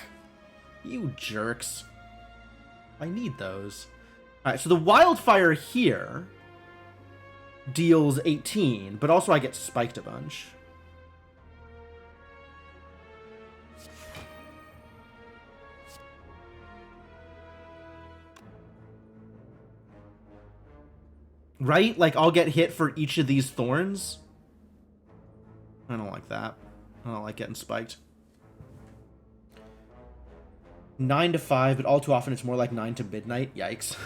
You jerks. I need those. Alright, so the wildfire here deals 18, but also I get spiked a bunch. Right? Like, I'll get hit for each of these thorns. I don't like that. I don't like getting spiked. 9 to 5, but all too often it's more like 9 to midnight. Yikes.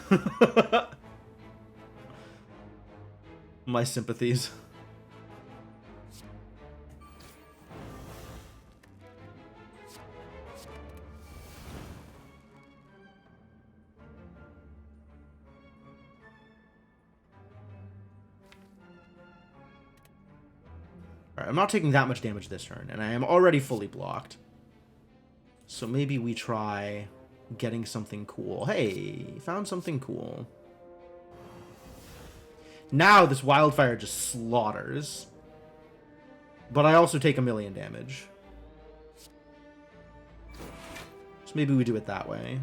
My sympathies. Alright, I'm not taking that much damage this turn, and I am already fully blocked. So maybe we try getting something cool. Hey, found something cool. Now this wildfire just slaughters. But I also take 1,000,000 damage. So maybe we do it that way.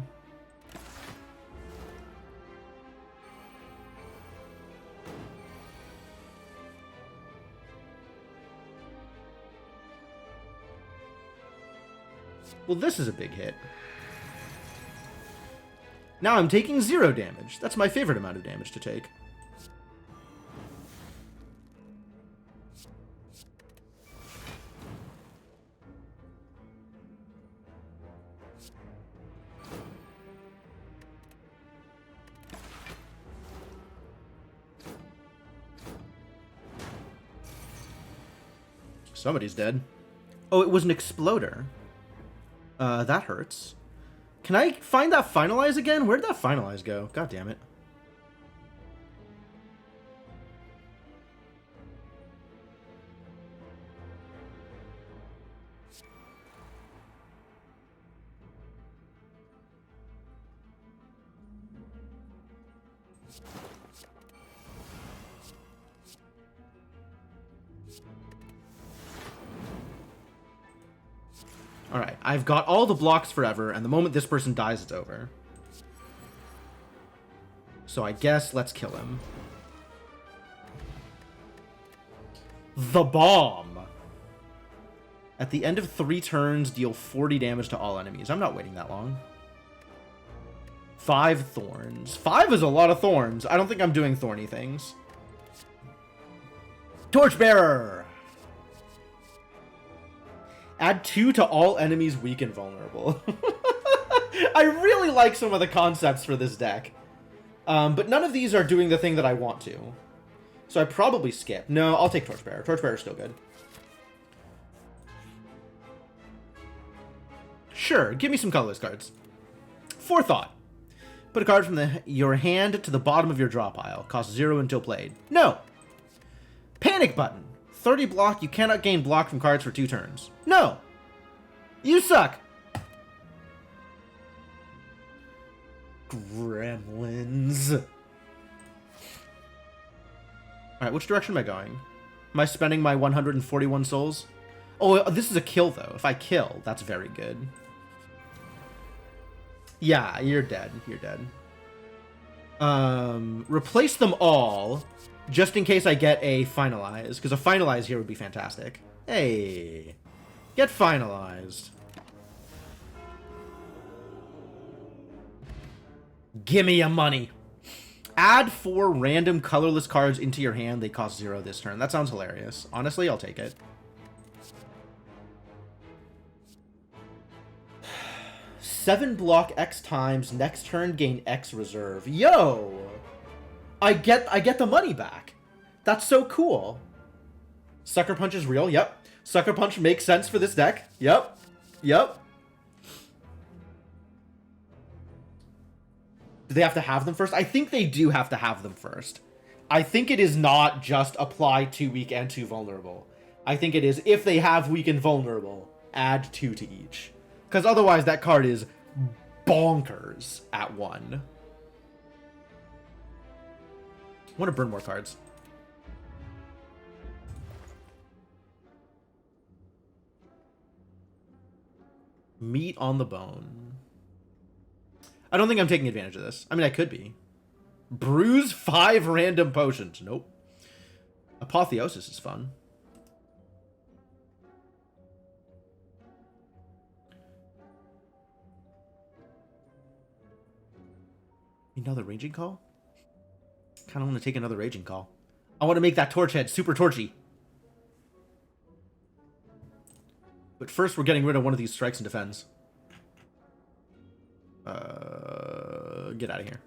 Well, this is a big hit. Now I'm taking 0 damage. That's my favorite amount of damage to take. Somebody's dead. Oh, it was an exploder. That hurts. Can I find that finalize again? Where'd that finalize go? God damn it. Alright, I've got all the blocks forever, and the moment this person dies, it's over. So I guess let's kill him. The bomb! At the end of 3 turns, deal 40 damage to all enemies. I'm not waiting that long. 5 thorns. 5 is a lot of thorns. I don't think I'm doing thorny things. Torchbearer! Add 2 to all enemies weak and vulnerable. I really like some of the concepts for this deck. But none of these are doing the thing that I want to. So I probably skip. No, I'll take Torchbearer. Torchbearer's still good. Sure, give me some colorless cards. Forethought. Put a card from your hand to the bottom of your draw pile. Cost 0 until played. No! panic button. 30 block, you cannot gain block from cards for 2 turns. No! You suck! Gremlins. Alright, which direction am I going? Am I spending my 141 souls? Oh, this is a kill, though. If I kill, that's very good. Yeah, you're dead. You're dead. Replace them all, just in case I get a finalize, because a finalize here would be fantastic. Hey, get finalized. Gimme your money. Add 4 random colorless cards into your hand. They cost 0 this turn. That sounds hilarious. Honestly, I'll take it. 7 block X times. Next turn, gain X reserve. Yo! I get the money back. That's so cool. Sucker Punch is real. Yep. Sucker Punch makes sense for this deck. Yep. Yep. Do they have to have them first? I think they do have to have them first. I think it is not just apply 2 weak and 2 vulnerable. I think it is, if they have weak and vulnerable, add 2 to each. Because otherwise that card is bonkers at 1. I want to burn more cards. Meat on the bone. I don't think I'm taking advantage of this. I mean, I could be. Bruise 5 random potions. Nope. Apotheosis is fun. Another raging call? Kind of want to take another raging call. I want to make that torch head super torchy. But first, we're getting rid of one of these strikes and defends. Get out of here.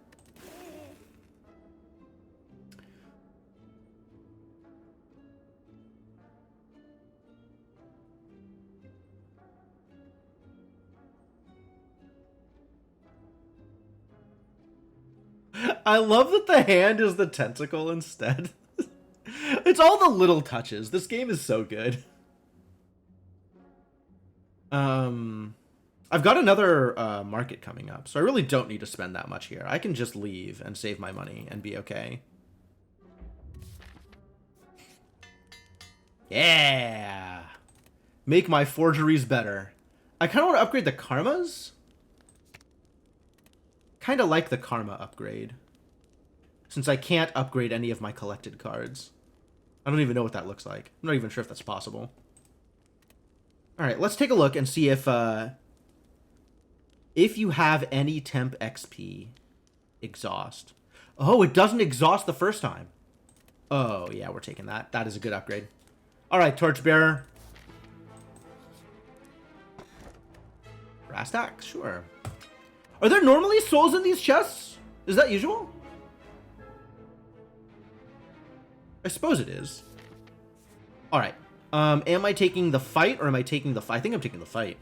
I love that the hand is the tentacle instead. It's all the little touches. This game is so good. I've got another market coming up, so I really don't need to spend that much here. I can just leave and save my money and be okay. Yeah! Make my forgeries better. I kind of want to upgrade the karmas. Kind of like the karma upgrade, since I can't upgrade any of my collected cards. I don't even know what that looks like. I'm not even sure if that's possible. Alright, let's take a look and see if you have any temp XP, exhaust. Oh, it doesn't exhaust the first time. Oh, yeah, we're taking that. That is a good upgrade. Alright, Torchbearer. Brass Axe, sure. Are there normally souls in these chests? Is that usual? I suppose it is. Alright. Am I taking the fight or am I taking the fight? I think I'm taking the fight.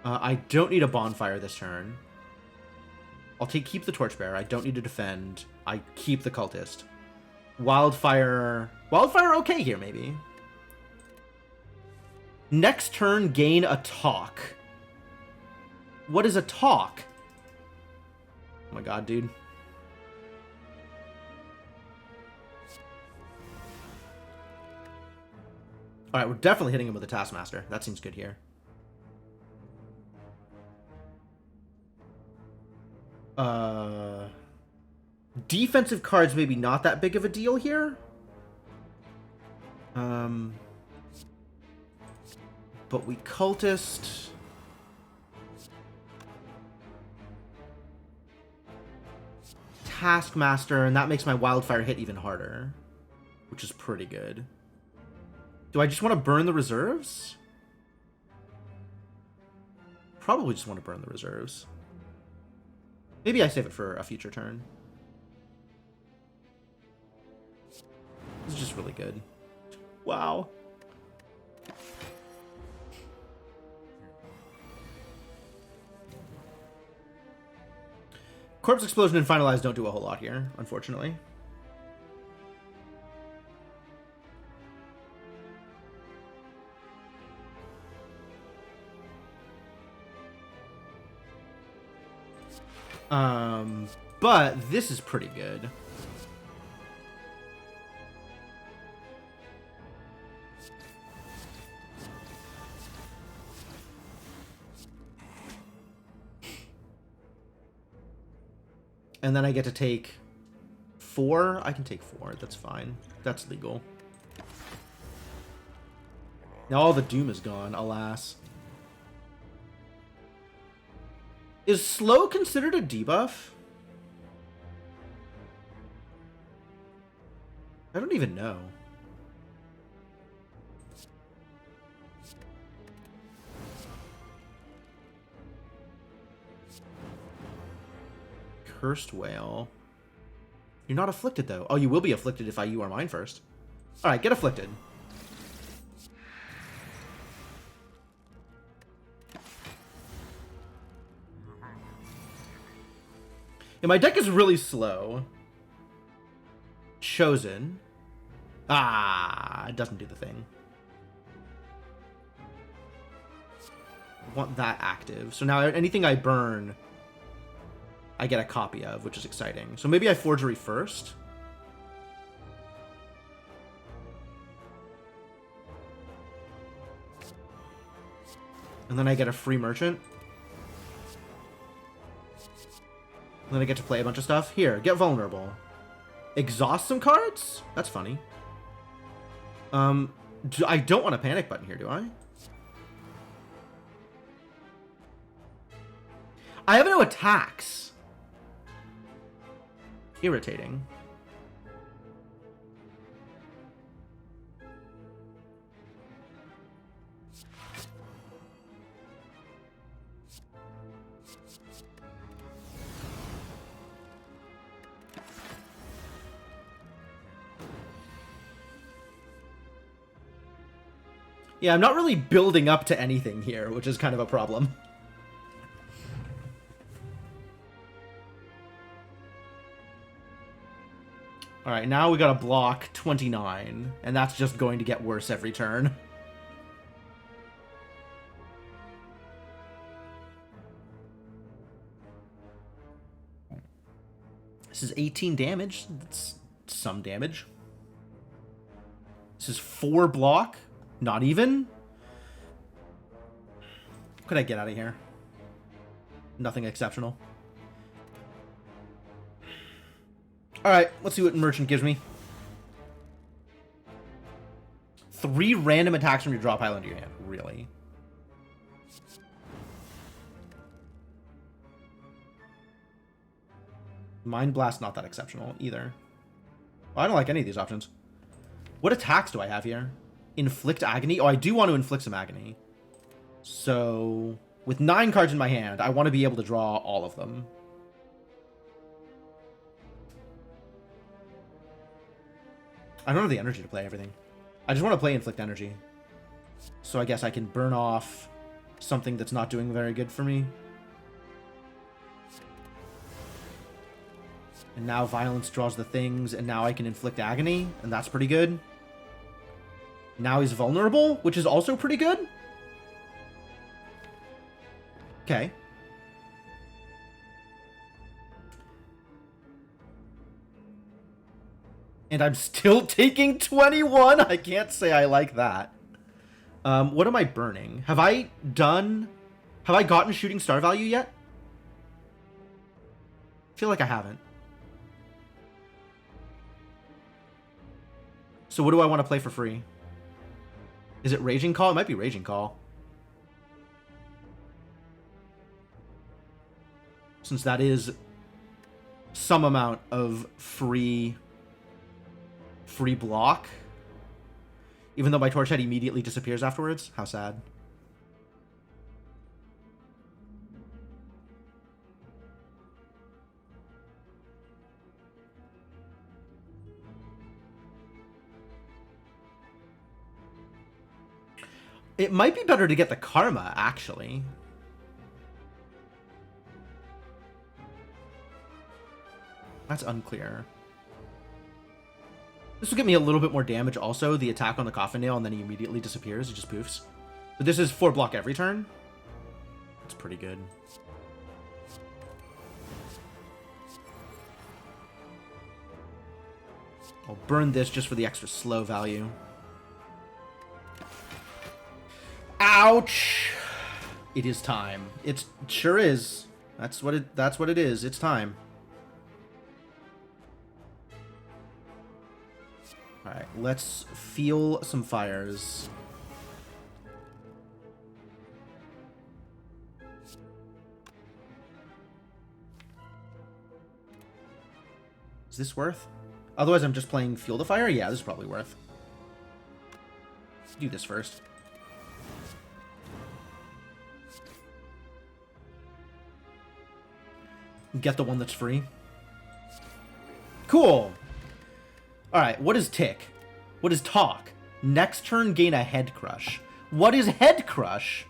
I don't need a bonfire this turn. I'll keep the Torchbearer. I don't need to defend. I keep the Cultist. Wildfire. Wildfire okay here, maybe. Next turn, gain a talk. What is a talk? Oh my god, dude. Alright, we're definitely hitting him with a Taskmaster. That seems good here. Defensive cards maybe not that big of a deal here. But we Cultist. Taskmaster, and that makes my Wildfire hit even harder, which is pretty good. Do I just want to burn the reserves? Probably just want to burn the reserves. Maybe I save it for a future turn. This is just really good. Wow. Corpse Explosion and Finalize don't do a whole lot here, unfortunately. But this is pretty good. And then I get to take 4. I can take 4. That's fine. That's legal. Now all the doom is gone, alas. Is slow considered a debuff? I don't even know. Cursed Whale. You're not afflicted, though. Oh, you will be afflicted if you are mine first. Alright, get afflicted. Yeah, my deck is really slow. Chosen. Ah, it doesn't do the thing. I want that active. So now anything I burn, I get a copy of, which is exciting. So maybe I Forgery first. And then I get a free Merchant. And then I get to play a bunch of stuff. Here, get Vulnerable. Exhaust some cards? That's funny. I don't want a panic button here, do I? I have no attacks. Irritating. Yeah, I'm not really building up to anything here, which is kind of a problem. Alright, now we gotta block 29, and that's just going to get worse every turn. This is 18 damage. That's some damage. This is 4 block. Not even? What could I get out of here? Nothing exceptional. Alright, let's see what Merchant gives me. 3 random attacks from your draw pile into your hand. Really? Mind Blast, not that exceptional either. Well, I don't like any of these options. What attacks do I have here? Inflict Agony? Oh, I do want to inflict some Agony. So, with 9 cards in my hand, I want to be able to draw all of them. I don't have the energy to play everything. I just want to play Inflict Energy. So I guess I can burn off something that's not doing very good for me. And now Violence draws the things, and now I can Inflict Agony, and that's pretty good. Now he's vulnerable, which is also pretty good. Okay. And I'm still taking 21. I can't say I like that. What am I burning? Have I gotten Shooting Star value yet? I feel like I haven't. So what do I want to play for free? Is it Raging Call? It might be Raging Call. Since that is some amount of free block. Even though my Torch Head immediately disappears afterwards. How sad. It might be better to get the Karma, actually. That's unclear. This will get me a little bit more damage also, the attack on the coffin nail, and then he immediately disappears. He just poofs. But this is 4 block every turn. That's pretty good. I'll burn this just for the extra slow value. Ouch! It is time. It sure is. That's what it is. It's time. Alright, let's feel some fires. Is this worth? Otherwise, I'm just playing Fuel the Fire? Yeah, this is probably worth. Let's do this first. Get the one that's free. Cool! Alright, what is Tick? What is Talk? Next turn, gain a Head Crush. What is Head Crush?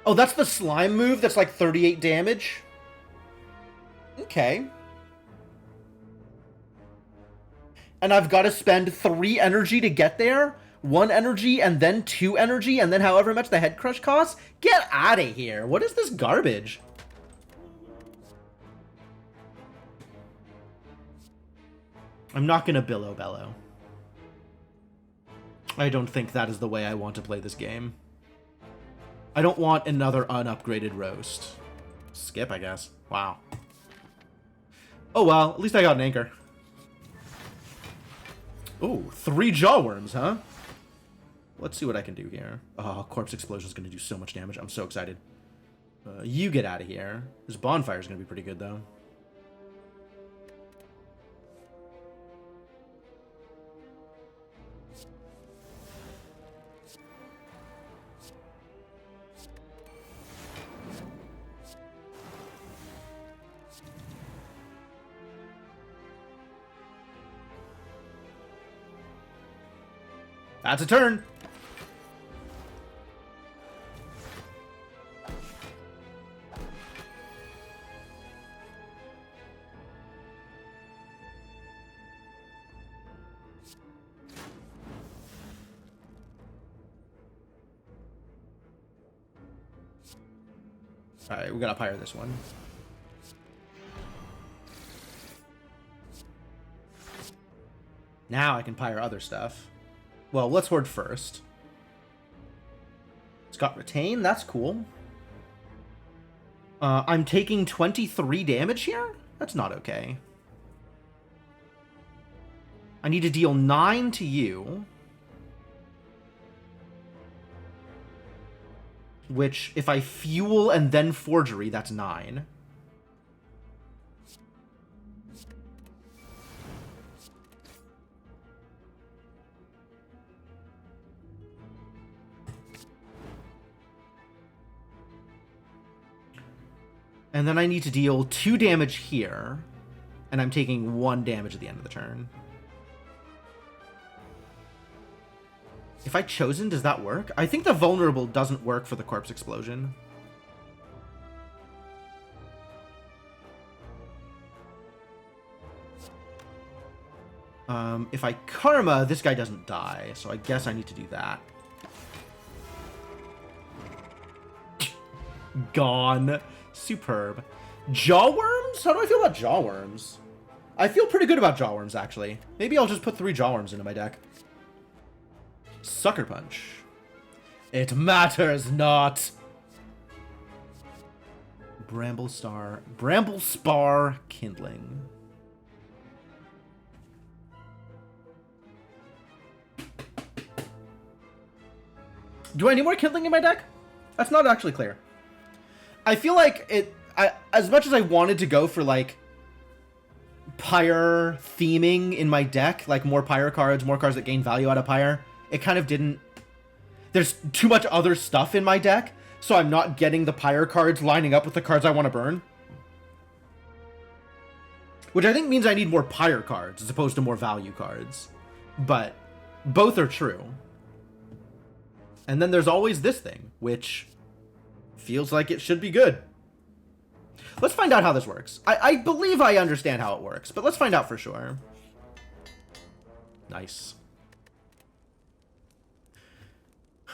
Oh, that's the slime move that's like 38 damage? Okay. And I've got to spend 3 energy to get there? 1 energy and then 2 energy and then however much the Head Crush costs? Get out of here. What is this garbage? I'm not going to Billow Bellow. I don't think that is the way I want to play this game. I don't want another unupgraded Roast. Skip, I guess. Wow. Oh well, at least I got an anchor. Ooh, 3 Jawworms, huh? Let's see what I can do here. Oh, Corpse Explosion is going to do so much damage. I'm so excited. You get out of here. This Bonfire is going to be pretty good, though. That's a turn. All right, we gotta pyre this one. Now I can pyre other stuff. Well, let's hoard first. It's got retain. That's cool. I'm taking 23 damage here? That's not okay. I need to deal 9 to you. Which, if I fuel and then forgery, that's 9. And then I need to deal 2 damage here. And I'm taking 1 damage at the end of the turn. If I Chosen, does that work? I think the Vulnerable doesn't work for the Corpse Explosion. If I Karma, this guy doesn't die. So I guess I need to do that. Gone. Superb. Jawworms? How do I feel about Jawworms? I feel pretty good about Jawworms, actually. Maybe I'll just put 3 Jawworms into my deck. Sucker Punch. It matters not. Bramblespar Kindling. Do I need more Kindling in my deck? That's not actually clear. I feel like as much as I wanted to go for, like, Pyre theming in my deck, like more Pyre cards, more cards that gain value out of Pyre, it kind of didn't... There's too much other stuff in my deck, so I'm not getting the Pyre cards lining up with the cards I want to burn. Which I think means I need more Pyre cards as opposed to more value cards. But both are true. And then there's always this thing, which... feels like it should be good. Let's find out how this works. I believe I understand how it works, but let's find out for sure. Nice.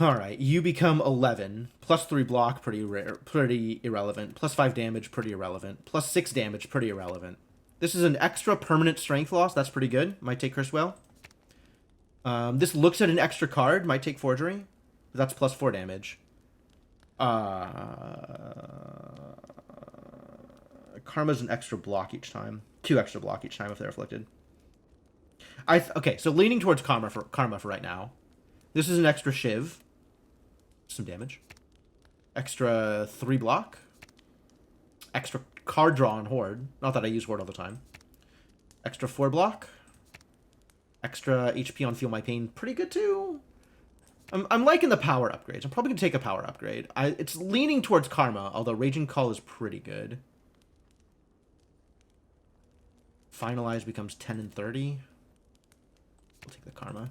Alright, you become 11. Plus 3 block, pretty rare, pretty irrelevant. Plus 5 damage, pretty irrelevant. Plus 6 damage, pretty irrelevant. This is an extra permanent strength loss. That's pretty good. Might take Curse Well. This looks at an extra card. Might take Forgery. That's plus 4 damage. Karma's an extra block each time. 2 extra block each time if they're afflicted. Okay, so leaning towards Karma for right now. This is an extra Shiv. Some damage. Extra 3 block. Extra card draw on Horde. Not that I use Horde all the time. Extra 4 block. Extra HP on Feel My Pain. Pretty good too. I'm liking the power upgrades. I'm probably going to take a power upgrade. It's leaning towards Karma, although Raging Call is pretty good. Finalize becomes 10 and 30. We'll take the Karma.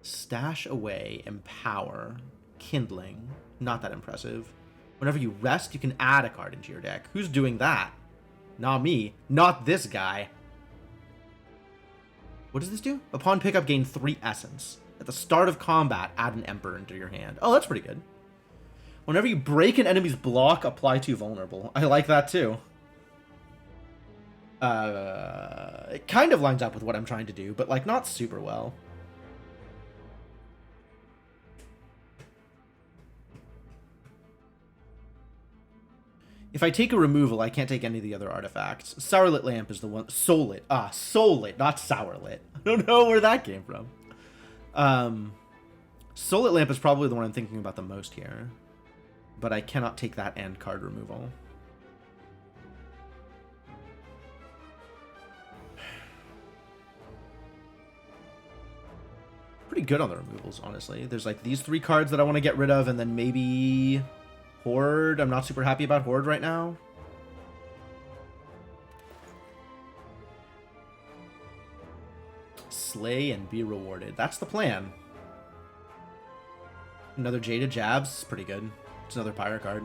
Stash away, empower, kindling. Not that impressive. Whenever you rest, you can add a card into your deck. Who's doing that? Not me. Not this guy. What does this do? Upon pickup, gain 3 essence. At the start of combat, add an Emperor into your hand. Oh, that's pretty good. Whenever you break an enemy's block, apply 2 vulnerable. I like that too. It kind of lines up with what I'm trying to do, but like not super well. If I take a removal, I can't take any of the other artifacts. Sourlit Lamp is the one. Soulit. Soulit, not Sourlit. I don't know where that came from. Soulit Lamp is probably the one I'm thinking about the most here. But I cannot take that and card removal. Pretty good on the removals, honestly. There's like these 3 cards that I want to get rid of, and then maybe Horde. I'm not super happy about Horde right now. Slay and be rewarded. That's the plan. Another Jaded Jabs. Pretty good. It's another Pyre card.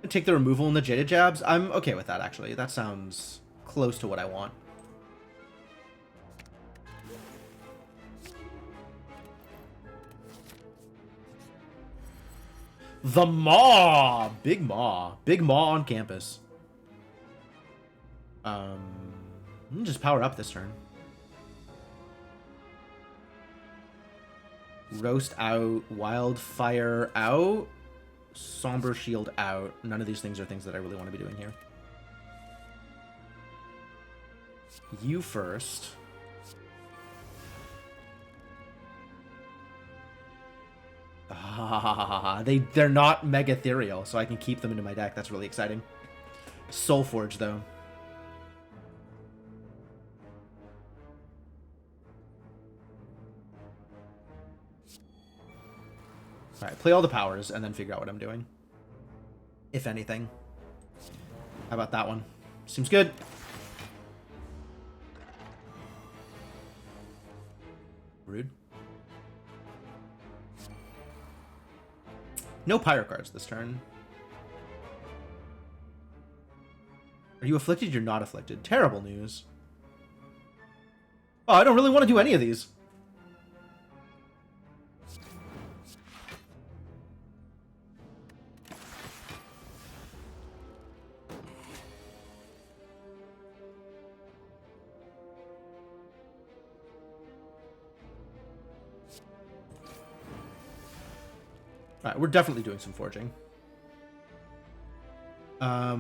Take the removal and the Jaded Jabs. I'm okay with that, actually. That sounds close to what I want. The Maw! Big Maw. Big Maw on campus. Just power up this turn. Roast out. Wildfire out. Somber Shield out. None of these things are things that I really want to be doing here. You first. They're not Mega Ethereal, so I can keep them into my deck. That's really exciting. Soulforge, though. Alright, play all the powers, and then figure out what I'm doing. If anything. How about that one? Seems good. Rude. No Pyre cards this turn. Are you afflicted? You're not afflicted. Terrible news. Oh, I don't really want to do any of these. Alright, we're definitely doing some forging. I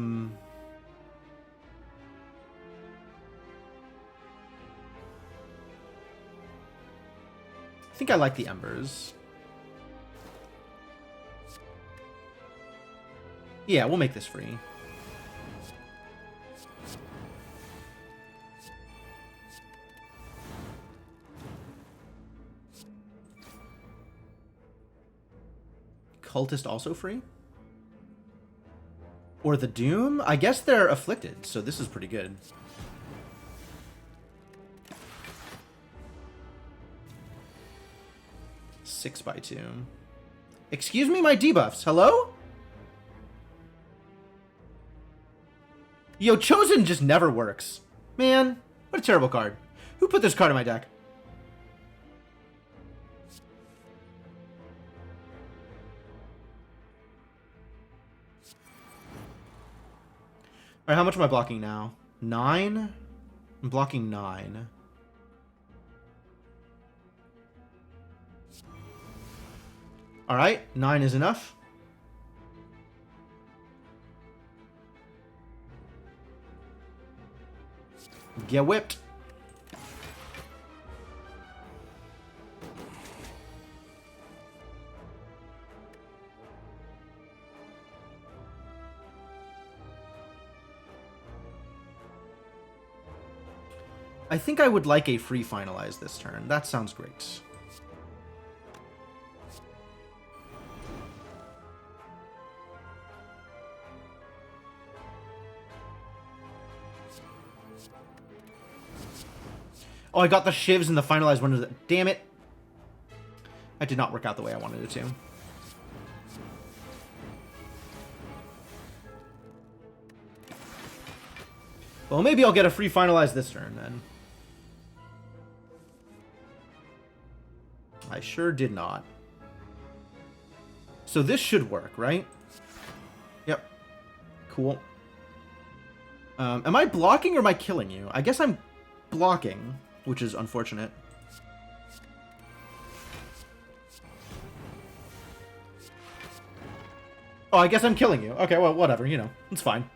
think I like the Embers. Yeah, we'll make this free. Cultist also free? Or the Doom? I guess they're afflicted, so this is pretty good. 6x2. Excuse me, my debuffs. Hello? Yo, Chosen just never works. Man, what a terrible card. Who put this card in my deck? Alright, how much am I blocking now? 9? I'm blocking 9. Alright, 9 is enough. Get whipped. I think I would like a free finalize this turn. That sounds great. Oh, I got the shivs in the finalized one. Damn it. That did not work out the way I wanted it to. Well, maybe I'll get a free finalize this turn, then. I sure did not. So this should work, right? Yep. Cool. Am I blocking or am I killing you? I guess I'm blocking, which is unfortunate. Oh, I guess I'm killing you. Okay, well, whatever, you know. It's fine.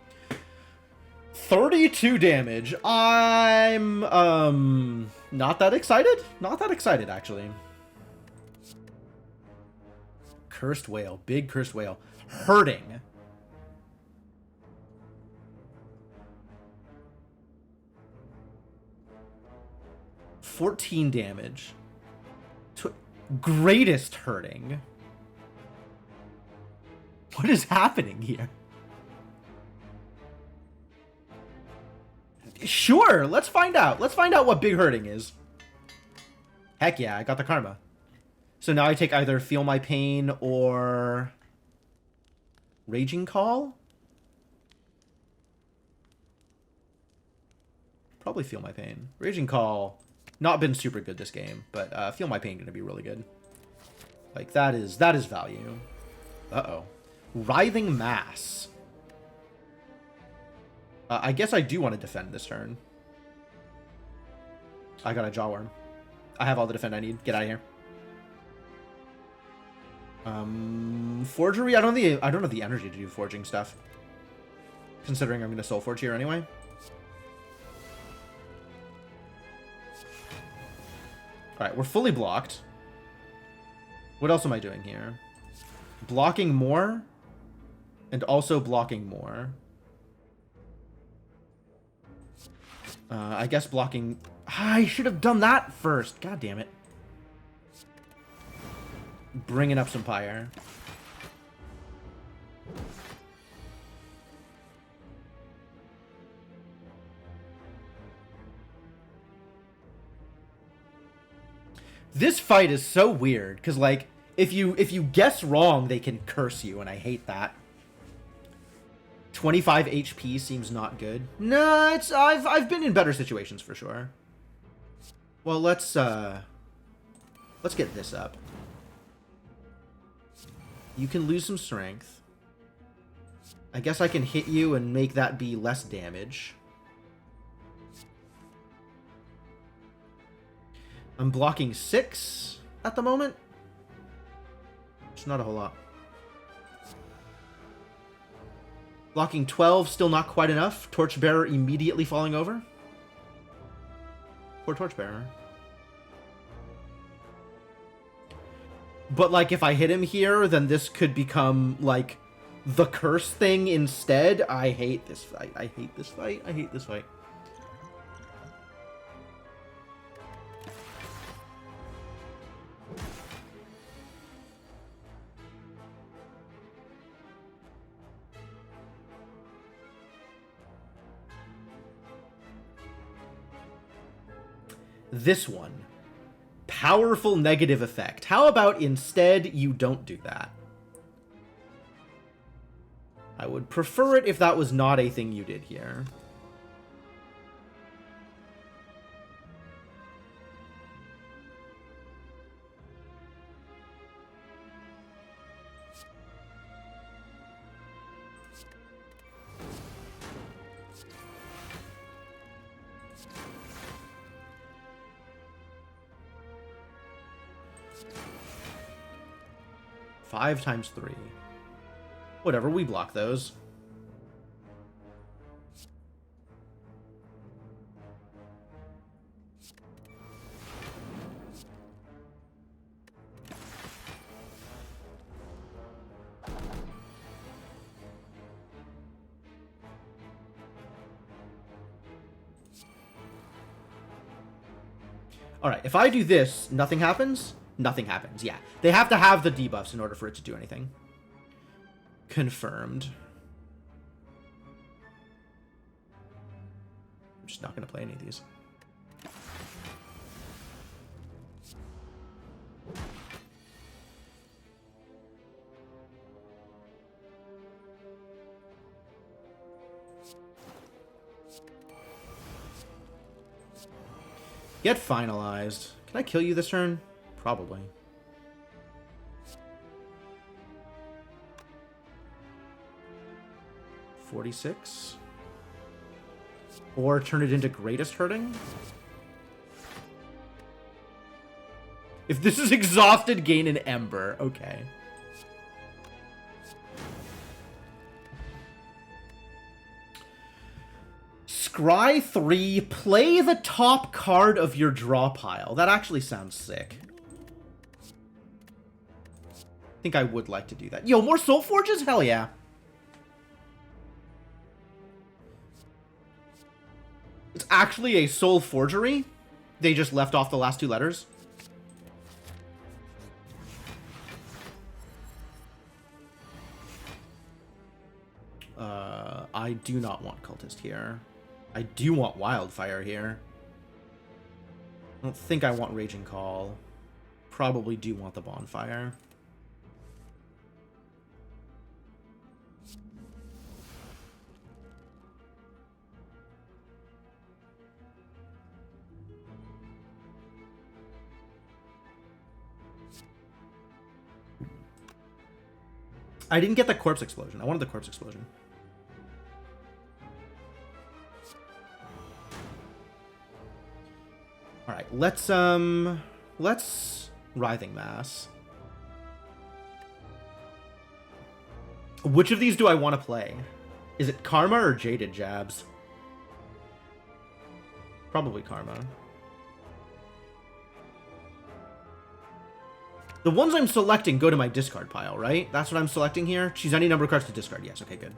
32 damage. I'm, not that excited. Not that excited, actually. Cursed Whale. Big Cursed Whale. Hurting. $14 damage. Greatest hurting. What is happening here? Sure, let's find out. Let's find out what big hurting is. Heck yeah, I got the karma. So now I take either Feel My Pain or Raging Call? Probably Feel My Pain. Raging Call, not been super good this game, but Feel My Pain gonna be really good. Like, that is value. Uh-oh. Writhing Mass. I guess I do want to defend this turn. I got a Jawworm. I have all the defend I need. Get out of here. Forgery? I don't have the energy to do forging stuff. Considering I'm going to Soul Forge here anyway. Alright, we're fully blocked. What else am I doing here? Blocking more. And also blocking more. I guess blocking... I should have done that first. God damn it. Bringing up some Pyre. This fight is so weird, because, like, if you guess wrong, they can curse you, and I hate that. 25 HP seems not good. No, it's I've been in better situations for sure. Well, let's get this up. You can lose some strength. I guess I can hit you and make that be less damage. I'm blocking 6 at the moment. It's not a whole lot. Blocking 12, still not quite enough. Torchbearer immediately falling over. Poor Torchbearer. But, like, if I hit him here, then this could become, like, the curse thing instead. I hate this fight. I hate this fight. I hate this fight. This one. powerful negative effect. How about instead you don't do that? I would prefer it if that was not a thing you did here. Five times 3. Whatever, we block those. Alright, if I do this, nothing happens? Nothing happens, yeah. They have to have the debuffs in order for it to do anything. Confirmed. I'm just not going to play any of these. Get finalized. Can I kill you this turn? Probably. $46. Or turn it into greatest hurting. If this is exhausted, gain an ember. Okay. Scry 3, play the top card of your draw pile. That actually sounds sick. I think I would like to do that. Yo, more Soul Forges? Hell yeah. It's actually a soul forgery. They just left off the last 2 letters. I do not want Cultist here. I do want Wildfire here. I don't think I want Raging Call. Probably do want the Bonfire. I didn't get the Corpse Explosion. I wanted the Corpse Explosion. Alright, let's Writhing Mass. Which of these do I want to play? Is it Karma or Jaded Jabs? Probably Karma. The ones I'm selecting go to my discard pile, right? That's what I'm selecting here? Choose any number of cards to discard. Yes, okay, good.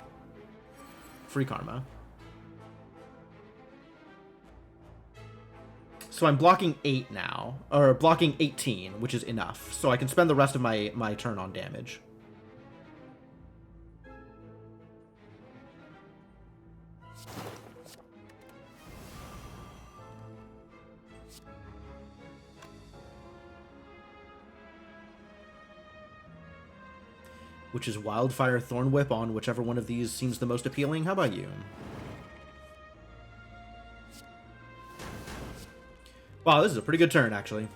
Free Karma. So I'm blocking 8 now, or blocking 18, which is enough. So I can spend the rest of my turn on damage. Which is Wildfire, Thorn Whip on whichever one of these seems the most appealing. How about you? Wow, this is a pretty good turn, actually.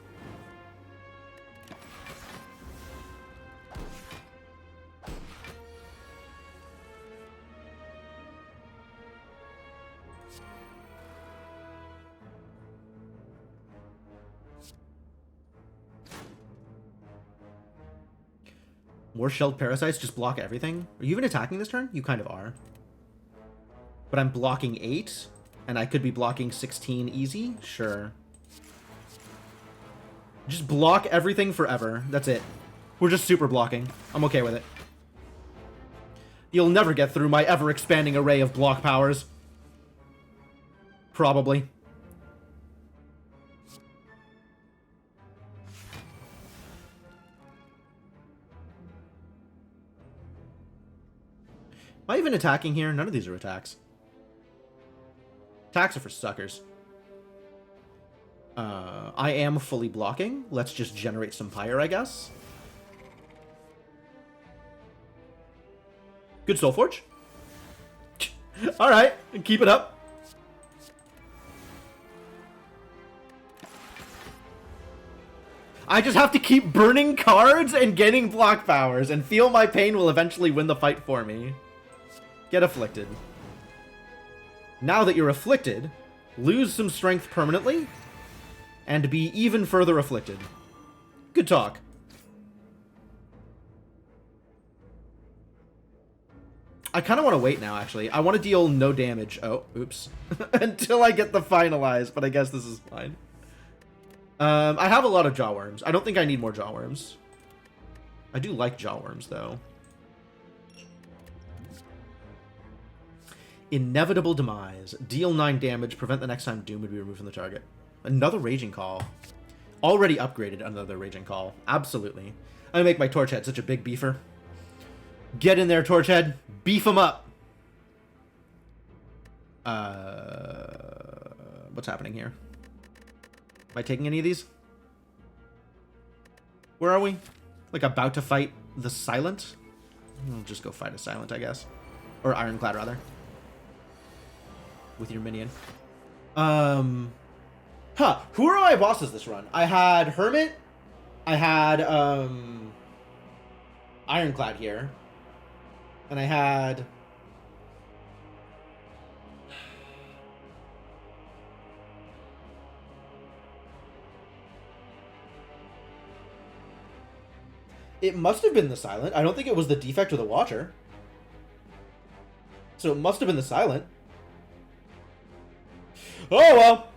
More Shelled Parasites just block everything? Are you even attacking this turn? You kind of are. But I'm blocking 8, and I could be blocking 16 easy? Sure. Just block everything forever. That's it. We're just super blocking. I'm okay with it. You'll never get through my ever-expanding array of block powers. Probably. Am I even attacking here? None of these are attacks. Attacks are for suckers. I am fully blocking. Let's just generate some fire, I guess. Good Soulforge. Alright, keep it up. I just have to keep burning cards and getting block powers, and feel my pain will eventually win the fight for me. Get afflicted. Now that you're afflicted, lose some strength permanently, and be even further afflicted. Good talk. I kind of want to wait now, actually. I want to deal no damage. Oh, oops. Until I get the finalized, but I guess this is fine. I have a lot of Jawworms. I don't think I need more Jawworms. I do like Jawworms, though. Inevitable Demise. Deal 9 damage. Prevent the next time Doom would be removed from the target. Another Raging Call. Already upgraded another Raging Call. Absolutely. I'm gonna make my Torch Head such a big beefer. Get in there, Torch Head. Beef him up. What's happening here? Am I taking any of these? Where are we? Like about to fight the Silent? We'll just go fight a Silent, I guess. Or Ironclad, rather. With your minion. Huh. Who are my bosses this run? I had Hermit. I had, Ironclad here. And I had... It must have been the Silent. I don't think it was the Defect or the Watcher. So it must have been the Silent. Oh, well.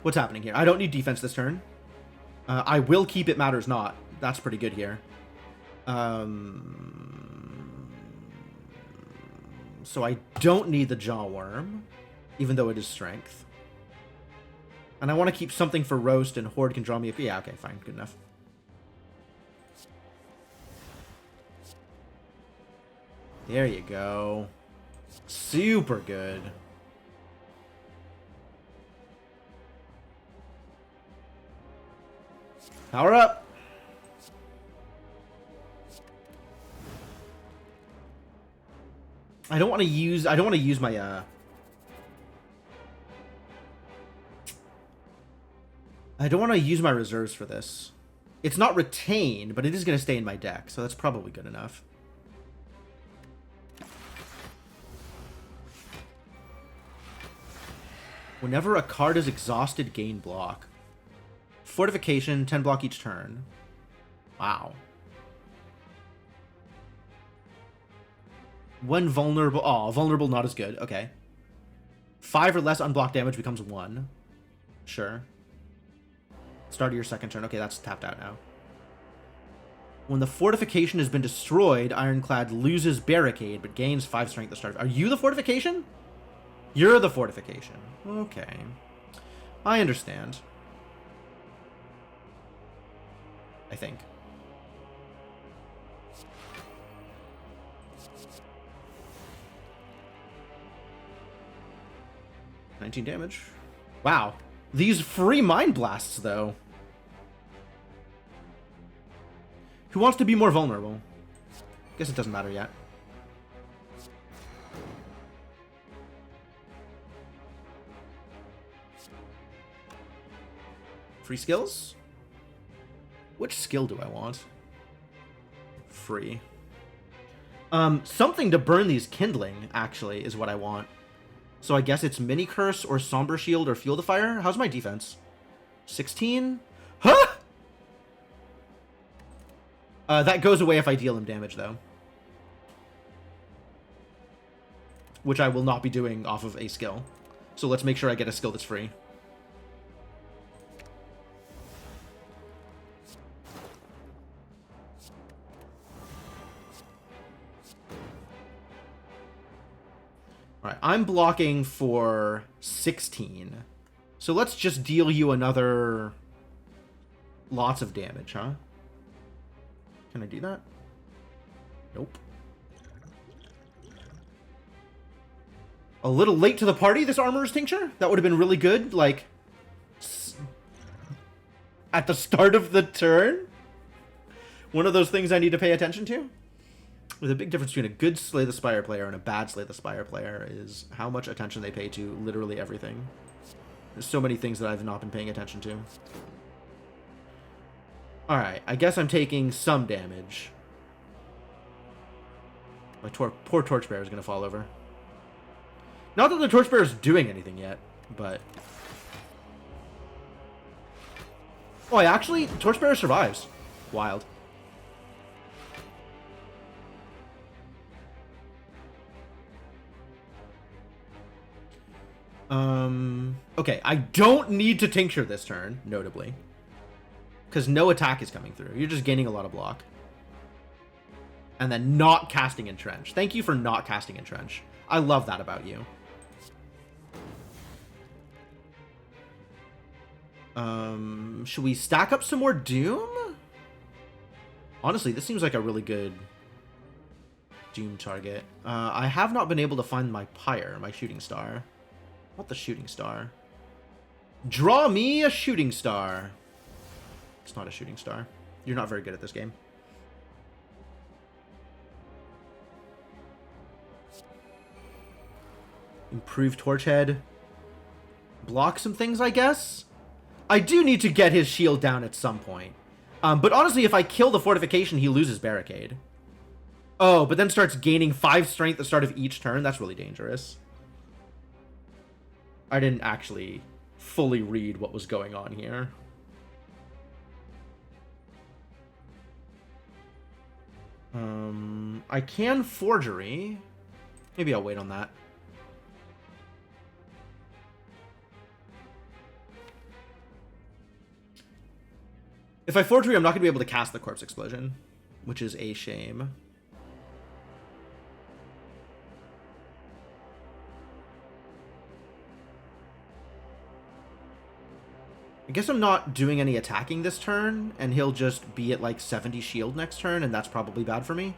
What's happening here? I don't need defense this turn. I will keep It Matters Not. That's pretty good here. So I don't need the Jawworm, even though it is strength. And I want to keep something for Roast, and Horde can draw me a... Yeah, okay, fine. Good enough. There you go. Super good. Power up. I don't want to use my I don't want to use my reserves for this. It's not retained, but it is going to stay in my deck, so that's probably good enough. Whenever a card is exhausted, gain block. Fortification, 10 block each turn. Wow. When vulnerable... Oh, vulnerable, not as good. Okay. 5 or less unblocked damage becomes 1. Sure. Start of your second turn. Okay, that's tapped out now. When the fortification has been destroyed, Ironclad loses Barricade, but gains 5 strength at the start. Are you the fortification? You're the fortification. Okay. I understand. I think. $19 damage. Wow. These free Mind Blasts, though. Who wants to be more vulnerable? Guess it doesn't matter yet. Free skills? Which skill do I want? Free. Something to burn these kindling, actually, is what I want. So I guess it's Mini Curse or Somber Shield or Fuel the Fire. How's my defense? 16? Huh? That goes away if I deal him damage, though. Which I will not be doing off of a skill. So let's make sure I get a skill that's free. Alright, I'm blocking for 16. So let's just deal you another... lots of damage, huh? Can I do that? Nope. A little late to the party, this Armorer's Tincture. That would have been really good, like, at the start of the turn. One of those things I need to pay attention to. With a big difference between a good Slay the Spire player and a bad Slay the Spire player is how much attention they pay to literally everything. There's so many things that I've not been paying attention to. Alright, I guess I'm taking some damage. My poor Torchbearer is going to fall over. Not that the Torchbearer is doing anything yet, but... Oh, actually, Torchbearer survives. Wild. Okay, I don't need to Tincture this turn, notably. Because no attack is coming through. You're just gaining a lot of block. And then not casting Entrench. Thank you for not casting Entrench. I love that about you. Should we stack up some more Doom? Honestly, this seems like a really good Doom target. I have not been able to find my Pyre, my Shooting Star. Not the Shooting Star. Draw me a Shooting Star. It's not a Shooting Star. You're not very good at this game. Improve Torch Head. Block some things, I guess? I do need to get his shield down at some point. But honestly, if I kill the fortification, he loses Barricade. Oh, but then starts gaining 5 strength at the start of each turn. That's really dangerous. I didn't actually fully read what was going on here. I can Forgery. Maybe I'll wait on that. If I Forgery, I'm not going to be able to cast the Corpse Explosion, which is a shame. I guess I'm not doing any attacking this turn, and he'll just be at like 70 shield next turn, and that's probably bad for me.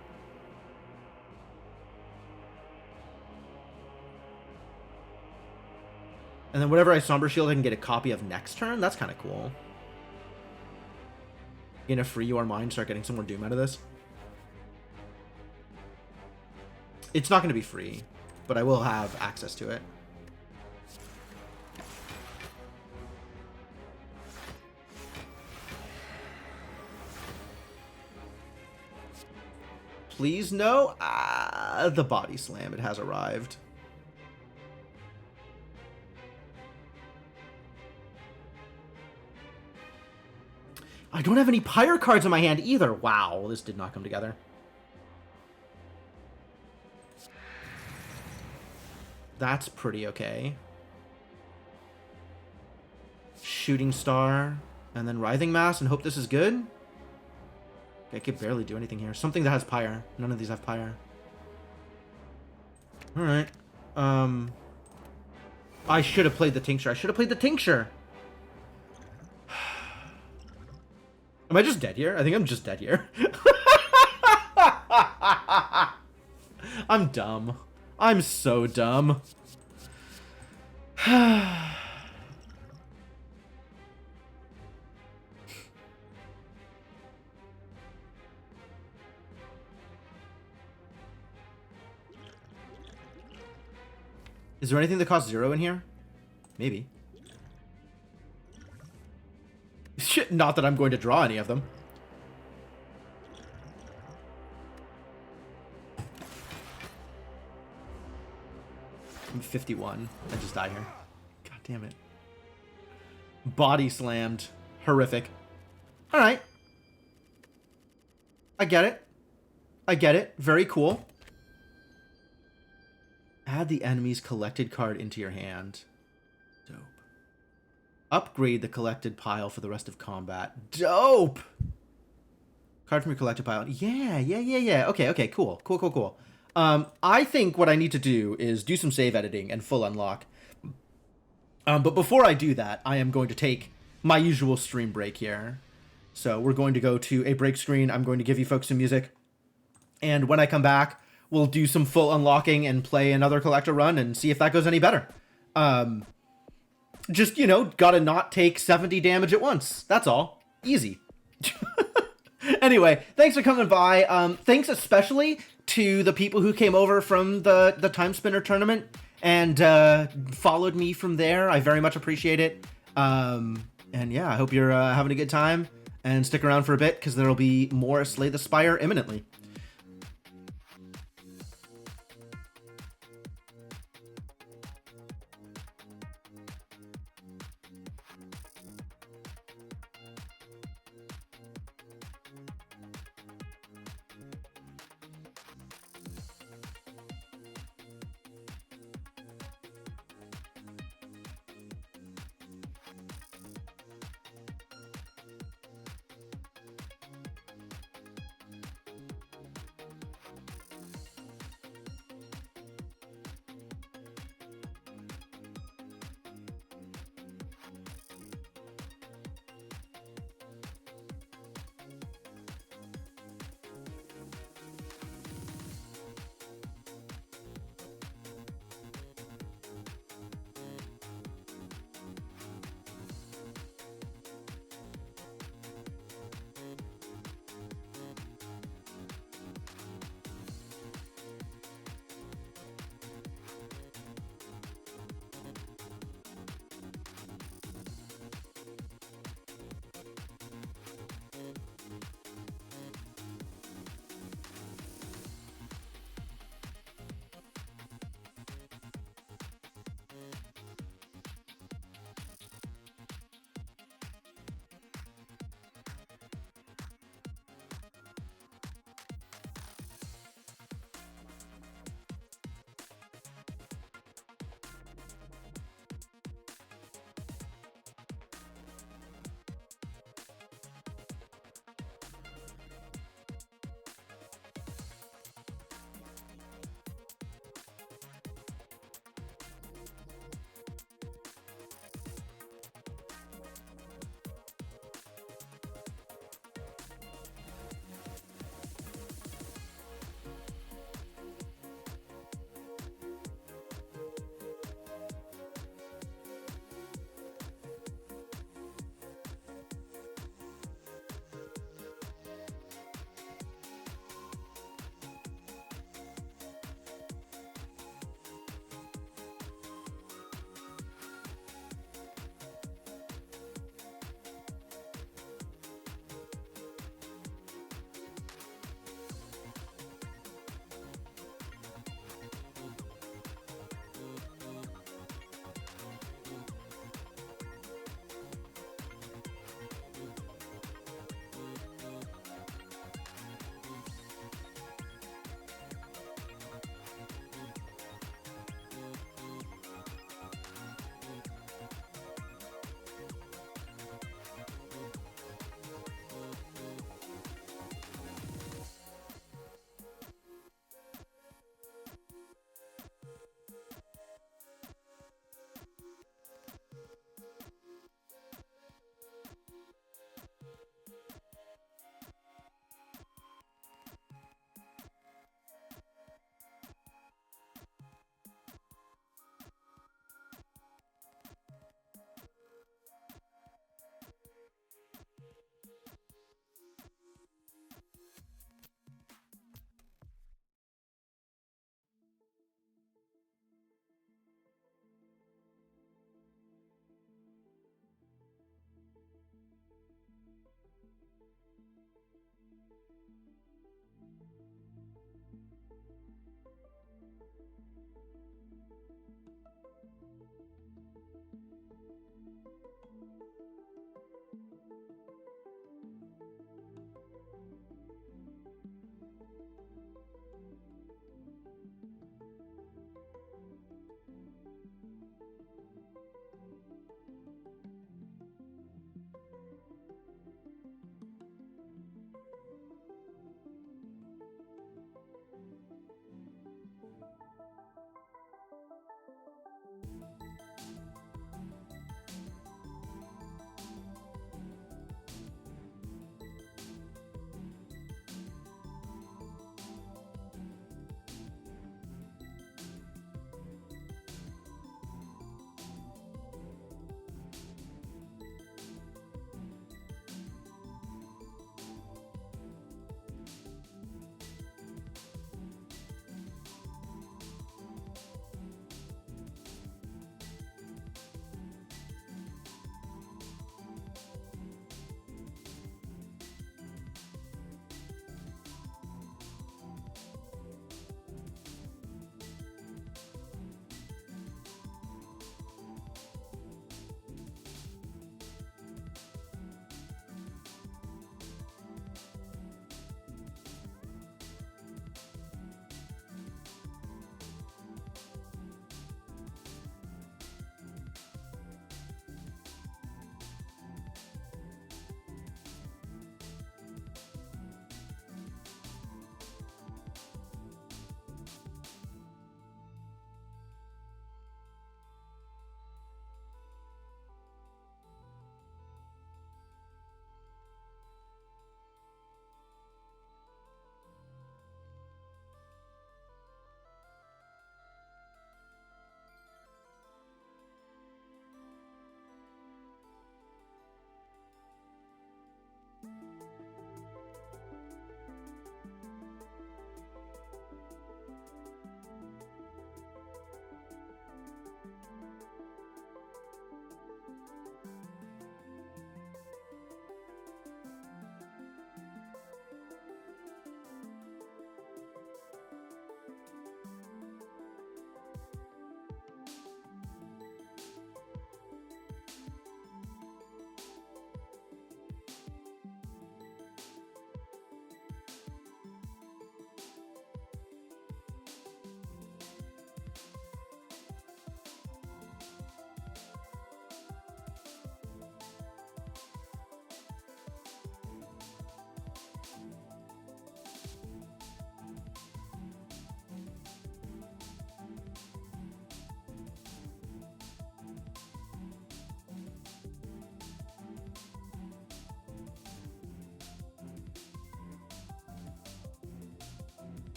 And then whatever I Somber Shield, I can get a copy of next turn. That's kind of cool. In a free Your Mind, start getting some more Doom out of this. It's not going to be free, but I will have access to it. Please no. The Body Slam. It has arrived. I don't have any Pyre cards in my hand either. Wow, this did not come together. That's pretty okay. Shooting Star, and then Writhing Mass, and hope this is good. I could barely do anything here. Something that has Pyre. None of these have Pyre. Alright. I should have played the Tincture. I should have played the Tincture. Am I just dead here? I think I'm just dead here. I'm dumb. I'm so dumb. Is there anything that costs 0 in here? Maybe. Shit, not that I'm going to draw any of them. I'm 51. I just die here. God damn it. Body slammed. Horrific. Alright. I get it. I get it. Very cool. Add the enemy's collected card into your hand. Dope. Upgrade the collected pile for the rest of combat. Dope! Card from your collected pile. Yeah. Okay, cool. Cool. I think what I need to do is do some save editing and full unlock. But before I do that, I am going to take my usual stream break here. So we're going to go to a break screen. I'm going to give you folks some music. And when I come back, we'll do some full unlocking and play another collector run and see if that goes any better. Just, you know, gotta not take 70 damage at once. That's all. Easy. Anyway, thanks for coming by. Thanks especially to the people who came over from the Time Spinner tournament and followed me from there. I very much appreciate it. And yeah, I hope you're having a good time. And stick around for a bit, because there will be more Slay the Spire imminently.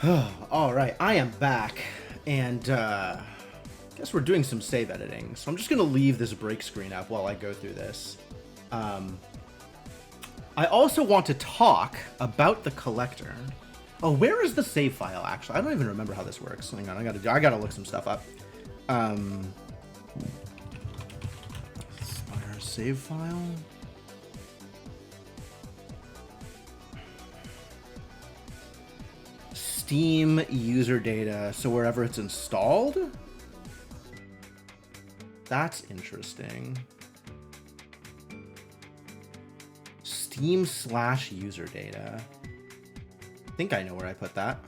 Alright, I am back, and I guess we're doing some save editing, so I'm just going to leave this break screen up while I go through this. I also want to talk about the collector. Oh, where is the save file, actually? I don't even remember how this works. Hang on, I gotta look some stuff up. Spire save file? Steam user data, so wherever it's installed? That's interesting. Steam/user data. I think I know where I put that.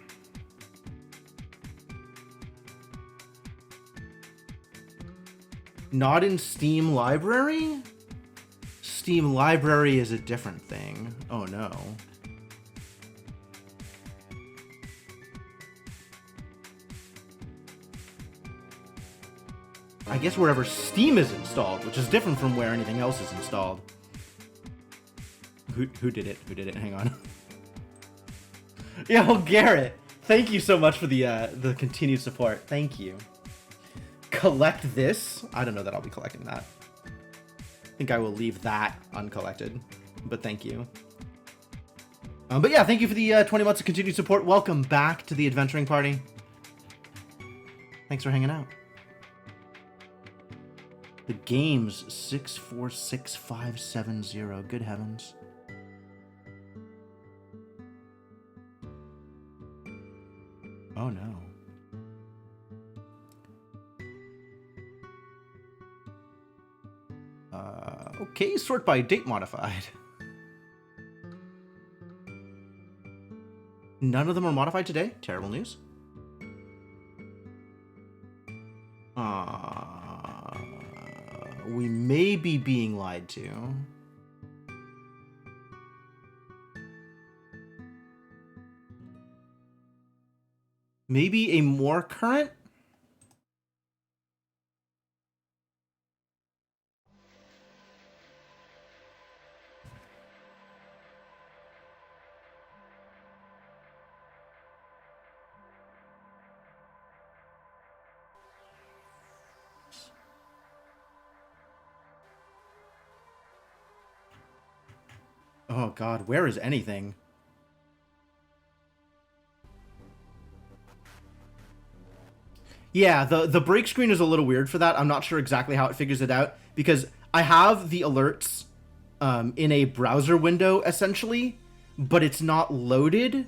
Not in Steam library? Steam library is a different thing. Oh no. I guess wherever Steam is installed, which is different from where anything else is installed. Who did it? Who did it? Hang on. Yo, Garrett, thank you so much for the continued support. Thank you. Collect this? I don't know that I'll be collecting that. I think I will leave that uncollected, but thank you. But yeah, thank you for the 20 months of continued support. Welcome back to the adventuring party. Thanks for hanging out. The game's 646570. Good heavens. Oh no. Okay, sort by date modified. None of them are modified today? Terrible news. We may be being lied to. Maybe a more current? Oh god, where is anything? Yeah, the break screen is a little weird for that. I'm not sure exactly how it figures it out, because I have the alerts in a browser window, essentially, but it's not loaded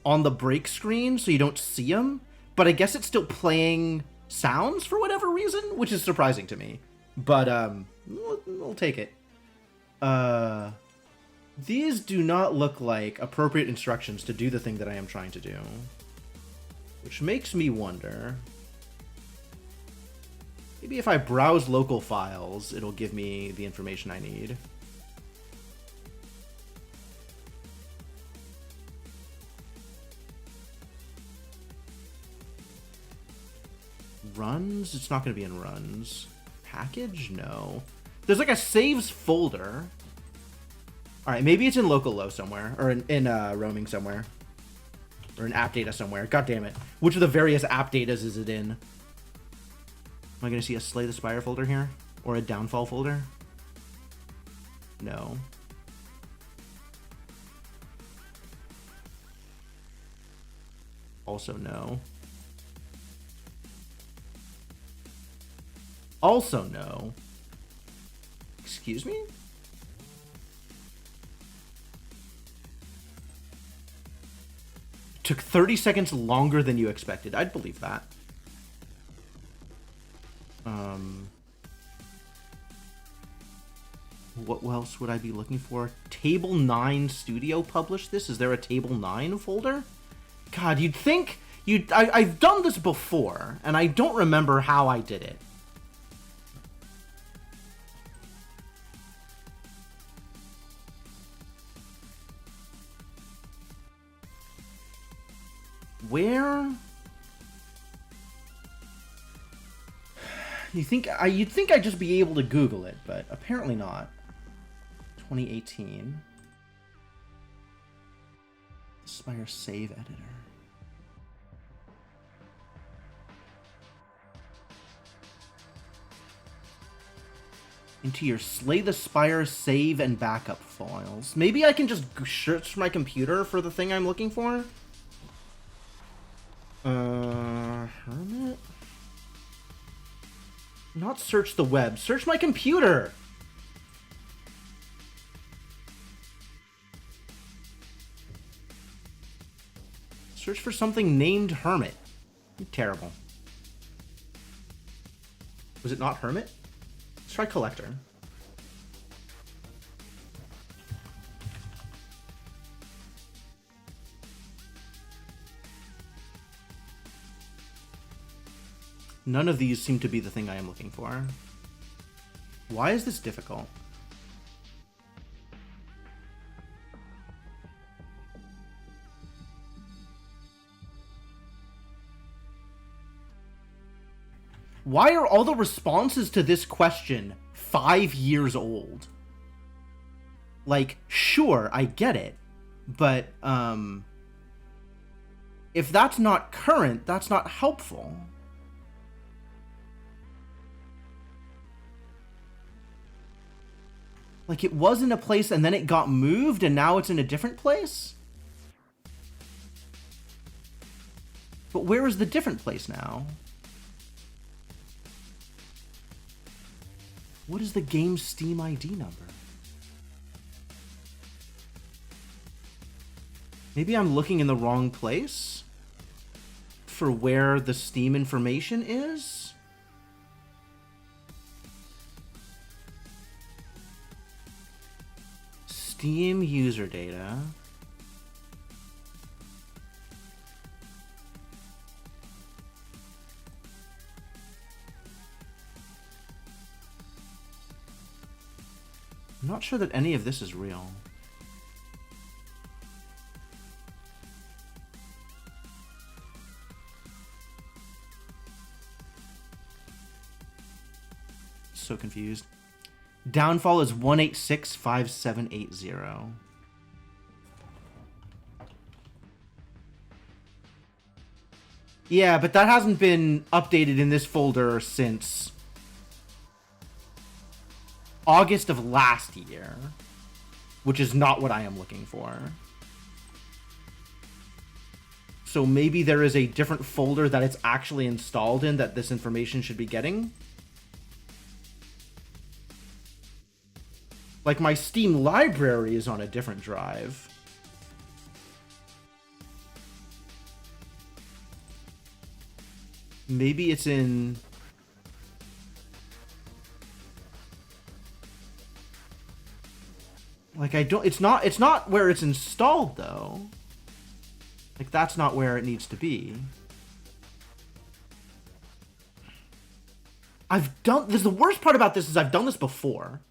on the break screen, so you don't see them. But I guess it's still playing sounds for whatever reason, which is surprising to me. But we'll take it. These do not look like appropriate instructions to do the thing that I am trying to do. Which makes me wonder... Maybe if I browse local files, it'll give me the information I need. Runs? It's not going to be in runs. Package? No. There's like a saves folder. Alright, maybe it's in local low somewhere. Or in roaming somewhere. Or in app data somewhere. God damn it. Which of the various app datas is it in? Am I going to see a Slay the Spire folder here? Or a Downfall folder? No. Also no. Also no. Excuse me? Took 30 seconds longer than you expected. I'd believe that. What else would I be looking for? Table 9 Studio published this? Is there a Table 9 folder? God, you'd think... I've done this before, and I don't remember how I did it. Where? You'd think I'd just be able to Google it, but apparently not. 2018. Spire save editor. into your Slay the Spire save and backup files. Maybe I can just search my computer for the thing I'm looking for? Hermit? Not search the web. Search my computer! Search for something named Hermit. You're terrible. Was it not Hermit? Let's try Collector. None of these seem to be the thing I am looking for. Why is this difficult? Why are all the responses to this question 5 years old? Like, sure, I get it, but, if that's not current, that's not helpful. Like, it was in a place and then it got moved and now it's in a different place? But where is the different place now? What is the game's Steam ID number? Maybe I'm looking in the wrong place for where the Steam information is? Steam user data. I'm not sure that any of this is real. So confused. Downfall is 1865780. Yeah, but that hasn't been updated in this folder since August of last year, which is not what I am looking for. So maybe there is a different folder that it's actually installed in that this information should be getting. Like, my Steam library is on a different drive. Maybe it's in... Like, it's not where it's installed, though. Like, that's not where it needs to be. The worst part about this is I've done this before.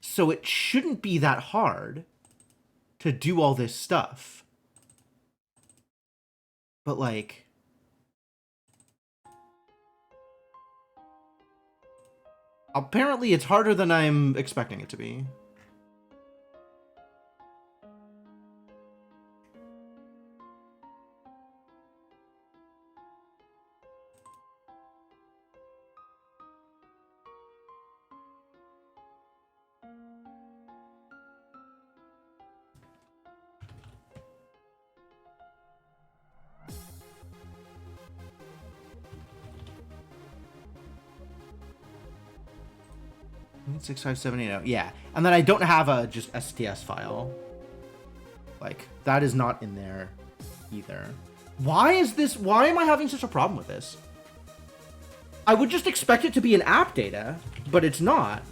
So it shouldn't be that hard to do all this stuff. But, like... apparently it's harder than I'm expecting it to be. It's 65780. Yeah, and then I don't have a just STS file. Like, that is not in there either. Why am I having such a problem with this? I would just expect it to be an app data, but it's not.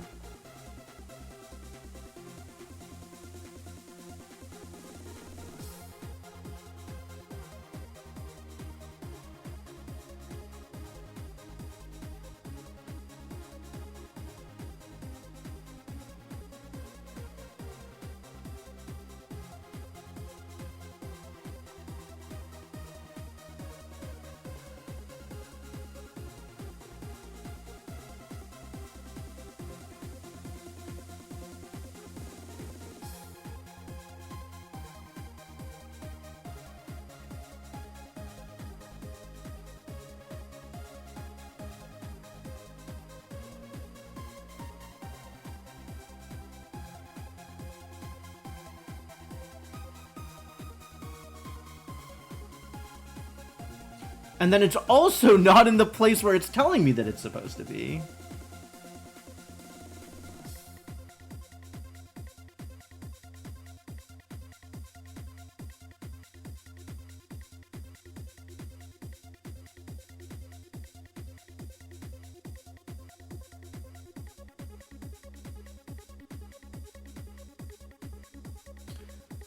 And then it's also not in the place where it's telling me that it's supposed to be.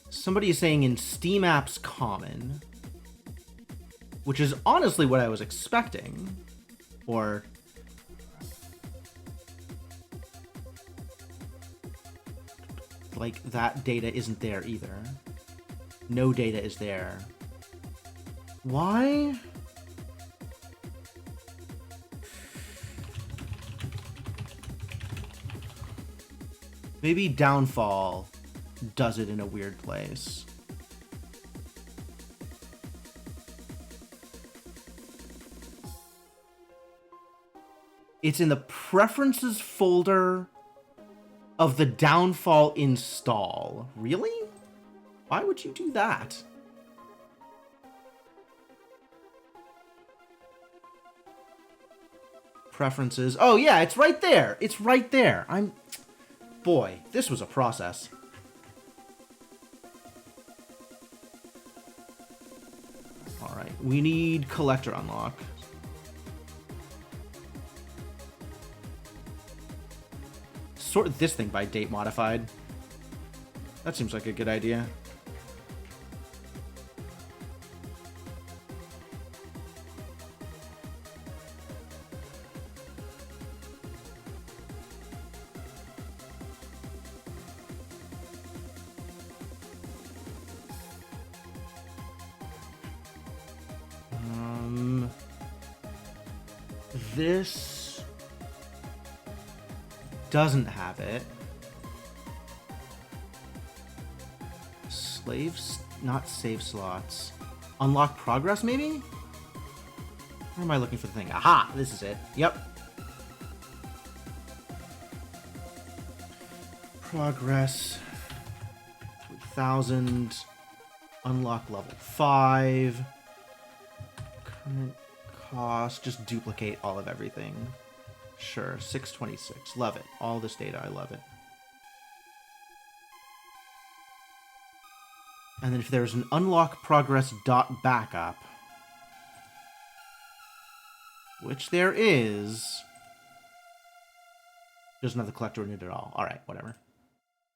Somebody is saying in Steam Apps Common, which is honestly what I was expecting. Or like that data isn't there either. No data is there. Why? Maybe Downfall does it in a weird place. It's in the preferences folder of the Downfall install. Really? Why would you do that? Preferences. Oh yeah, it's right there. It's right there. Boy, this was a process. All right, we need collector unlock. Sort this thing by date modified. That seems like a good idea. This doesn't have it. Slaves, not save slots. Unlock progress, maybe? Where am I looking for the thing? Aha! This is it. Yep. Progress. 3,000. Unlock level 5. Current cost. Just duplicate all of everything. Sure. 626. Love it. All this data. I love it. And then if there's an unlock progress dot backup, which there is, doesn't have the collector in it at all. All right, whatever.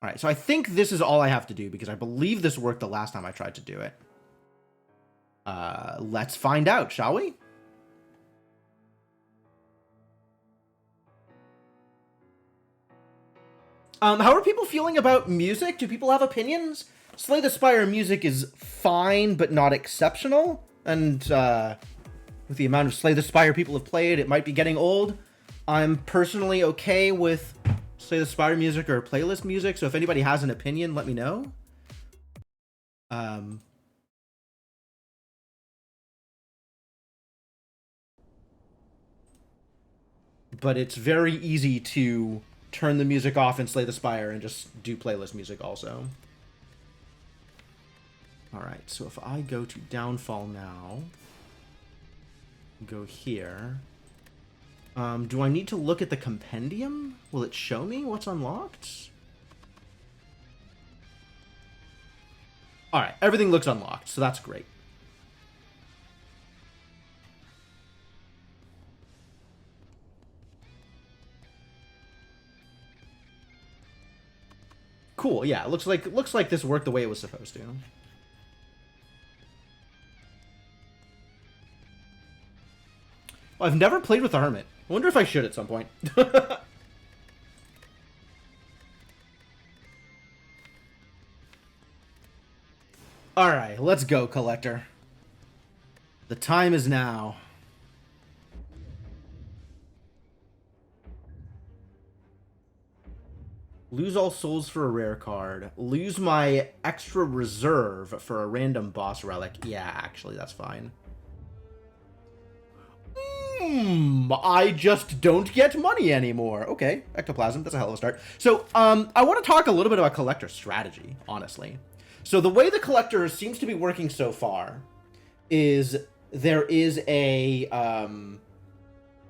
All right, so I think this is all I have to do because I believe this worked the last time I tried to do it. Let's find out, shall we? How are people feeling about music? Do people have opinions? Slay the Spire music is fine, but not exceptional. And with the amount of Slay the Spire people have played, it might be getting old. I'm personally okay with Slay the Spire music or playlist music, so if anybody has an opinion, let me know. But it's very easy to turn the music off in Slay the Spire and just do playlist music also. Alright, so if I go to Downfall now, go here, do I need to look at the compendium? Will it show me what's unlocked? Alright, everything looks unlocked, so that's great. Cool, yeah, looks like this worked the way it was supposed to. I've never played with the Hermit. I wonder if I should at some point. Alright, let's go, Collector. The time is now. Lose all souls for a rare card. Lose my extra reserve for a random boss relic. Yeah, actually, that's fine. I just don't get money anymore. Okay, ectoplasm, that's a hell of a start. So, I want to talk a little bit about collector strategy, honestly. So the way the collector seems to be working so far is there is a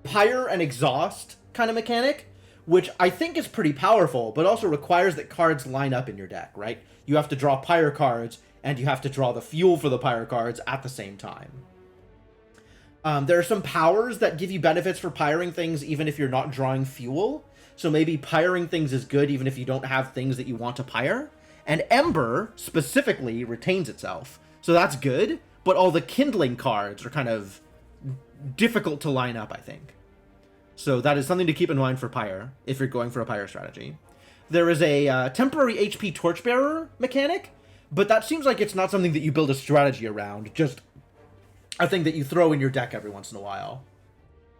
pyre and exhaust kind of mechanic, which I think is pretty powerful, but also requires that cards line up in your deck, right? You have to draw pyre cards, and you have to draw the fuel for the pyre cards at the same time. There are some powers that give you benefits for pyring things even if you're not drawing fuel. So maybe pyring things is good even if you don't have things that you want to pyre. And Ember, specifically, retains itself. So that's good, but all the kindling cards are kind of difficult to line up, I think. So that is something to keep in mind for pyre, if you're going for a pyre strategy. There is a temporary HP Torchbearer mechanic, but that seems like it's not something that you build a strategy around, just a thing that you throw in your deck every once in a while.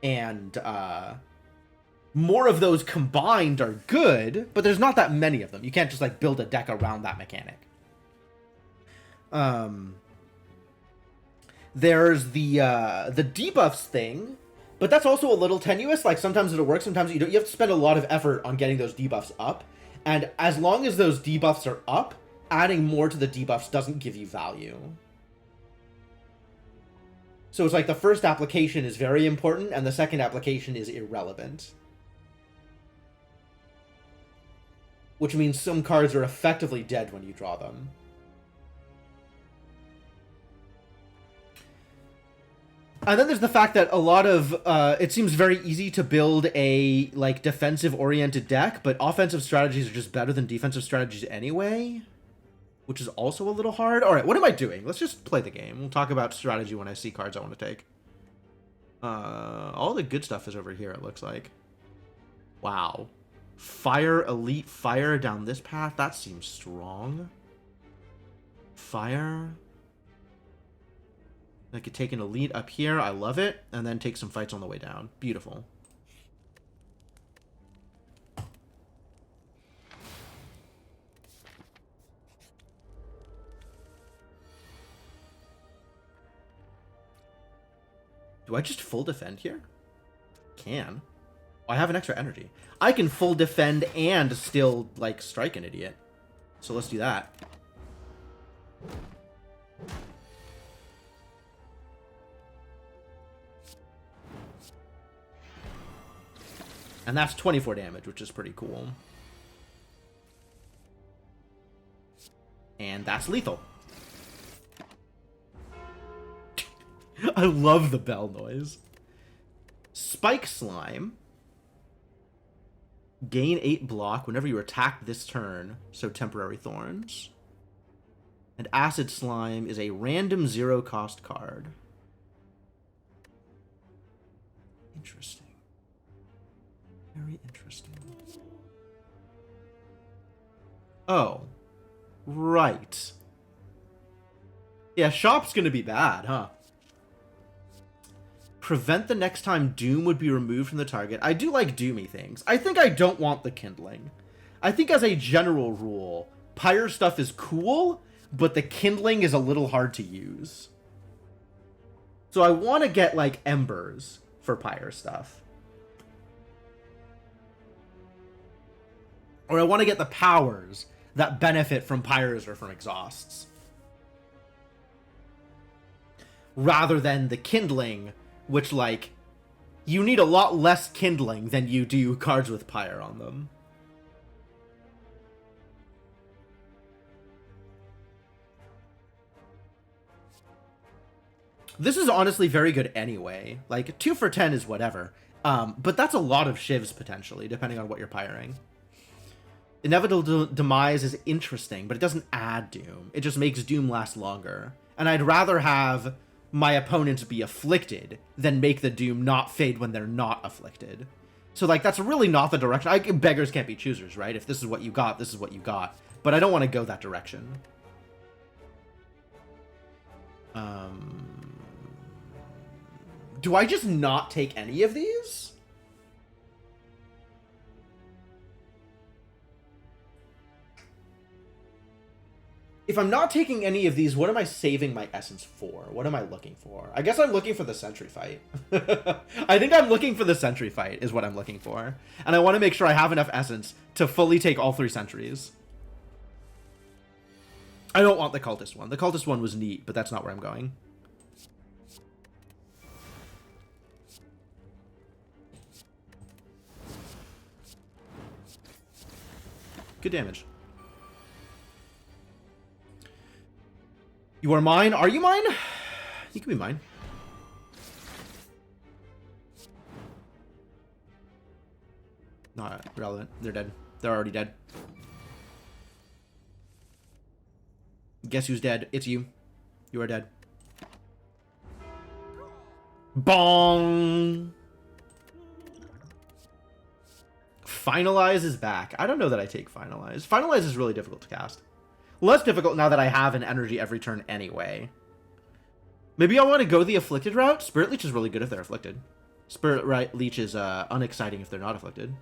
And more of those combined are good, but there's not that many of them. You can't just like build a deck around that mechanic. There's the debuffs thing, but that's also a little tenuous. Like sometimes it'll work, sometimes you don't. You have to spend a lot of effort on getting those debuffs up. And as long as those debuffs are up, adding more to the debuffs doesn't give you value. So it's like the first application is very important, and the second application is irrelevant. Which means some cards are effectively dead when you draw them. And then there's the fact that a lot of, it seems very easy to build a, like, defensive-oriented deck, but offensive strategies are just better than defensive strategies anyway, which is also a little hard. All right, what am I doing? Let's just play the game. We'll talk about strategy when I see cards I want to take. All the good stuff is over here, it looks like. Wow. Fire, elite fire down this path? That seems strong. Fire. I could take an elite up here. I love it. And then take some fights on the way down. Beautiful. Do I just full defend here? Can. Oh, I have an extra energy. I can full defend and still, like, strike an idiot. So let's do that. And that's 24 damage, which is pretty cool. And that's lethal. I love the bell noise. Spike Slime. Gain 8 block whenever you attack this turn, so temporary thorns. And Acid Slime is a random 0-cost card. Interesting. Very interesting. Oh. Right. Yeah, Shop's gonna be bad, huh? Prevent the next time Doom would be removed from the target. I do like doomy things. I think I don't want the Kindling. I think as a general rule, Pyre stuff is cool, but the Kindling is a little hard to use. So I want to get, like, Embers for Pyre stuff. Or I want to get the powers that benefit from Pyres or from exhausts. Rather than the Kindling, which, like, you need a lot less Kindling than you do cards with Pyre on them. This is honestly very good anyway. Like, 2 for 10 is whatever. But that's a lot of shivs, potentially, depending on what you're pyring. Inevitable Demise is interesting, but it doesn't add Doom. It just makes Doom last longer. And I'd rather have my opponents be afflicted than make the Doom not fade when they're not afflicted. So, like, that's really not the direction. Beggars can't be choosers, right? If this is what you got, this is what you got. But I don't want to go that direction. Do I just not take any of these? If I'm not taking any of these, what am I saving my essence for? What am I looking for? I guess I'm looking for the sentry fight. I think I'm looking for the sentry fight is what I'm looking for. And I want to make sure I have enough essence to fully take all 3 sentries. I don't want the cultist one. The cultist one was neat, but that's not where I'm going. Good damage. You are mine. Are you mine? You can be mine. Not relevant. They're dead. They're already dead. Guess who's dead? It's you. You are dead. Bong! Finalize is back. I don't know that I take Finalize. Finalize is really difficult to cast. Less difficult now that I have an energy every turn anyway. Maybe I want to go the Afflicted route. Spirit Leech is really good if they're Afflicted. Spirit Leech is unexciting if they're not Afflicted.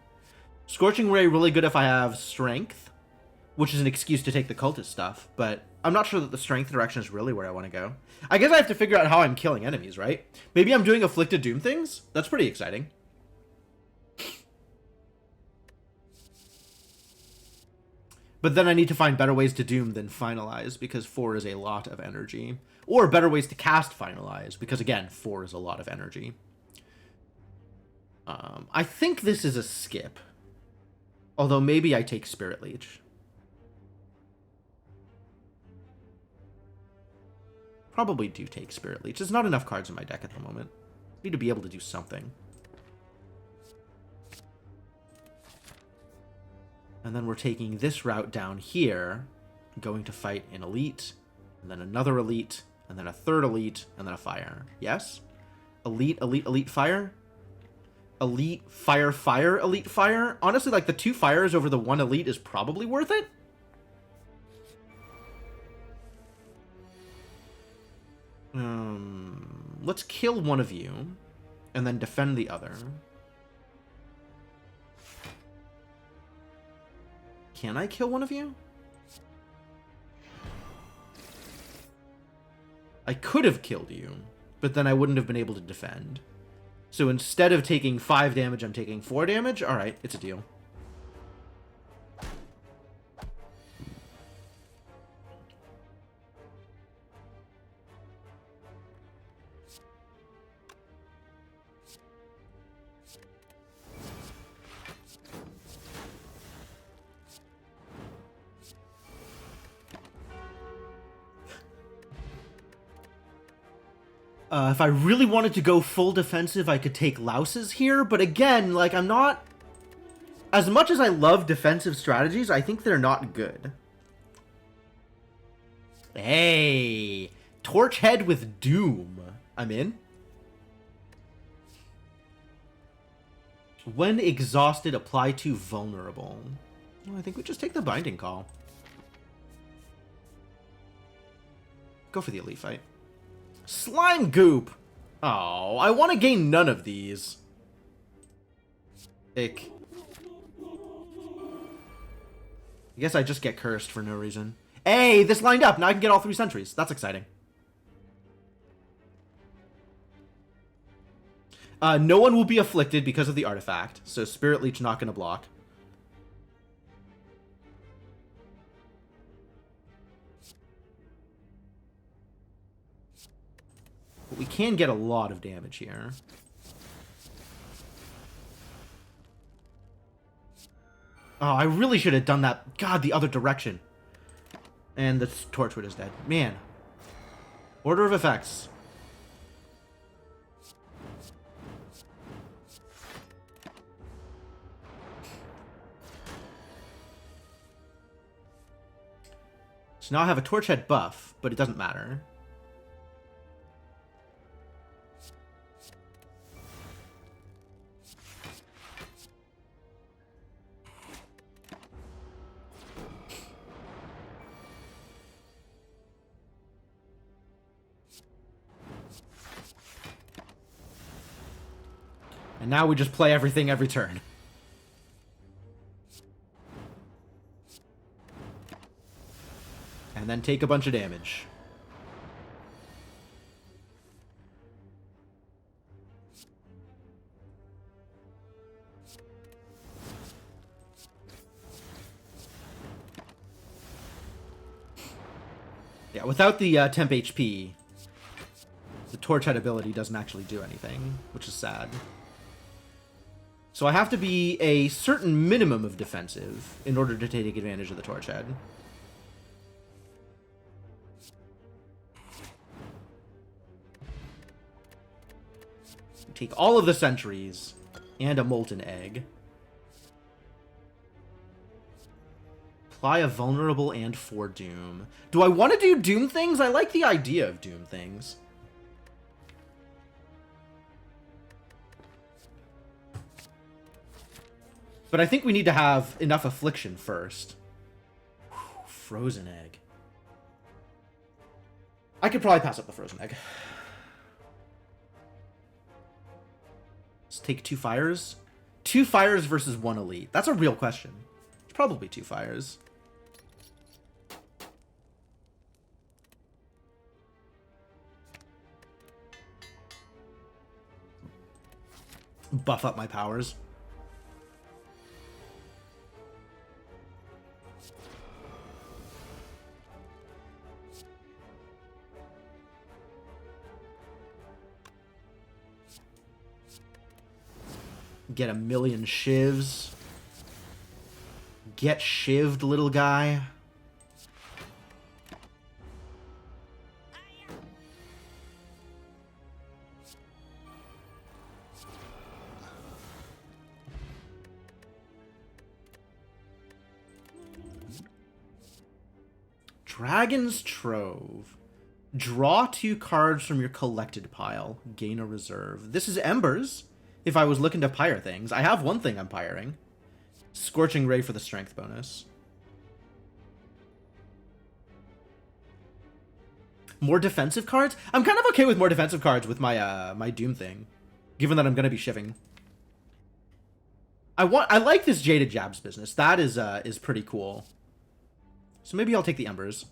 Scorching Ray really good if I have Strength, which is an excuse to take the Cultist stuff, but I'm not sure that the Strength direction is really where I want to go. I guess I have to figure out how I'm killing enemies, right? Maybe I'm doing Afflicted Doom things? That's pretty exciting. But then I need to find better ways to Doom than Finalize, because 4 is a lot of energy. Or better ways to cast Finalize, because again, 4 is a lot of energy. I think this is a skip. Although maybe I take Spirit Leech. Probably do take Spirit Leech. There's not enough cards in my deck at the moment. I need to be able to do something. And then we're taking this route down here, going to fight an Elite, and then another Elite, and then a third Elite, and then a Fire. Yes? Elite, Elite, Elite, Fire? Elite, Fire, Fire, Elite, Fire? Honestly, like, the 2 Fires over the 1 Elite is probably worth it. Let's kill one of you, and then defend the other. Can I kill one of you? I could have killed you, but then I wouldn't have been able to defend. So instead of taking 5 damage, I'm taking 4 damage? Alright, it's a deal. If I really wanted to go full defensive, I could take Louses here, but again, like, I'm not... As much as I love defensive strategies, I think they're not good. Hey! Torch Head with Doom. I'm in. When exhausted, apply to vulnerable. Well, I think we just take the Binding Call. Go for the Elite Fight. Slime Goop! Oh, I want to gain none of these. Ick. I guess I just get cursed for no reason. Hey, this lined up. Now I can get all 3 sentries. That's exciting. No one will be afflicted because of the artifact, so Spirit Leech not going to block. But we can get a lot of damage here. Oh, I really should have done that. God, the other direction. And the Torchwood is dead. Man. Order of effects. So now I have a Torch Head buff, but it doesn't matter. And now we just play everything every turn. And then take a bunch of damage. Yeah, without the temp HP, the Torch Head ability doesn't actually do anything, which is sad. So So I have to be a certain minimum of defensive in order to take advantage of the Torch Head. Take all of the sentries and a molten egg. Apply a vulnerable and 4 doom. Do I want to do doom things? I like the idea of doom things. But I think we need to have enough affliction first. Whew, frozen egg. I could probably pass up the frozen egg. Let's take 2 fires. 2 fires versus 1 elite. That's a real question. It's probably 2 fires. Buff up my powers. Get a million shivs. Get shivved, little guy. Dragon's Trove. Draw 2 cards from your collected pile. Gain a reserve. This is Embers. If I was looking to pyre things. I have one thing I'm pyring. Scorching Ray for the strength bonus. More defensive cards? I'm kind of okay with more defensive cards with my my Doom thing. Given that I'm going to be shivving. I like this Jaded Jabs business. That is pretty cool. So maybe I'll take the Embers.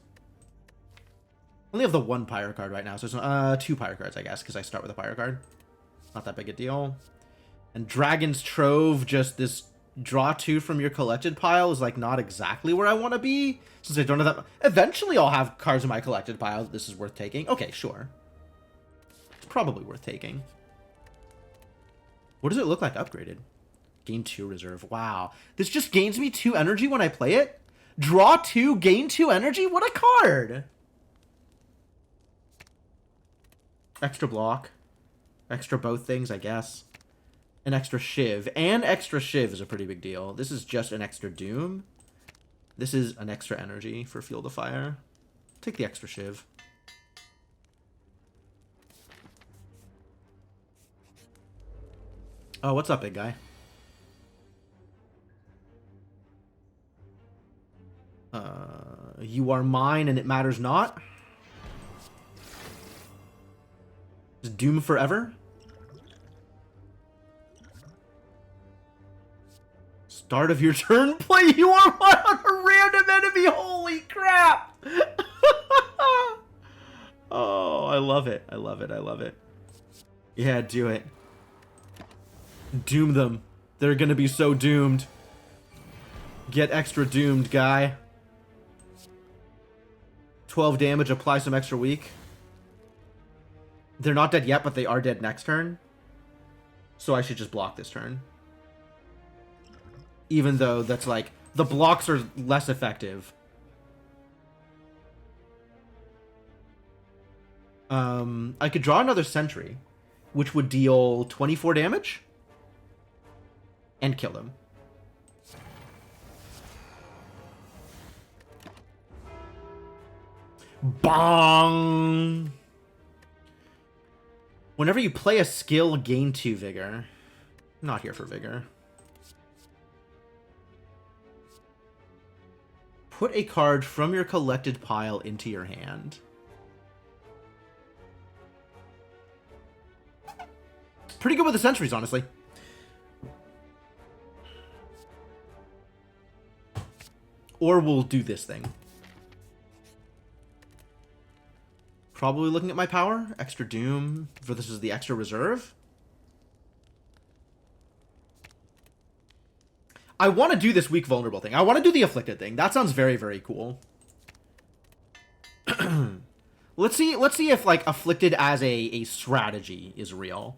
I only have the 1 pyre card right now, so it's 2 pyre cards, I guess, because I start with a pyre card. Not that big a deal. And Dragon's Trove, just this draw 2 from your collected pile is like not exactly where I want to be. Since I don't have that. Eventually I'll have cards in my collected pile. This is worth taking. Okay, sure. It's probably worth taking. What does it look like upgraded? Gain 2 reserve. Wow. This just gains me 2 energy when I play it? Draw 2, gain 2 energy? What a card! Extra block. Extra both things, I guess. An extra shiv. And extra shiv is a pretty big deal. This is just an extra doom. This is an extra energy for Field of Fire. Take the extra shiv. Oh, what's up, big guy? You are mine and it matters not. Is Doom forever? Start of your turn play, you are mine on a random enemy, holy crap! Oh, I love it, I love it, I love it. Yeah, do it. Doom them. They're gonna be so doomed. Get extra doomed, guy. 12 damage, apply some extra weak. They're not dead yet, but they are dead next turn. So I should just block this turn. Even though that's like, the blocks are less effective. I could draw another sentry, which would deal 24 damage. And kill him. Bong! Whenever you play a skill, gain 2 vigor. Not here for vigor. Put a card from your collected pile into your hand. Pretty good with the sentries, honestly. Or we'll do this thing. Probably looking at my power. Extra Doom. For this is the extra reserve. I want to do this weak vulnerable thing. I want to do the afflicted thing. That sounds very, very cool. Let's see if like afflicted as a strategy is real.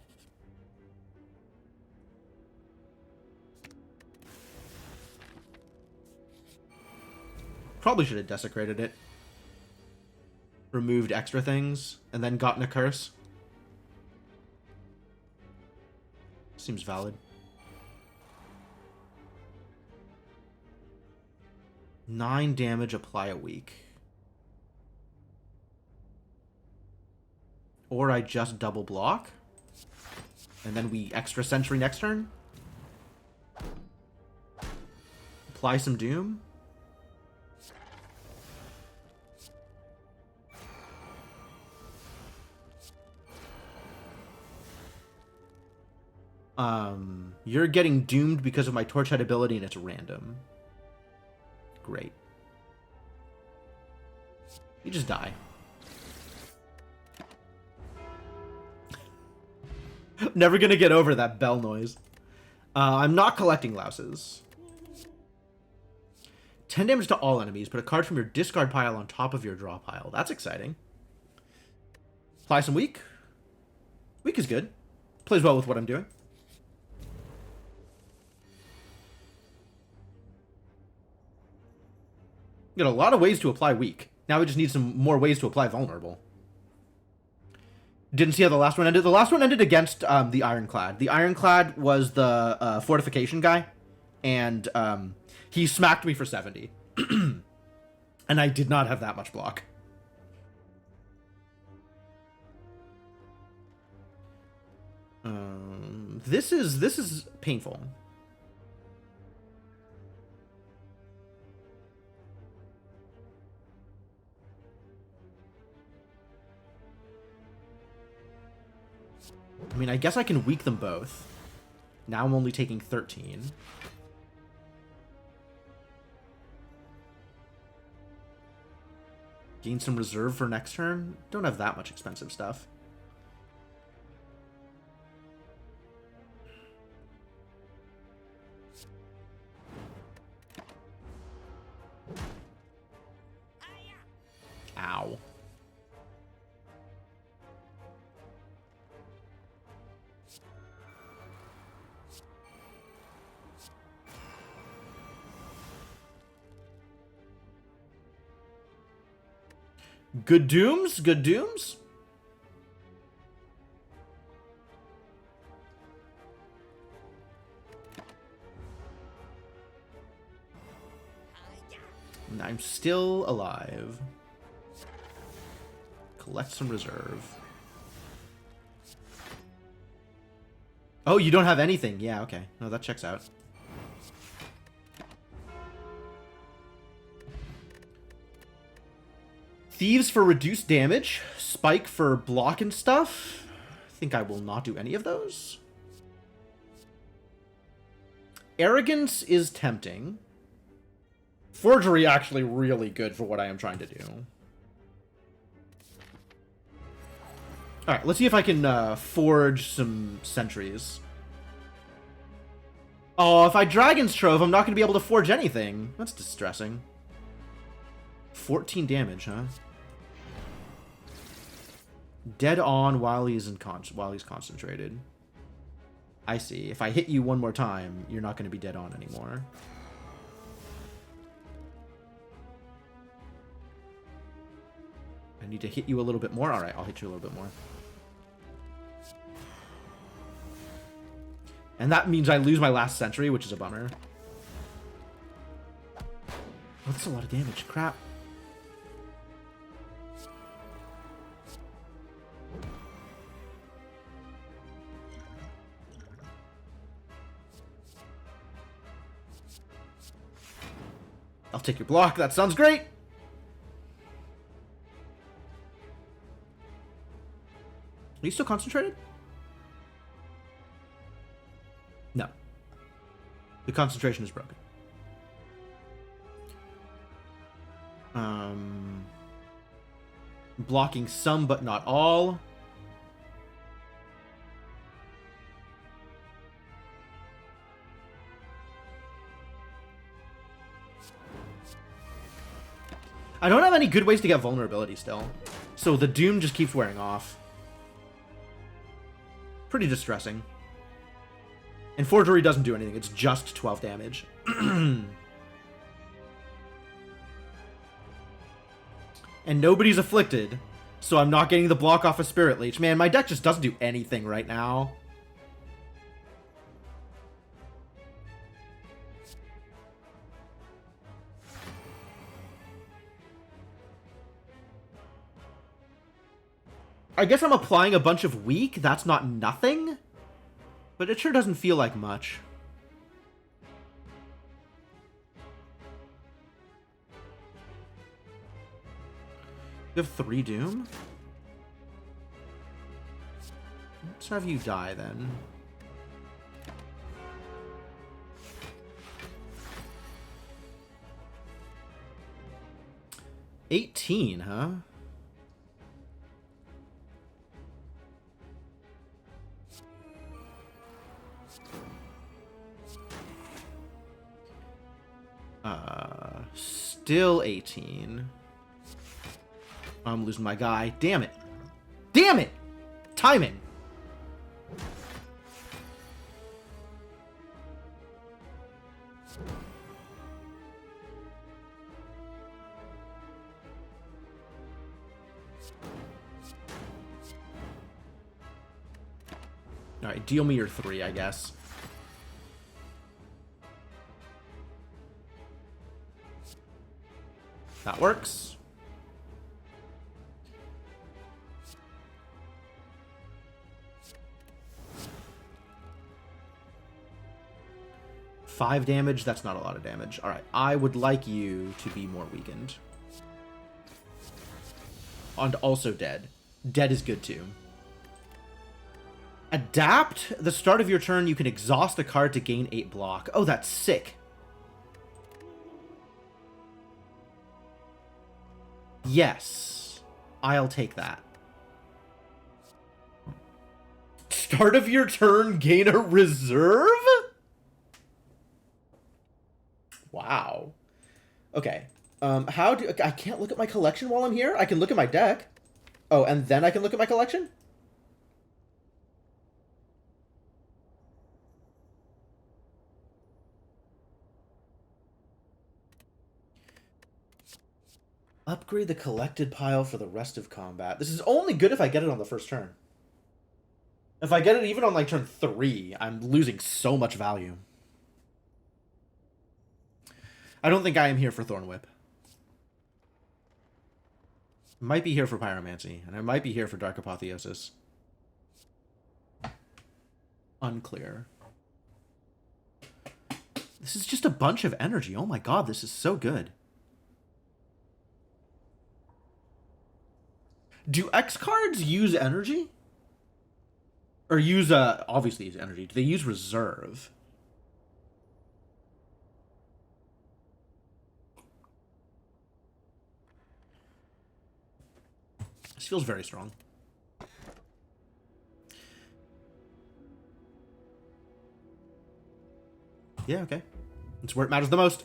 Probably should have desecrated it. Removed extra things, and then gotten a curse. Seems valid. 9 damage, apply a week. Or I just double block. And then we extra sentry next turn. Apply some doom. You're getting doomed because of my Torchhead ability and it's random. Great. You just die. Never gonna get over that bell noise. I'm not collecting louses. 10 damage to all enemies. Put a card from your discard pile on top of your draw pile. That's exciting. Apply some weak. Weak is good. Plays well with what I'm doing. Got a lot of ways to apply weak. Now we just need some more ways to apply vulnerable. Didn't see how the last one ended. The last one ended against the Ironclad. The Ironclad was the fortification guy. And he smacked me for 70. And I did not have that much block. This is painful. I mean, I guess I can weak them both. Now I'm only taking 13. Gain some reserve for next turn. Don't have that much expensive stuff. Ow. Good dooms? Good dooms? And I'm still alive. Collect some reserve. Oh, you don't have anything. Yeah, okay. No, that checks out. Thieves for reduced damage. Spike for block and stuff. I think I will not do any of those. Arrogance is tempting. Forgery actually really good for what I am trying to do. Alright, let's see if I can forge some sentries. Oh, if I Dragon's Trove, I'm not going to be able to forge anything. That's distressing. 14 damage, huh? Dead on while he's concentrated. I see. If I hit you one more time, you're not going to be dead on anymore. I need to hit you a little bit more. All right, I'll hit you a little bit more. And that means I lose my last sentry, which is a bummer. Oh, that's a lot of damage. Crap. I'll take your block. That sounds great. Are you still concentrated? No. The concentration is broken. Blocking some, but not all. I don't have any good ways to get vulnerability still. So the Doom just keeps wearing off. Pretty distressing. And Forgery doesn't do anything. It's just 12 damage. And nobody's afflicted, so I'm not getting the block off a Spirit Leech. Man, my deck just doesn't do anything right now. I guess I'm applying a bunch of weak. That's not nothing, but it sure doesn't feel like much. You have 3 Doom? Let's have you die, then. $18, huh? Still 18. I'm losing my guy. Damn it. Damn it! Timing. Alright, deal me your 3, I guess. That works. Five damage, that's not a lot of damage. Alright, I would like you to be more weakened. And also dead. Dead is good too. Adapt. The start of your turn, you can exhaust a card to gain 8 block. Oh, that's sick. Yes. I'll take that. Start of your turn, gain a reserve? Wow. Okay. How do... I can't look at my collection while I'm here? I can look at my deck. Oh, and then I can look at my collection? Upgrade the collected pile for the rest of combat. This is only good if I get it on the first turn. If I get it even on, like, turn 3, I'm losing so much value. I don't think I am here for Thorn Whip. Might be here for Pyromancy, and I might be here for Dark Apotheosis. Unclear. This is just a bunch of energy. Oh my god, this is so good. Do X cards use energy? Or use, obviously use energy. Do they use reserve? This feels very strong. Yeah, okay. It's where it matters the most.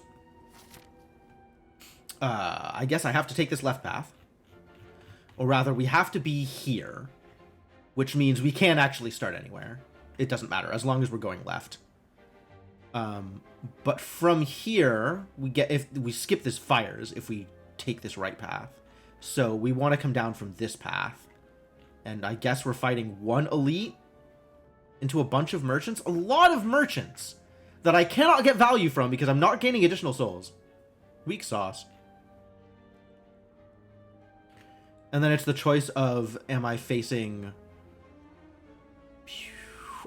I guess I have to take this left path. Or rather, we have to be here. Which means we can't actually start anywhere. It doesn't matter, as long as we're going left. But from here, we get... if we skip this fires, if we take this right path. So we want to come down from this path. And I guess we're fighting one elite into a bunch of merchants. A lot of merchants that I cannot get value from because I'm not gaining additional souls. Weak sauce. And then it's the choice of, am I facing...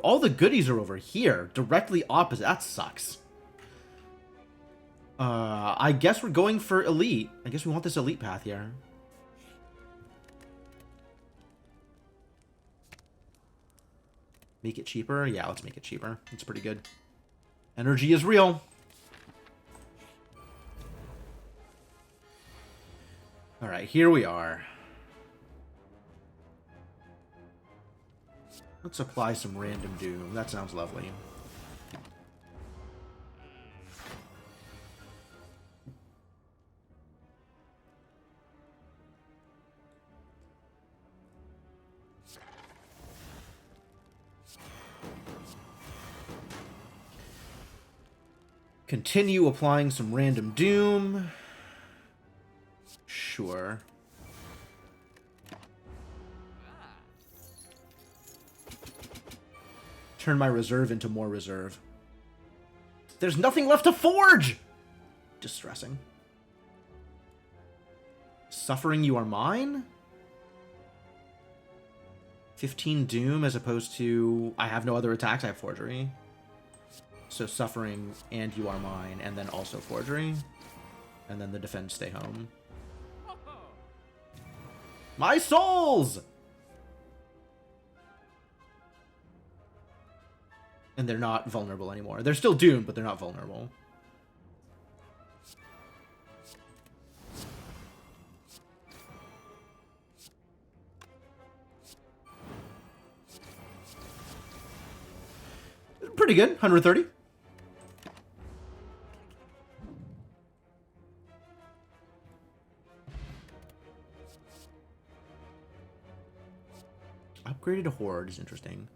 all the goodies are over here, directly opposite. That sucks. I guess we're going for elite. I guess we want this elite path here. Make it cheaper? Yeah, let's make it cheaper. It's pretty good. Energy is real. Alright, here we are. Let's apply some random doom. That sounds lovely. Continue applying some random doom. Sure. Turn my reserve into more reserve. There's nothing left to forge! Distressing. Suffering, you are mine? 15 doom as opposed to... I have no other attacks, I have forgery. So suffering and you are mine, and then also forgery. And then the defend, stay home. My souls! And they're not vulnerable anymore. They're still doomed, but they're not vulnerable. Pretty good, 130. Upgraded Horde is interesting.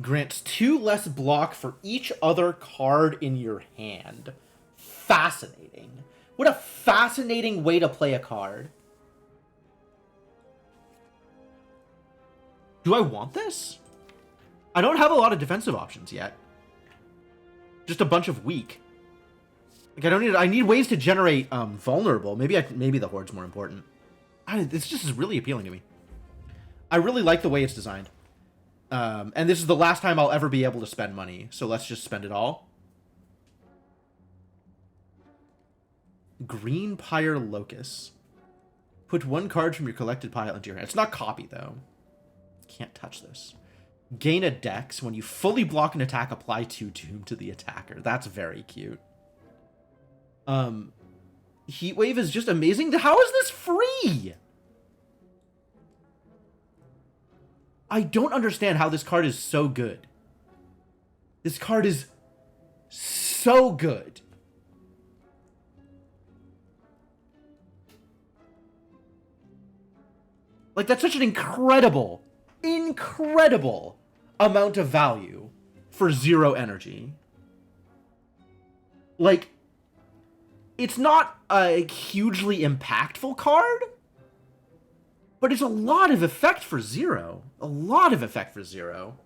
Grants 2 less block for each other card in your hand. Fascinating. What a fascinating way to play a card. Do I want this? I don't have a lot of defensive options yet. Just a bunch of weak. Like I need ways to generate vulnerable. Maybe the Horde's more important. This just is really appealing to me. I really like the way it's designed. And this is the last time I'll ever be able to spend money, so let's just spend it all. Green Pyre Locus. Put 1 card from your collected pile into your hand. It's not copy, though. Can't touch this. Gain a dex. When you fully block an attack, apply 2 doom to the attacker. That's very cute. Heatwave is just amazing. How is this free? I don't understand how this card is so good. This card is so good. Like, that's such an incredible amount of value for 0 energy. Like, it's not a hugely impactful card, but it's a lot of effect for 0. A lot of effect for 0.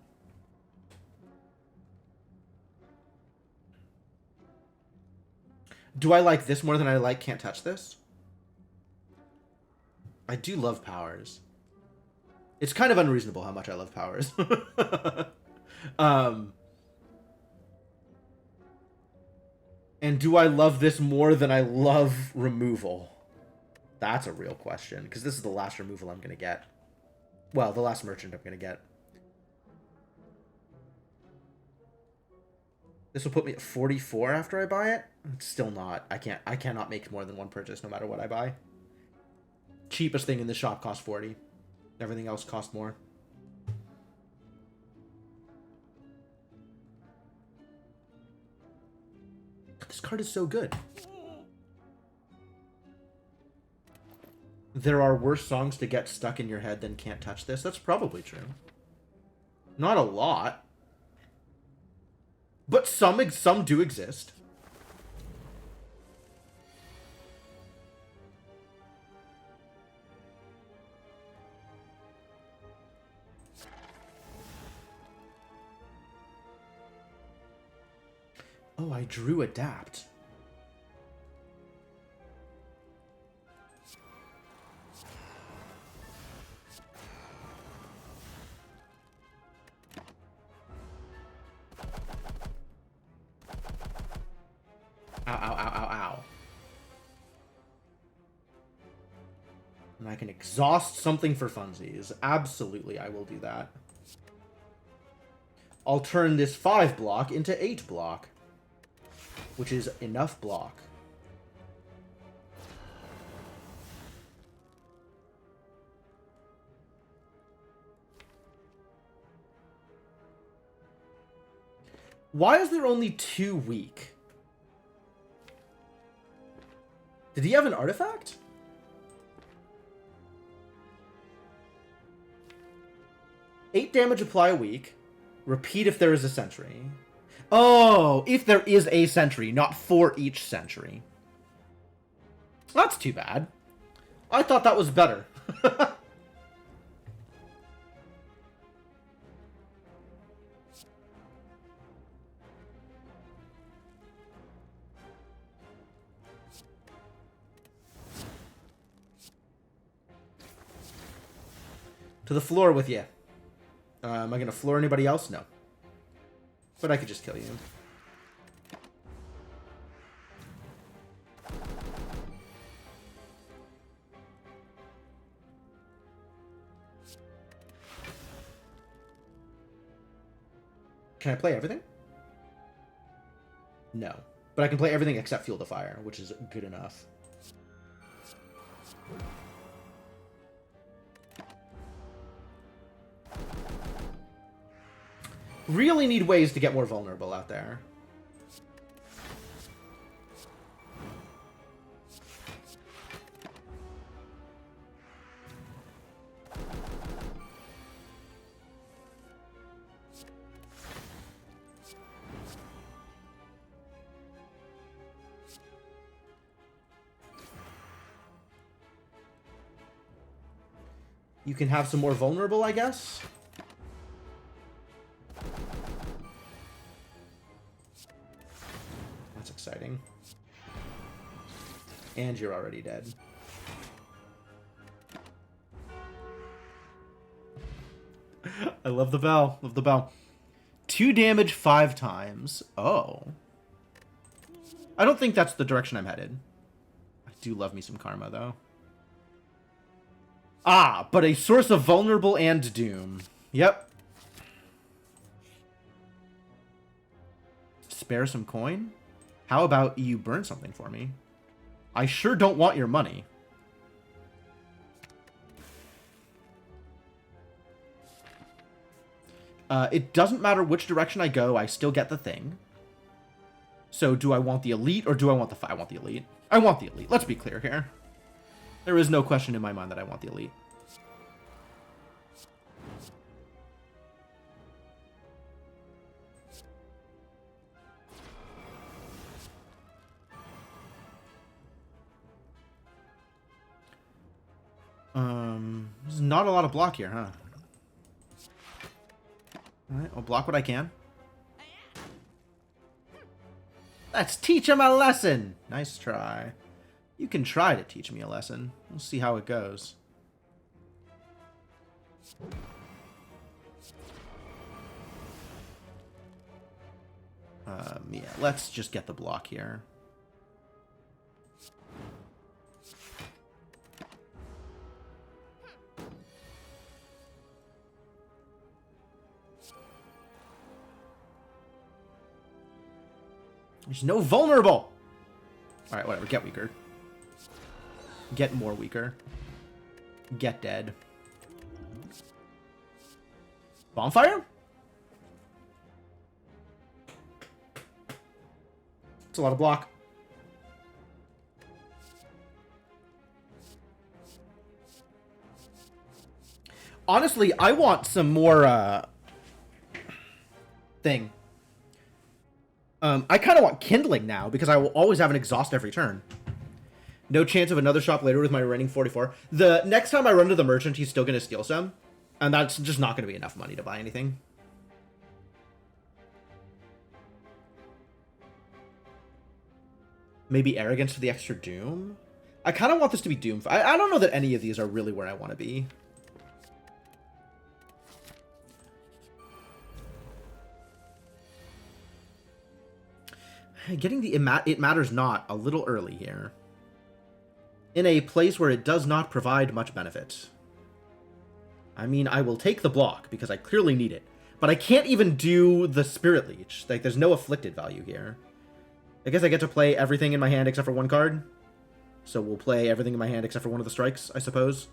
Do I like this more than I like Can't Touch This? I do love powers. It's kind of unreasonable how much I love powers. And do I love this more than I love removal? That's a real question, because this is the last removal I'm going to get. Well, the last merchant I'm going to get. This will put me at 44 after I buy it. It's still not. I cannot make more than 1 purchase no matter what I buy. Cheapest thing in the shop costs 40. Everything else costs more. This card is so good. There are worse songs to get stuck in your head than Can't Touch This. That's probably true. Not a lot. But some do exist. Oh, I drew Adapt. Ow, ow, ow, ow, ow. And I can exhaust something for funsies. Absolutely, I will do that. I'll turn this 5 block into 8 block, which is enough block. Why is there only 2 weak? Did he have an artifact? Eight damage apply a week. Repeat if there is a sentry. Oh, if there is a sentry, not for each sentry. That's too bad. I thought that was better. To the floor with you. Am I going to floor anybody else? No. But I could just kill you. Can I play everything? No. But I can play everything except Field of Fire, which is good enough. Really need ways to get more vulnerable out there. You can have some more vulnerable, I guess. That's exciting. And you're already dead. I love the bell. Love the bell. 2 damage 5 times. Oh. I don't think that's the direction I'm headed. I do love me some karma, though. Ah, but a source of vulnerable and doom. Yep. Spare some coin? How about you burn something for me? I sure don't want your money. It doesn't matter which direction I go, I still get the thing. So do I want the elite or do I want the... I want the elite. I want the elite. Let's be clear here. There is no question in my mind that I want the elite. There's not a lot of block here, huh? Alright, I'll block what I can. Let's teach him a lesson! Nice try. You can try to teach me a lesson. We'll see how it goes. Yeah, let's just get the block here. There's no vulnerable! Alright, whatever. Get weaker. Get more weaker. Get dead. Bonfire? It's a lot of block. Honestly, I want some more, thing. I kind of want Kindling now, because I will always have an exhaust every turn. No chance of another shop later with my remaining 44. The next time I run to the merchant, he's still going to steal some. And that's just not going to be enough money to buy anything. Maybe Arrogance for the extra Doom? I kind of want this to be Doom. I don't know that any of these are really where I want to be. Getting the It Matters Not a little early here. In a place where it does not provide much benefit. I mean, I will take the block, because I clearly need it. But I can't even do the Spirit Leech. Like, there's no afflicted value here. I guess I get to play everything in my hand except for one card. So we'll play everything in my hand except for one of the strikes, I suppose.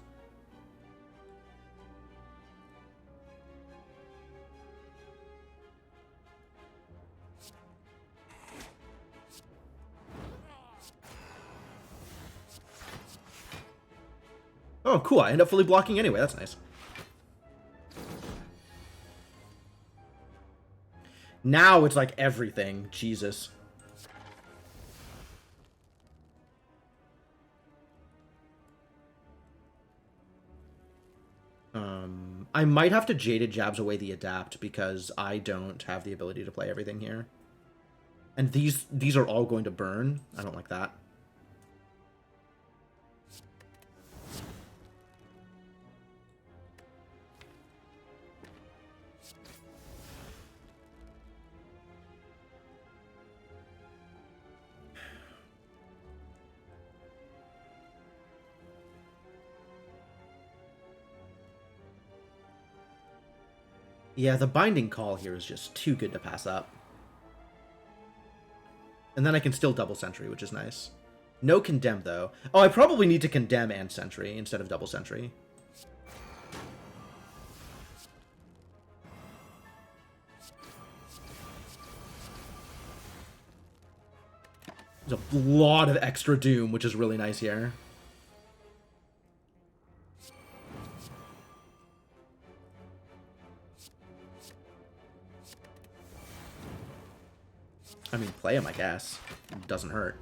Oh, cool. I end up fully blocking anyway. That's nice. Now it's like everything. Jesus. I might have to Jaded Jabs away the Adapt because I don't have the ability to play everything here. And these are all going to burn. I don't like that. Yeah, the Binding Call here is just too good to pass up. And then I can still double Sentry, which is nice. No Condemn, though. Oh, I probably need to Condemn and Sentry instead of double Sentry. There's a lot of extra Doom, which is really nice here. I mean, play him, I guess. It doesn't hurt.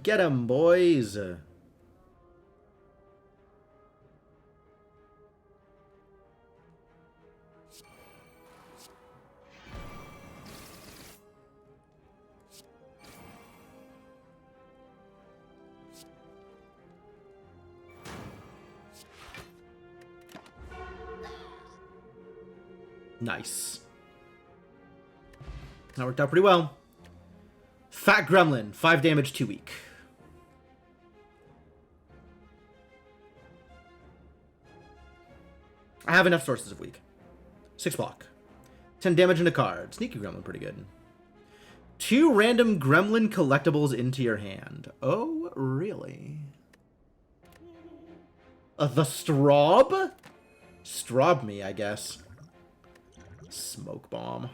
Get him, boys! Nice. That worked out pretty well. Fat Gremlin, 5 damage, 2 weak. I have enough sources of weak. 6 block. 10 damage into card. Sneaky Gremlin, pretty good. 2 random Gremlin collectibles into your hand. Oh, really? The Straub? Straub me, I guess. Smoke Bomb.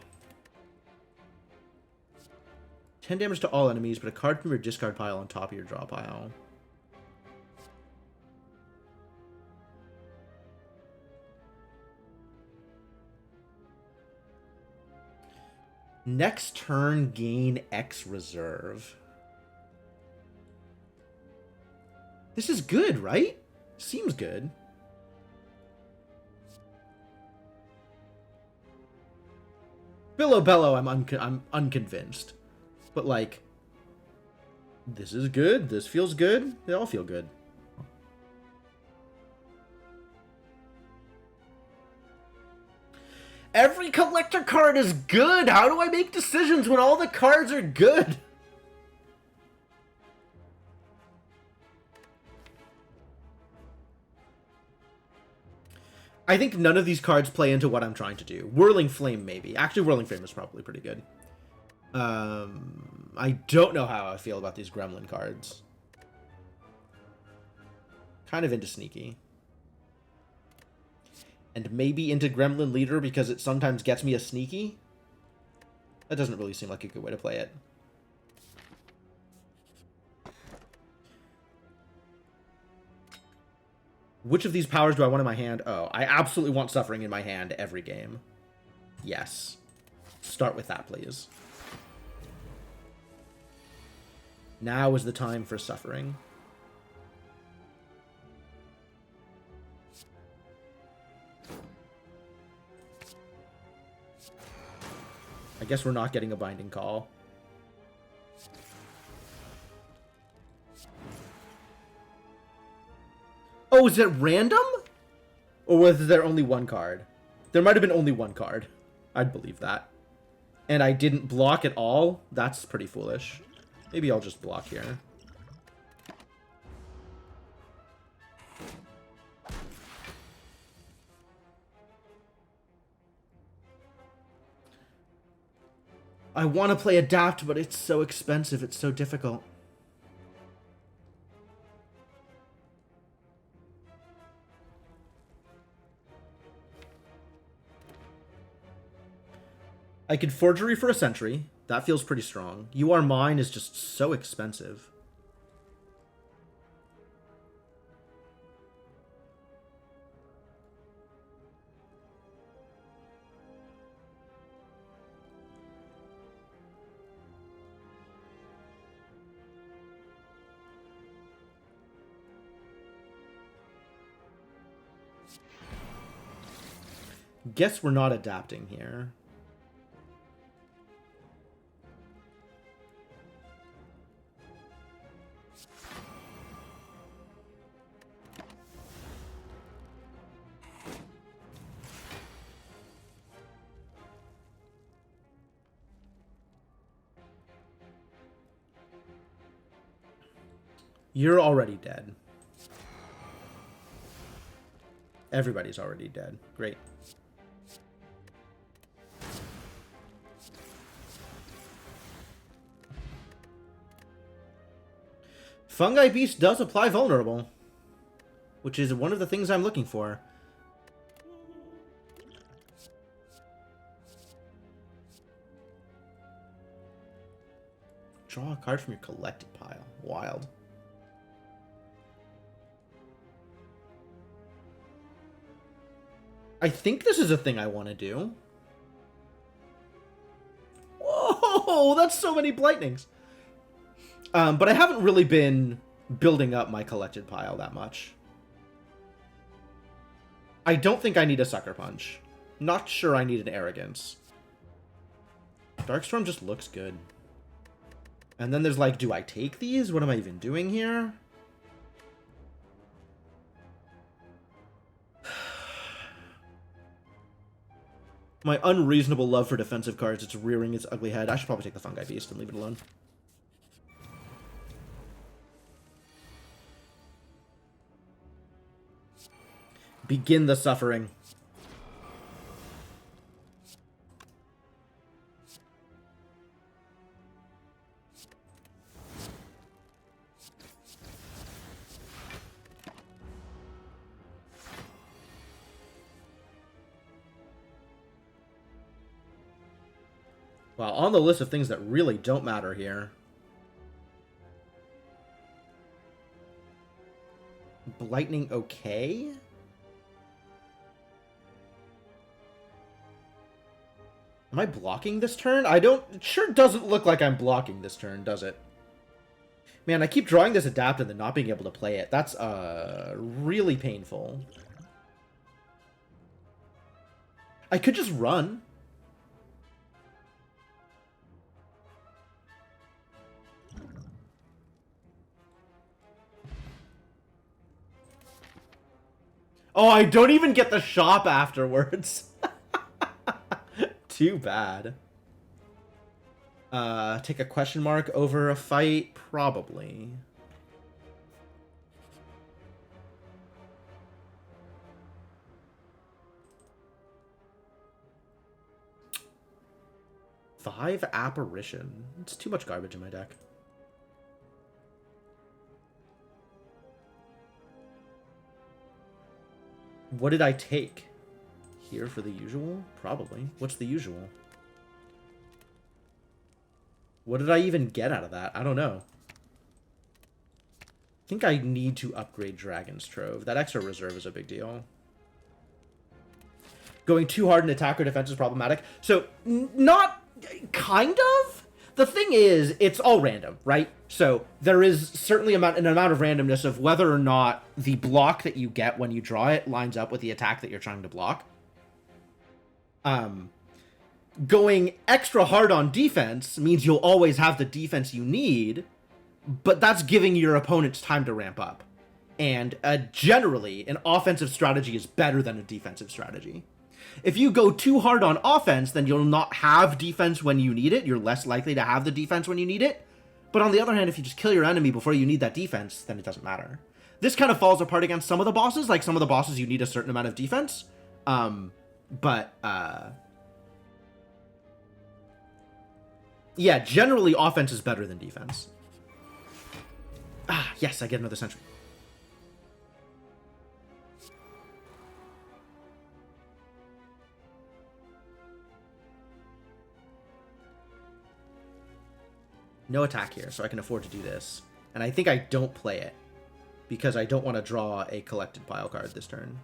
10 damage to all enemies, but a card from your discard pile on top of your draw pile. Next turn, gain X reserve. This is good, right? Seems good. Billow Bellow, I'm unconvinced. But, like, this is good. This feels good. They all feel good. Every collector card is good! How do I make decisions when all the cards are good? I think none of these cards play into what I'm trying to do. Whirling Flame, maybe. Actually, Whirling Flame is probably pretty good. I don't know how I feel about these Gremlin cards. Kind of into Sneaky. And maybe into Gremlin Leader because it sometimes gets me a Sneaky. That doesn't really seem like a good way to play it. Which of these powers do I want in my hand? Oh, I absolutely want Suffering in my hand every game. Yes. Start with that, please. Now is the time for Suffering. I guess we're not getting a Binding Call. Oh, is it random? Or was there only one card? There might have been only one card. I'd believe that. And I didn't block at all? That's pretty foolish. Maybe I'll just block here. I want to play Adapt, but it's so expensive. It's so difficult. I could Forgery for a Sentry. That feels pretty strong. You Are Mine is just so expensive. Guess we're not adapting here. You're already dead. Everybody's already dead. Great. Fungi Beast does apply vulnerable, which is one of the things I'm looking for. Draw a card from your collected pile. Wild. I think this is a thing I want to do. Whoa, that's so many Blightnings. But I haven't really been building up my collected pile that much. I don't think I need a Sucker Punch. Not sure I need an Arrogance. Darkstorm just looks good. And then there's like, do I take these? What am I even doing here? My unreasonable love for defensive cards, it's rearing its ugly head. I should probably take the Fungi Beast and leave it alone. Begin the suffering. Well, on the list of things that really don't matter here. Blightning okay? Am I blocking this turn? It sure doesn't look like I'm blocking this turn, does it? Man, I keep drawing this Adapt and then not being able to play it. That's, really painful. I could just run. Oh, I don't even get the shop afterwards. Too bad. Take a question mark over a fight? Probably. Five Apparition. It's too much garbage in my deck. What did I take? Here for the usual? Probably. What's the usual? What did I even get out of that? I don't know. I think I need to upgrade Dragon's Trove. That extra reserve is a big deal. Going too hard in attack or defense is problematic. So, not... kind of? The thing is, it's all random, right? So, there is certainly an amount of randomness of whether or not the block that you get when you draw it lines up with the attack that you're trying to block. Going extra hard on defense means you'll always have the defense you need, but that's giving your opponents time to ramp up. And generally, an offensive strategy is better than a defensive strategy. If you go too hard on offense, then you'll not have defense when you need it. You're less likely to have the defense when you need it. But on the other hand, if you just kill your enemy before you need that defense, then it doesn't matter. This kind of falls apart against some of the bosses. Like, some of the bosses, you need a certain amount of defense. Yeah, generally offense is better than defense. Ah, yes, I get another sentry. No attack here, so I can afford to do this. And I think I don't play it, because I don't want to draw a collected pile card this turn.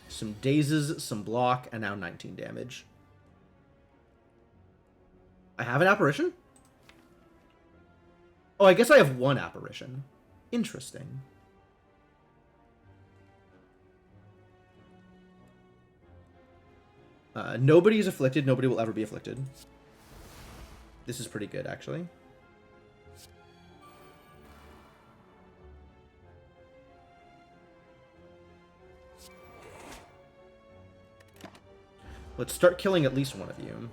Some dazes, some block, and now 19 damage. I have an apparition? Oh, I guess I have one apparition. Interesting. Nobody is afflicted. Nobody will ever be afflicted. This is pretty good, actually. Let's start killing at least one of you.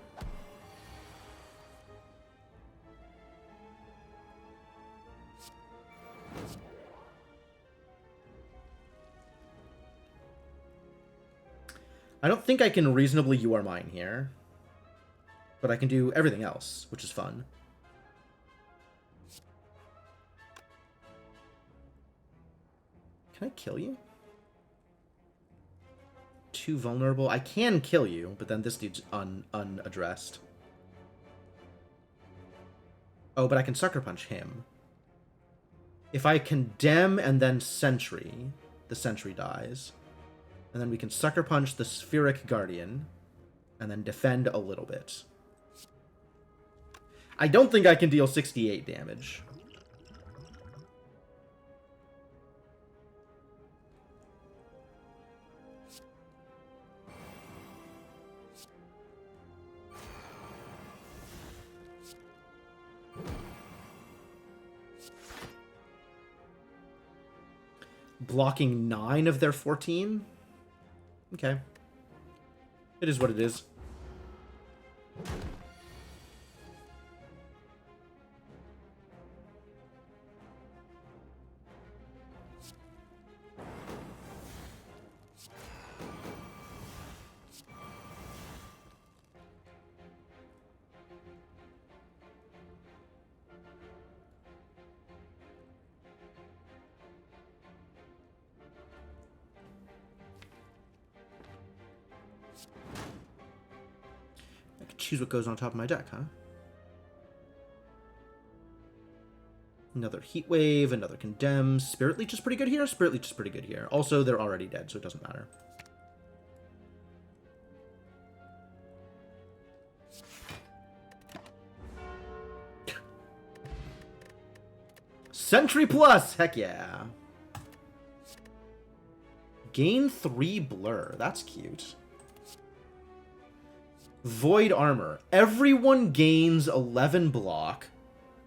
I don't think I can reasonably You Are Mine here. But I can do everything else, which is fun. Can I kill you? Too vulnerable. I can kill you, but then this needs unaddressed. Oh, but I can Sucker Punch him. If I condemn and then Sentry, the Sentry dies. And then we can Sucker Punch the Spheric Guardian, and then defend a little bit. I don't think I can deal 68 damage. Blocking 9 of their 14? Okay. It is what it is. Choose what goes on top of my deck, huh? Another Heat Wave, another Condemn. Spirit Leech is pretty good here. Spirit Leech is pretty good here. Also, they're already dead, so it doesn't matter. Sentry Plus! Heck yeah. Gain 3 Blur. That's cute. Void Armor. Everyone gains 11 block.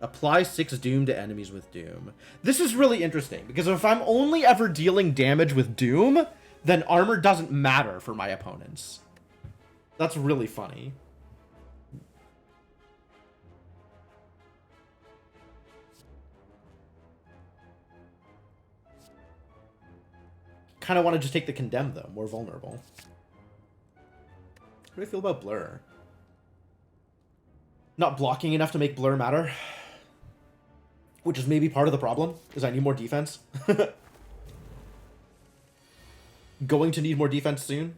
Apply 6 Doom to enemies with Doom. This is really interesting, because if I'm only ever dealing damage with Doom, then armor doesn't matter for my opponents. That's really funny. Kind of want to just take the Condemn, though. More vulnerable. How do I feel about Blur? Not blocking enough to make Blur matter. Which is maybe part of the problem, is I need more defense. Going to need more defense soon.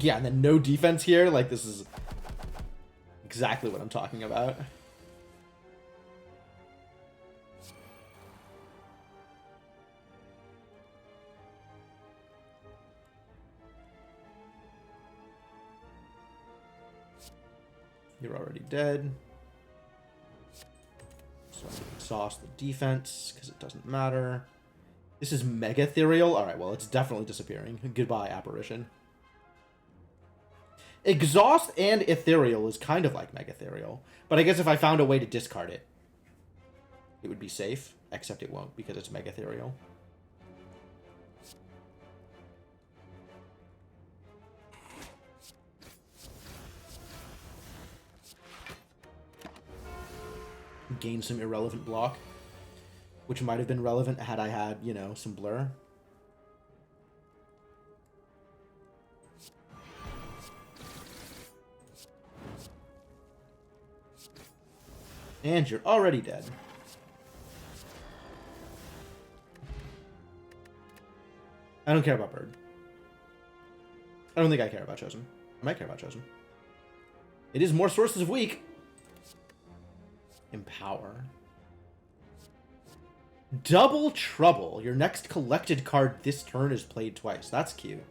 Yeah, and then no defense here. Like, this is exactly what I'm talking about. You're already dead. So I'm going to exhaust the defense, because it doesn't matter. This is Mega Ethereal? Alright, well, it's definitely disappearing. Goodbye, Apparition. Exhaust and Ethereal is kind of like Mega Ethereal. But I guess if I found a way to discard it, it would be safe. Except it won't, because it's Mega Ethereal. Gain some irrelevant block, which might have been relevant had I had, you know, some Blur. And you're already dead. I don't care about Bird. I don't think I care about Chosen. I might care about Chosen. It is more sources of weak. Empower. Double Trouble. Your next collected card this turn is played twice. That's cute.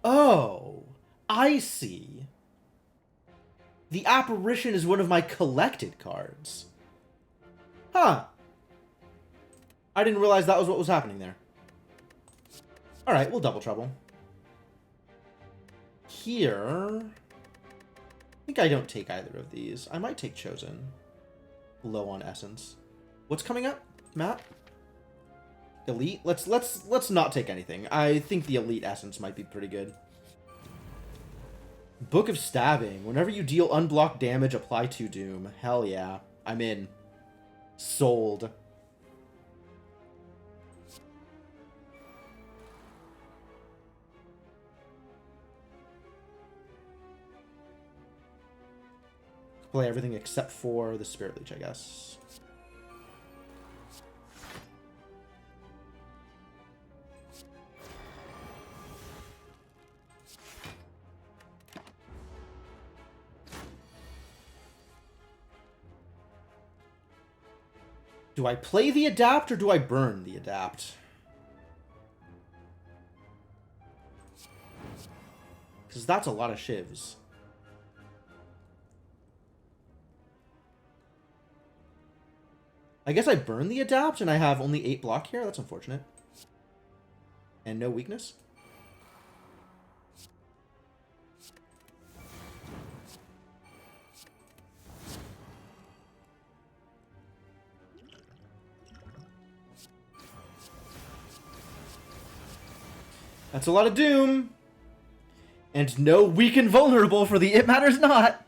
Oh, I see. The Apparition is one of my collected cards. Huh. I didn't realize that was what was happening there. Alright, we'll double trouble. Here... I think I don't take either of these. I might take Chosen. Low on essence. What's coming up, Matt? Elite? Let's not take anything. I think the elite essence might be pretty good. Book of Stabbing. Whenever you deal unblocked damage, apply 2 Doom. Hell yeah. I'm in. Sold. Play everything except for the Spirit Leech, I guess. Do I play the Adapt or do I burn the Adapt? Because that's a lot of shivs. I guess I burn the Adapt and I have only 8 block here. That's unfortunate. And no weakness. That's a lot of Doom. And no weak and vulnerable for the It Matters Not.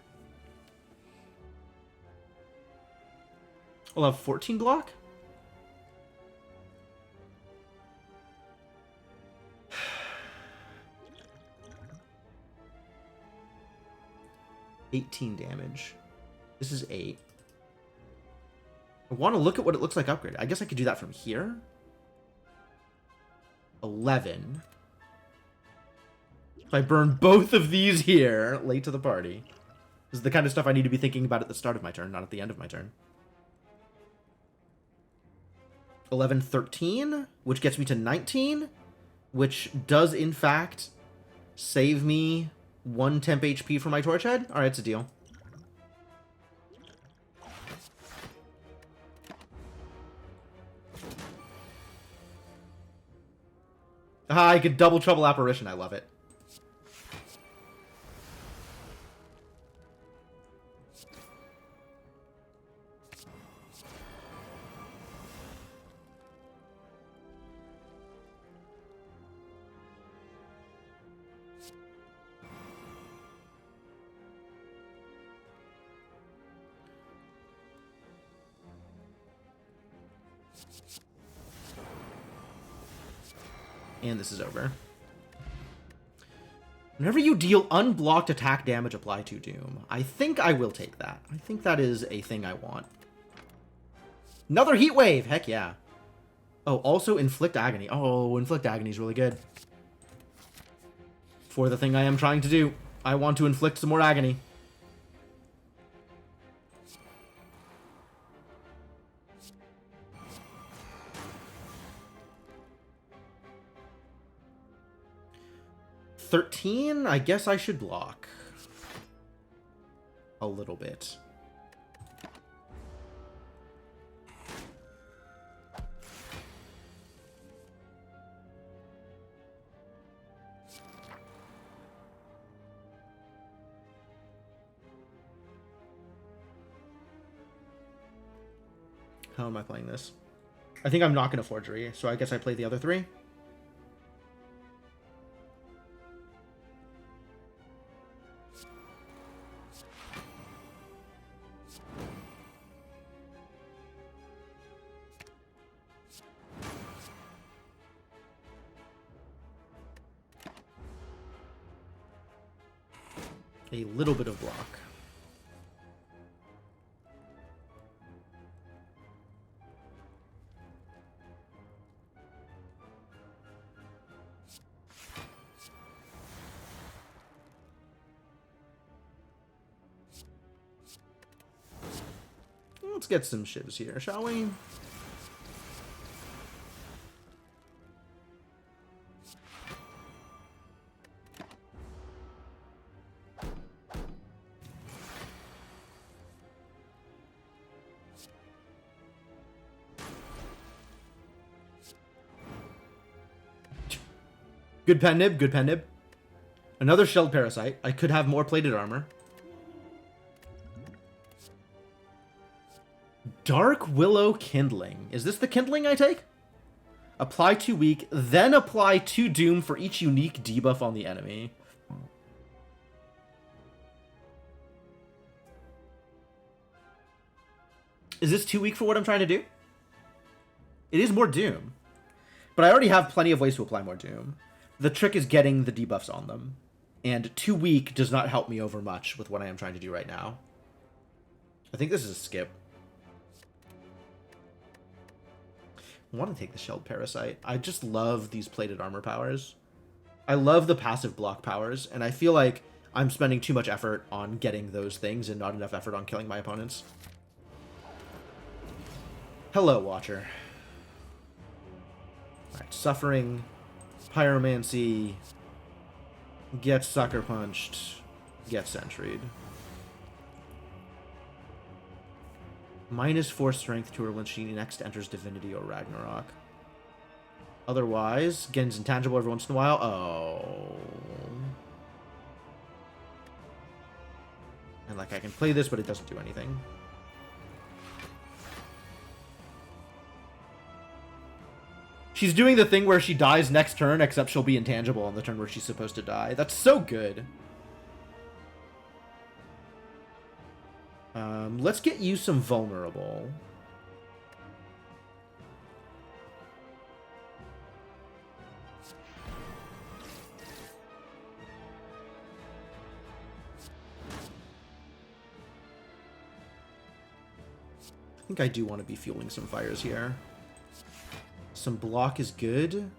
I'll have 14 block? $18 damage. This is 8. I want to look at what it looks like upgraded. I guess I could do that from here. 11. So I burn both of these here, late to the party. This is the kind of stuff I need to be thinking about at the start of my turn, not at the end of my turn. 11, 13, which gets me to 19, which does, in fact, save me 1 temp HP for my Torch Head. Alright, it's a deal. Ah, I could double trouble Apparition. I love it. And this is over. Whenever you deal unblocked attack damage, apply 2 Doom. I think I will take that. I think that is a thing I want. Another Heat Wave! Heck yeah. Oh, also Inflict Agony. Oh, Inflict Agony is really good. For the thing I am trying to do. I want to inflict some more agony. $13? I guess I should block. A little bit. How am I playing this? I think I'm not going to Forgery, so I guess I play the other 3. A little bit of block. Let's get some shivs here, shall we? Good pen nib, good pen nib. Another shelled parasite. I could have more plated armor. Dark Willow Kindling. Is this the kindling I take? Apply 2 weak, then apply 2 doom for each unique debuff on the enemy. Is this too weak for what I'm trying to do? It is more doom. But I already have plenty of ways to apply more doom. The trick is getting the debuffs on them. And 2 weak does not help me over much with what I am trying to do right now. I think this is a skip. I want to take the shelled parasite. I just love these plated armor powers. I love the passive block powers, and I feel like I'm spending too much effort on getting those things and not enough effort on killing my opponents. Hello, Watcher. Alright, Suffering, Pyromancy, get Sucker Punched, get Sentry'd. -4 strength to her when she next enters Divinity or Ragnarok. Otherwise, Gen's intangible every once in a while. Oh. And, like, I can play this, but it doesn't do anything. She's doing the thing where she dies next turn, except she'll be intangible on the turn where she's supposed to die. That's so good. Let's get you some vulnerable. I think I do want to be fueling some fires here. Some block is good.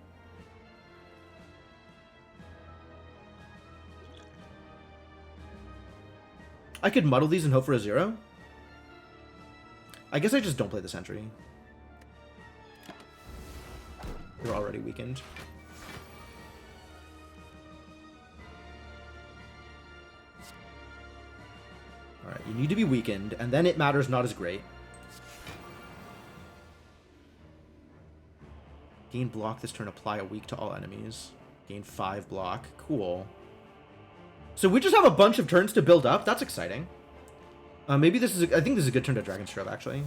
I could muddle these and hope for a 0. I guess I just don't play the sentry. They're already weakened. Alright, you need to be weakened, and then it matters not as great. Gain block this turn, apply a weak to all enemies. Gain 5 block. Cool. So we just have a bunch of turns to build up. That's exciting. Maybe this is... I think this is a good turn to Dragon Scrub, actually.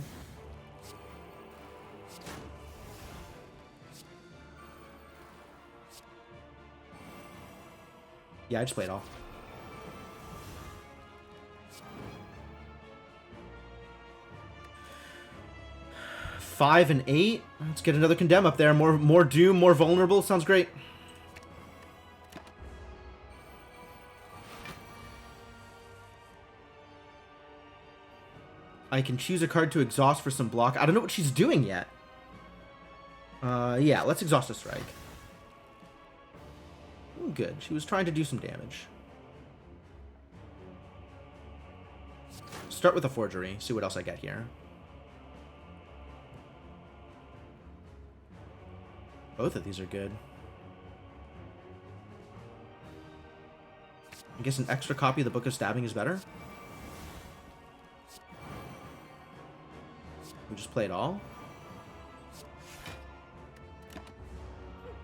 Yeah, I just play it all. Five and 8. Let's get another Condemn up there. More Doom, more Vulnerable. Sounds great. I can choose a card to exhaust for some block. I don't know what she's doing yet. Yeah, let's exhaust a strike. Ooh, good. She was trying to do some damage. Start with a Forgery. See what else I get here. Both of these are good. I guess an extra copy of the Book of Stabbing is better. We just play it all.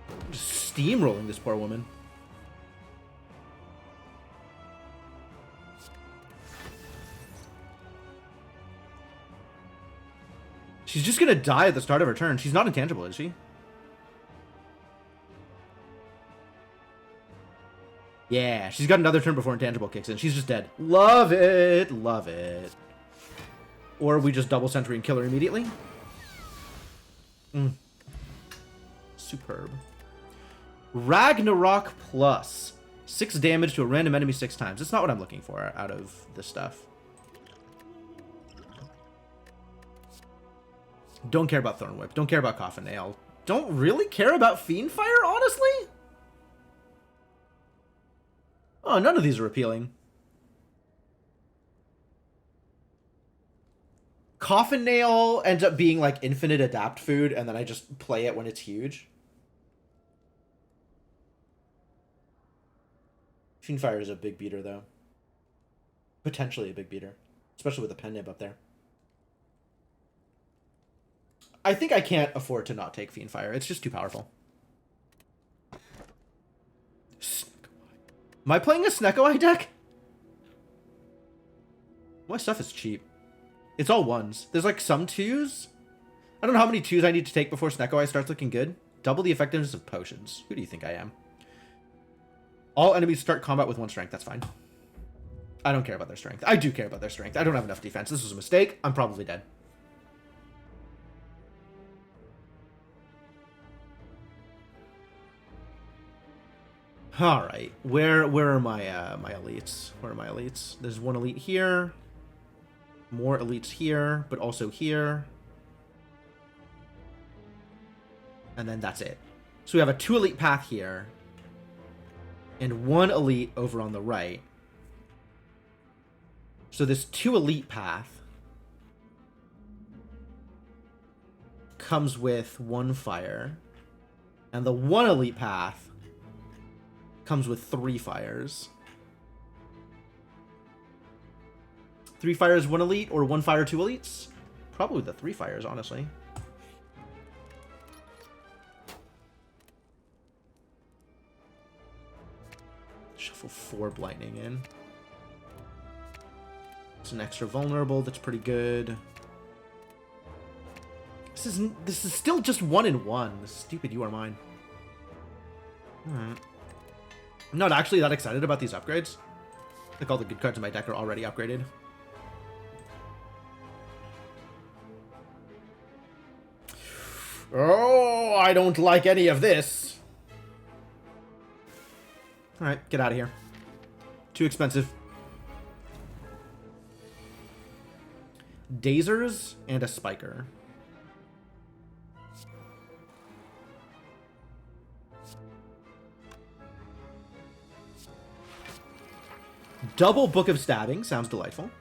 I'm just steamrolling this poor woman. She's just gonna die at the start of her turn. She's not intangible, is she? Yeah, she's got another turn before intangible kicks in. She's just dead. Love it. Love it. Or we just double sentry and kill her immediately. Superb. Ragnarok plus 6 damage to a random enemy 6 times. That's not what I'm looking for out of this stuff. Don't care about Thorn Whip. Don't care about Coffin Nail. Don't really care about Fiendfire, honestly? Oh, none of these are appealing. Coffin Nail ends up being like infinite adapt food, and then I just play it when it's huge. Fiendfire is a big beater, though. Potentially a big beater. Especially with a pen nib up there. I think I can't afford to not take Fiendfire. It's just too powerful. Am I playing a Snecko deck? My stuff is cheap. It's all ones. There's like some twos. I don't know how many twos I need to take before Snecko starts looking good. Double the effectiveness of potions. Who do you think I am? All enemies start combat with 1 strength. That's fine. I don't care about their strength. I do care about their strength. I don't have enough defense. This was a mistake. I'm probably dead. All right. Where are my my elites? Where are my elites? There's 1 elite here. More elites here, but also here. And then that's it. So we have a 2 elite path here. And 1 elite over on the right. So this 2 elite path comes with 1 fire. And the 1 elite path comes with 3 fires. 3 fires, 1 elite, or 1 fire, 2 elites? Probably the 3 fires, honestly. Shuffle 4 Blightning in. It's an extra vulnerable. That's pretty good. This is still just 1 and 1. This is stupid. You are mine. Alright. I'm not actually that excited about these upgrades. Like all the good cards in my deck are already upgraded. Oh, I don't like any of this. Alright, get out of here. Too expensive. Dazers and a Spiker. Double Book of Stabbing. Sounds delightful.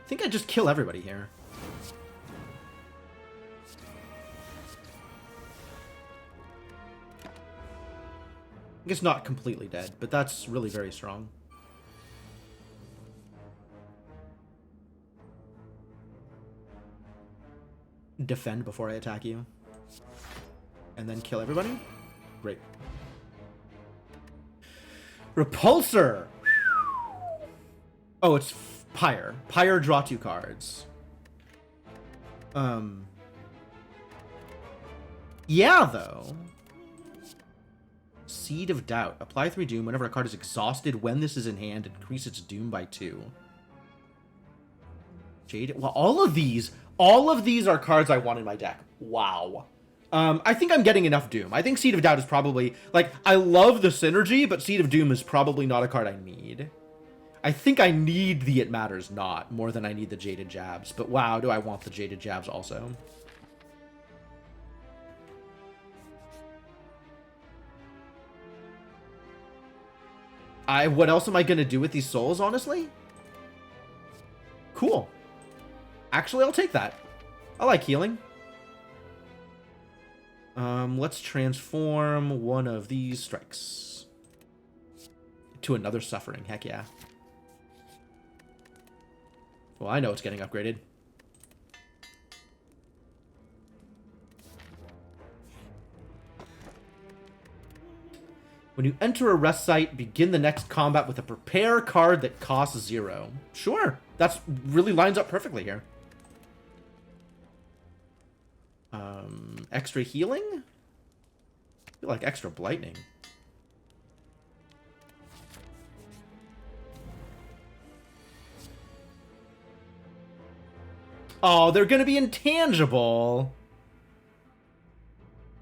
I think I just kill everybody here. I guess not completely dead, but that's really very strong. Defend before I attack you. And then kill everybody? Great. Repulsor! Oh, it's Pyre. Pyre, draw 2 cards. Yeah, though. Seed of Doubt. Apply 3 Doom whenever a card is exhausted. When this is in hand, increase its Doom by 2. Jade. Well, all of these are cards I want in my deck. Wow. I think I'm getting enough Doom. I think Seed of Doubt is probably... Like, I love the synergy, but Seed of Doom is probably not a card I need. I think I need the It Matters Not more than I need the Jaded Jabs. But wow, do I want the Jaded Jabs also. What else am I going to do with these souls, honestly? Cool. Actually, I'll take that. I like healing. Let's transform one of these strikes to another suffering. Heck yeah. Well, I know it's getting upgraded. When you enter a rest site, begin the next combat with a prepare card that costs 0. Sure, that's really lines up perfectly here. Extra healing? I feel like extra blightning. Oh, they're gonna be intangible.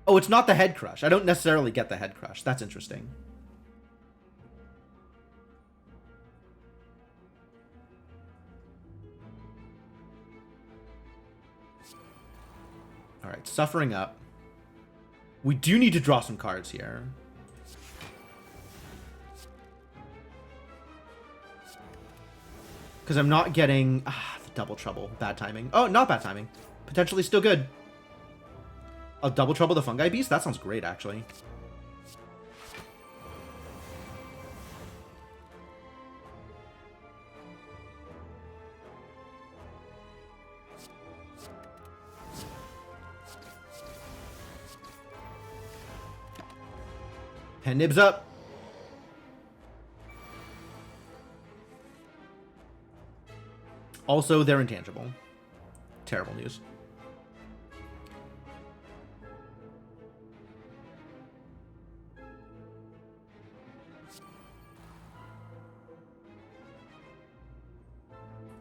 Oh, it's not the head crush. I don't necessarily get the head crush. That's interesting. All right, suffering up. We do need to draw some cards here. Because I'm not getting... the double trouble. Bad timing. Oh, not bad timing. Potentially still good. I'll double trouble the Fungi Beast? That sounds great, actually. Pen nibs up. Also, they're intangible. Terrible news.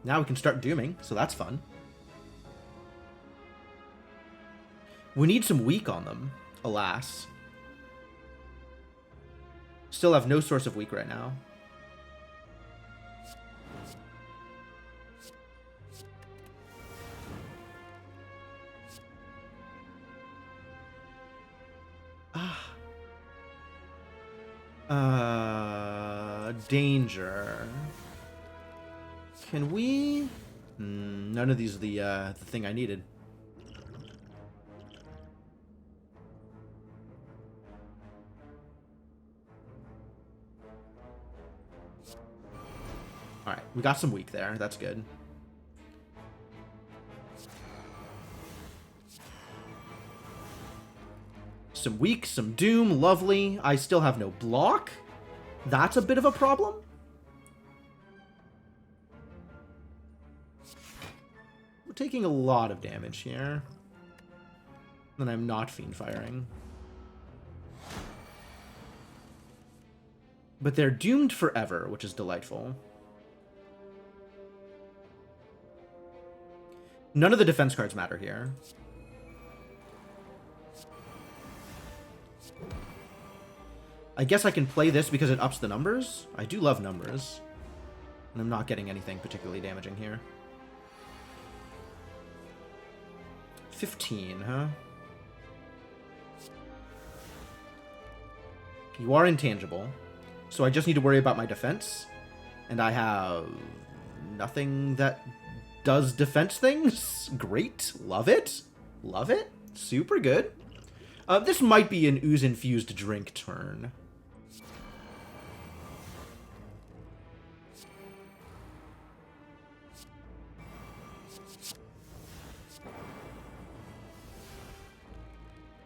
Now we can start dooming, so that's fun. We need some weak on them, alas. Still have no source of weak right now. Danger. Can we? None of these are the thing I needed. All right, we got some weak there. That's good. Some weak, some doom, lovely. I still have no block. That's a bit of a problem. We're taking a lot of damage here. And I'm not fiend firing. But they're doomed forever, which is delightful. None of the defense cards matter here. I guess I can play this because it ups the numbers. I do love numbers. And I'm not getting anything particularly damaging here. 15, huh? You are intangible. So I just need to worry about my defense. And I have nothing that does defense things. Great. Love it. Love it. Super good. This might be an ooze-infused drink turn.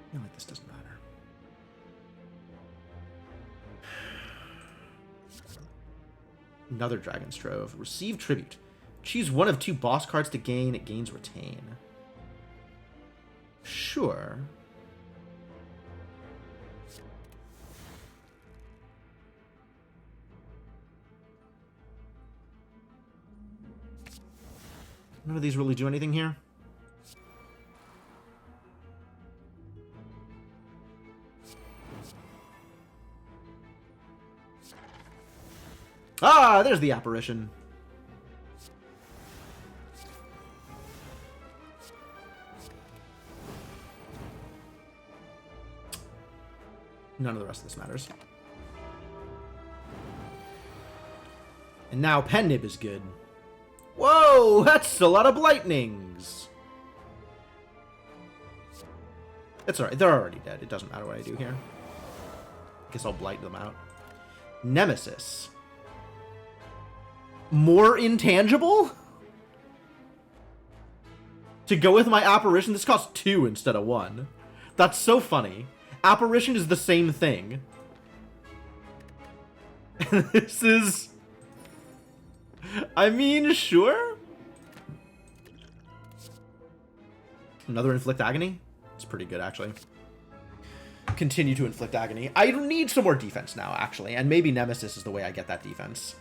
I feel like this doesn't matter. Another Dragon's Trove. Receive Tribute. Choose one of 2 boss cards to gain. It gains Retain. Sure. None of these really do anything here. Ah, there's the apparition. None of the rest of this matters. And now Pen Nib is good. Whoa, that's a lot of Blightnings. It's alright, they're already dead. It doesn't matter what I do here. Guess I'll blight them out. Nemesis. More intangible? To go with my apparition, this costs 2 instead of 1. That's so funny. Apparition is the same thing. This is... I mean, sure. Another Inflict Agony? It's pretty good, actually. Continue to inflict agony. I need some more defense now, actually. And maybe Nemesis is the way I get that defense.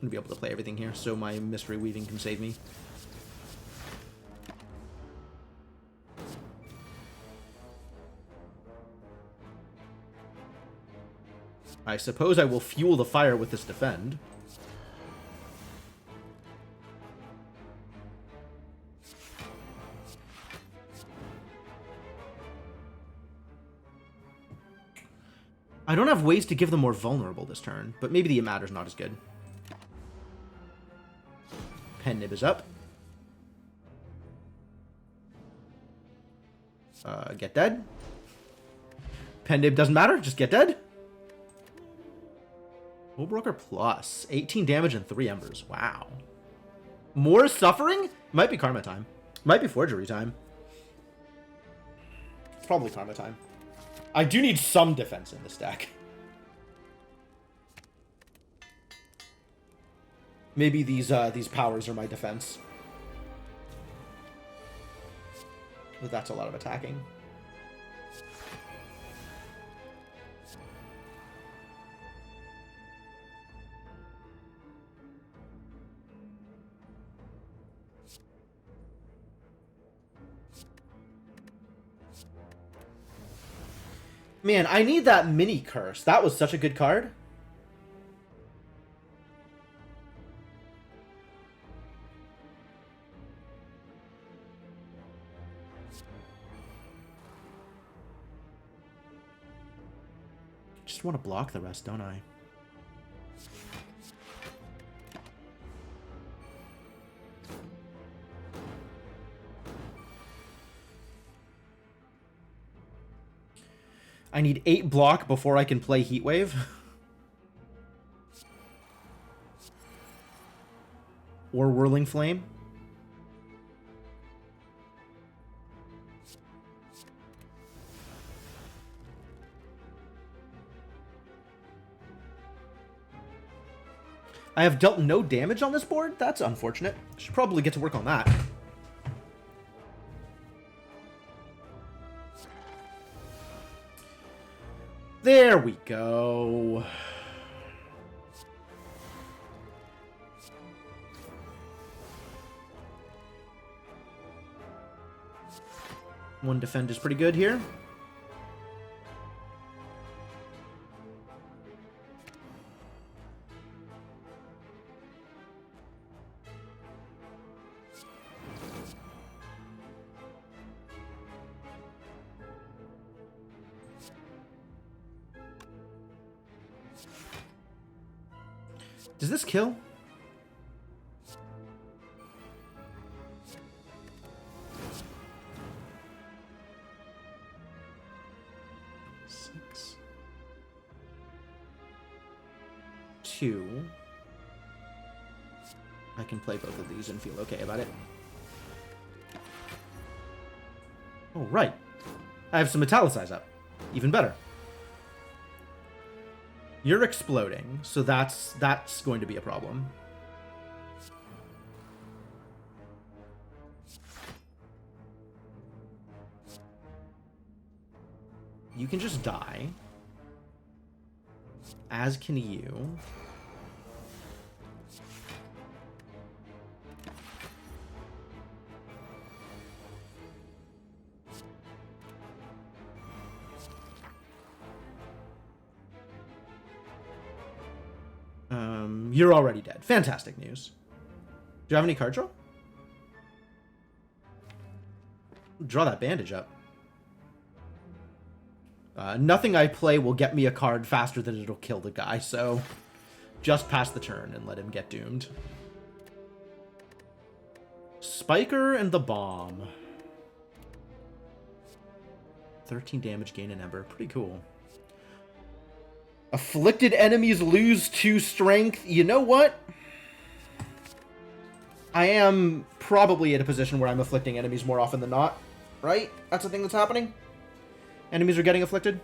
To be able to play everything here, so my Mystery Weaving can save me. I suppose I will fuel the fire with this defend. I don't have ways to give them more vulnerable this turn, but maybe the Matter's not as good. Pen Nib is up. Get dead. Pen Nib doesn't matter, just get dead. Hullbroker plus 18 damage and 3 embers. Wow. More suffering? Might be karma time. Might be forgery time. It's probably karma time. I do need some defense in this deck. Maybe these powers are my defense. But that's a lot of attacking. Man, I need that mini curse. That was such a good card. Just want to block the rest, don't I? I need 8 block before I can play Heat Wave. Or Whirling Flame. I have dealt no damage on this board? That's unfortunate. Should probably get to work on that. There we go. One defend is pretty good here. Does this kill? Six. 2. I can play both of these and feel okay about it. Oh, right. I have some Metallicize up. Even better. You're exploding, so that's going to be a problem. You can just die. As can you. You're already dead. Fantastic news. Do you have any card draw? Draw that bandage up. Nothing I play will get me a card faster than it'll kill the guy, so just pass the turn and let him get doomed. Spiker and the Bomb. 13 damage, gain an Ember. Pretty cool. Afflicted enemies lose 2 strength. You know what? I am probably at a position where I'm afflicting enemies more often than not. Right? That's the thing that's happening? Enemies are getting afflicted?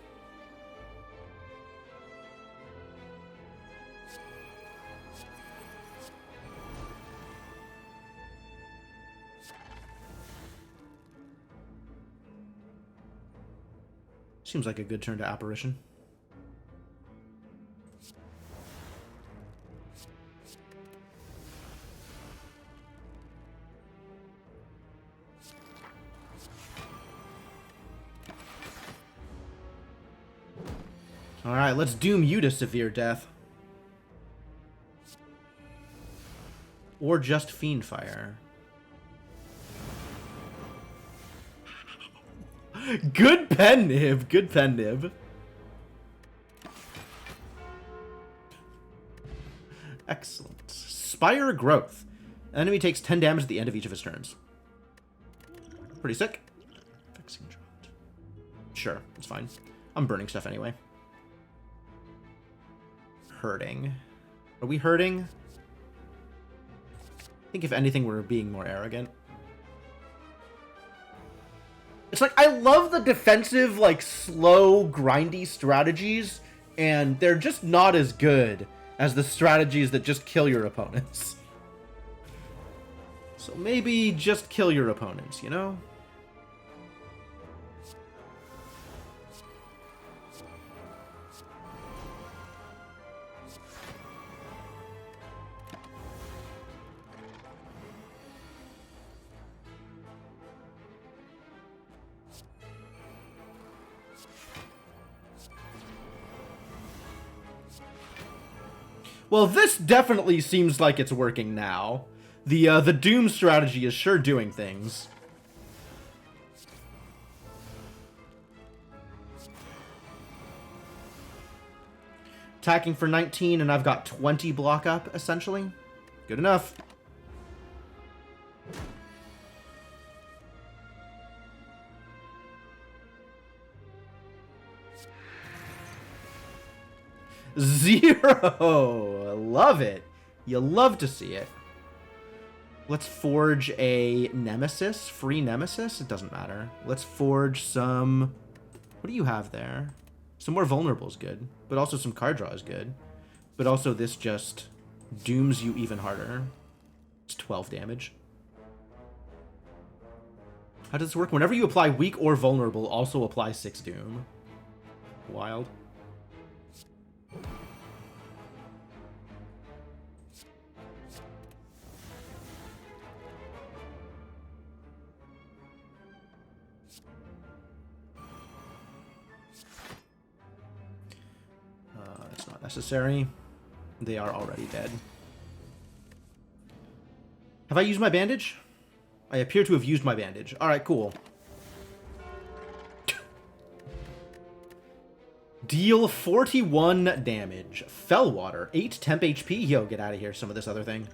Seems like a good turn to Apparition. Alright, let's doom you to severe death. Or just Fiendfire. Good pen nib. Good pen nib. Excellent. Spire growth. Enemy takes 10 damage at the end of each of his turns. Pretty sick. Fixing shot. Sure, it's fine. I'm burning stuff anyway. Hurting. Are we hurting? I think if anything, we're being more arrogant. It's like, I love the defensive, like, slow, grindy strategies, and they're just not as good as the strategies that just kill your opponents. So maybe just kill your opponents, you know? Well, this definitely seems like it's working now. The Doom strategy is sure doing things. Attacking for 19, and I've got 20 block up, essentially. Good enough. Zero! Love it. You love to see it. Let's forge a Nemesis. Free Nemesis? It doesn't matter. Let's forge some... What do you have there? Some more vulnerable is good. But also some card draw is good. But also this just dooms you even harder. It's 12 damage. How does this work? Whenever you apply weak or vulnerable, also apply 6 doom. Wild. It's not necessary. They are already dead. Have I used my bandage? I appear to have used my bandage. Alright, cool. Deal 41 damage. Fellwater. 8 temp HP. Yo, get out of here. Some of this other thing.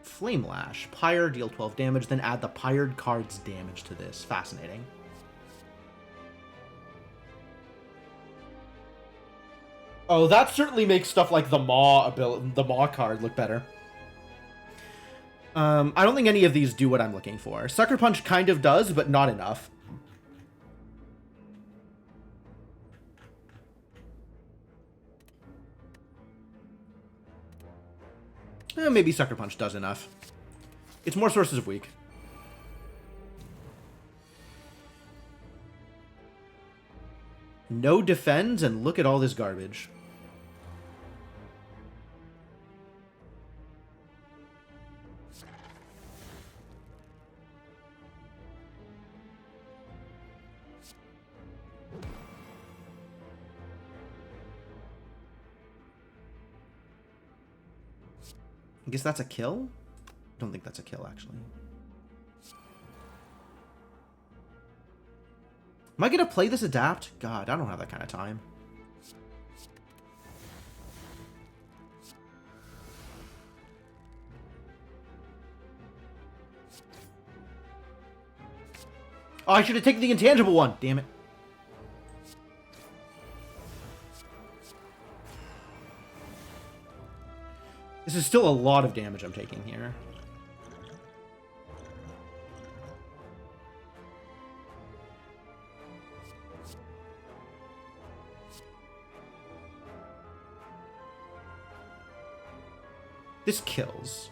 Flame Lash. Pyre. Deal 12 damage. Then add the Pyred card's damage to this. Fascinating. Oh, that certainly makes stuff like the Maw card look better. I don't think any of these do what I'm looking for. Sucker Punch kind of does, but not enough. Maybe Sucker Punch does enough. It's more sources of weak. No defends, and look at all this garbage. I guess that's a kill? I don't think that's a kill, actually. Am I gonna play this Adapt? God, I don't have that kind of time. Oh, I should have taken the intangible one. Damn it. This is still a lot of damage I'm taking here. This kills.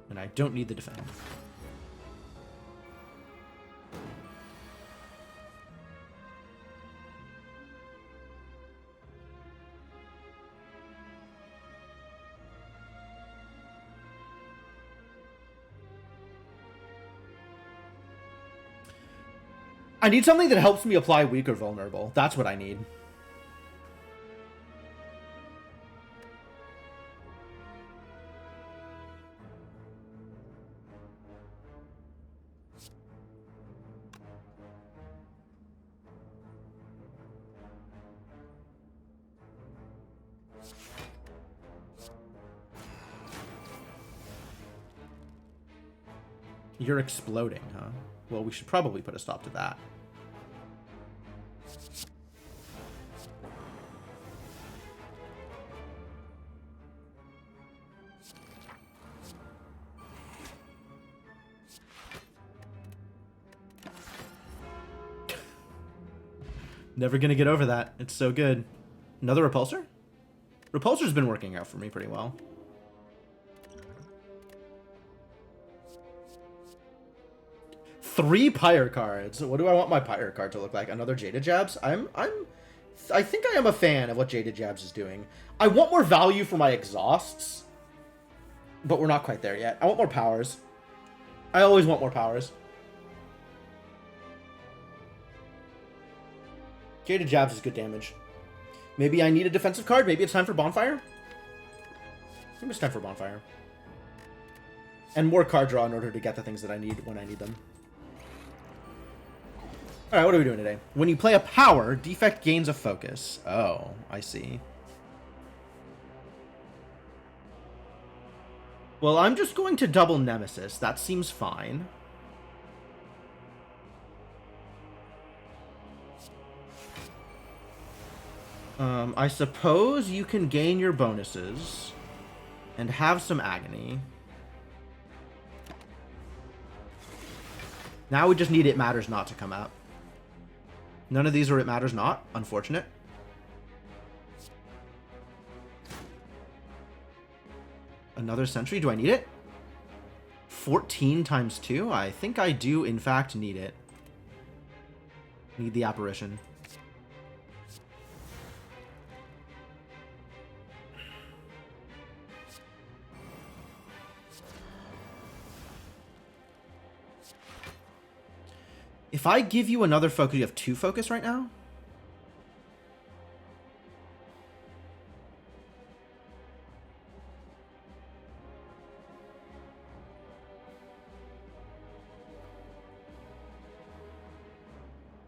And I don't need the defend. I need something that helps me apply weak or vulnerable. That's what I need. You're exploding, huh? Well, we should probably put a stop to that. Never gonna get over that. It's so good. Another repulsor? Repulsor's been working out for me pretty well. Three Pyre cards. What do I want my Pyre card to look like? Another Jaded Jabs? I think I am a fan of what Jaded Jabs is doing. I want more value for my exhausts, but we're not quite there yet. I want more powers. I always want more powers. Jaded Jabs is good damage. Maybe I need a defensive card. Maybe it's time for Bonfire. Maybe it's time for Bonfire. And more card draw in order to get the things that I need when I need them. Alright, what are we doing today? When you play a power, defect gains a focus. Oh, I see. Well, I'm just going to double Nemesis. That seems fine. I suppose you can gain your bonuses and have some agony. Now we just need It Matters Not to come out. None of these are It Matters Not. Unfortunate. Another Sentry. Do I need it? 14 times 2? I think I do, in fact, need it. Need the Apparition. If I give you another focus, you have 2 focus right now?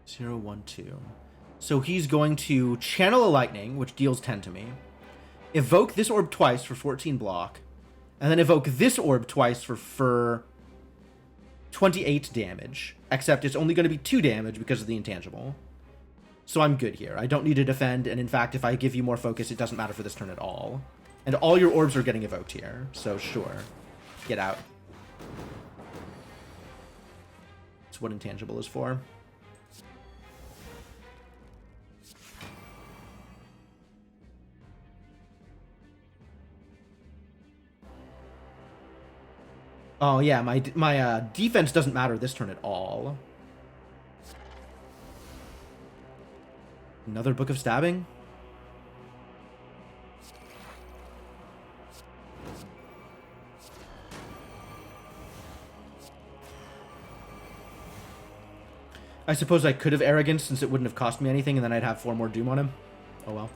Zero, 1, 2. So he's going to channel a lightning, which deals 10 to me. Evoke this orb twice for 14 block. And then evoke this orb twice for 28 damage. Except it's only going to be 2 damage because of the intangible. So I'm good here. I don't need to defend, and in fact, if I give you more focus, it doesn't matter for this turn at all. And all your orbs are getting evoked here, so sure. Get out. That's what intangible is for. Oh yeah, my defense doesn't matter this turn at all. Another Book of Stabbing? I suppose I could have Arrogance since it wouldn't have cost me anything, and then I'd have 4 more Doom on him. Oh well.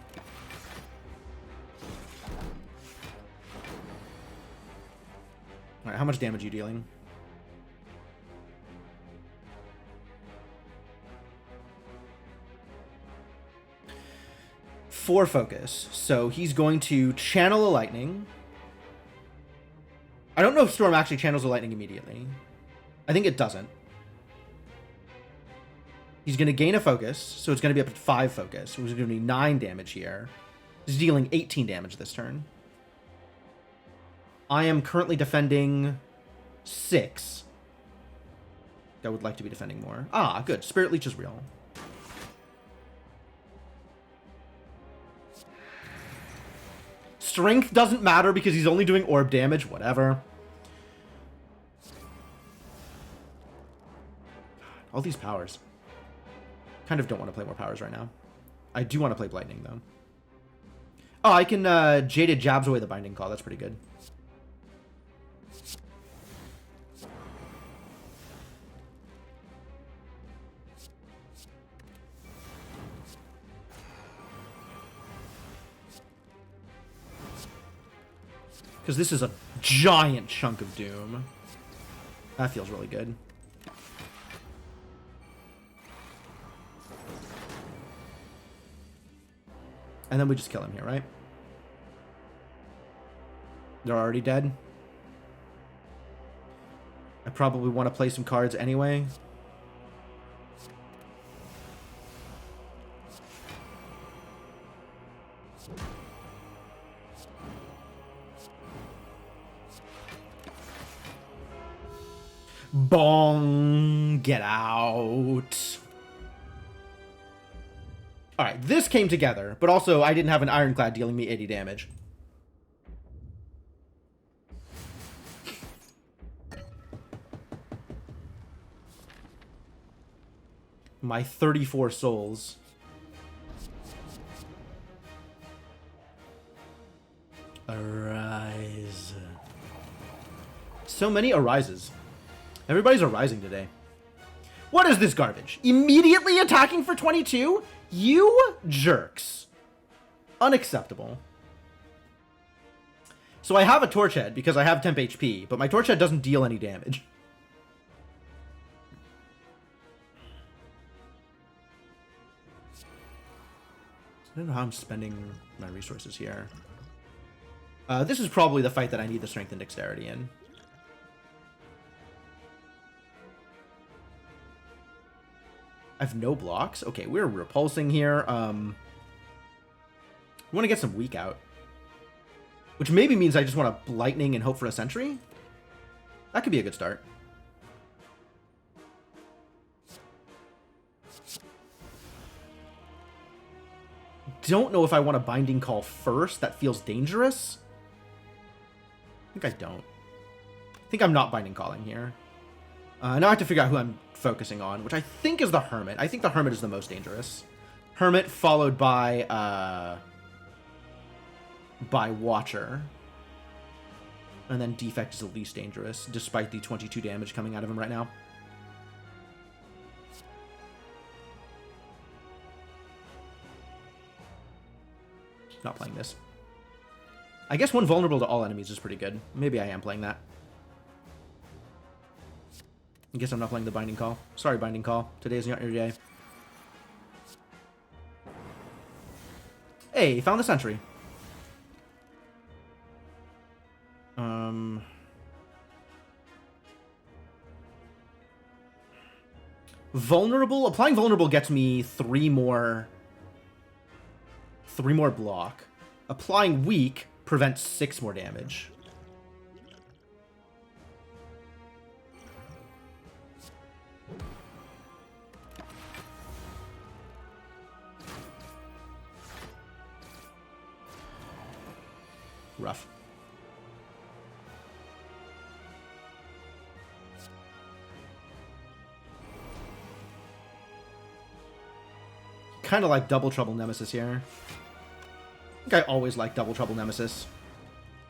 Alright, how much damage are you dealing? Four focus. So he's going to channel a lightning. I don't know if Storm actually channels a lightning immediately. I think it doesn't. He's going to gain a focus, so it's going to be up to 5 focus, which is going to be 9 damage here. He's dealing 18 damage this turn. I am currently defending 6. I would like to be defending more. Ah, good. Spirit Leech is real. Strength doesn't matter because he's only doing orb damage. Whatever. All these powers. Kind of don't want to play more powers right now. I do want to play Lightning, though. Oh, I can Jaded Jabs away the Binding Call. That's pretty good. Because this is a giant chunk of doom. That feels really good. And then we just kill him here, right? They're already dead. I probably want to play some cards anyway. Bong! Get out! Alright, this came together, but also I didn't have an Ironclad dealing me 80 damage. My 34 souls. Arise. So many arises. Everybody's arising today. What is this garbage? Immediately attacking for 22? You jerks. Unacceptable. So I have a Torch Head because I have temp HP, but my Torch Head doesn't deal any damage. I don't know how I'm spending my resources here. This is probably the fight that I need the strength and dexterity in. I have no blocks. Okay, we're repulsing here. We want to get some weak out. Which maybe means I just want to lightning and hope for a sentry. That could be a good start. Don't know if I want a binding call first. That feels dangerous. I think I don't. I think I'm not binding calling here. Now I have to figure out who I'm focusing on, which I think is the Hermit. I think the Hermit is the most dangerous. Hermit followed by Watcher. And then Defect is the least dangerous, despite the 22 damage coming out of him right now. Not playing this. I guess one vulnerable to all enemies is pretty good. Maybe I am playing that. I guess I'm not playing the Binding Call. Sorry, Binding Call. Today's not your day. Hey, found the sentry. Vulnerable? Applying Vulnerable gets me 3 more block. Applying Weak prevents 6 more damage. Rough. Kind of like Double Trouble Nemesis here. I think I always like Double Trouble Nemesis.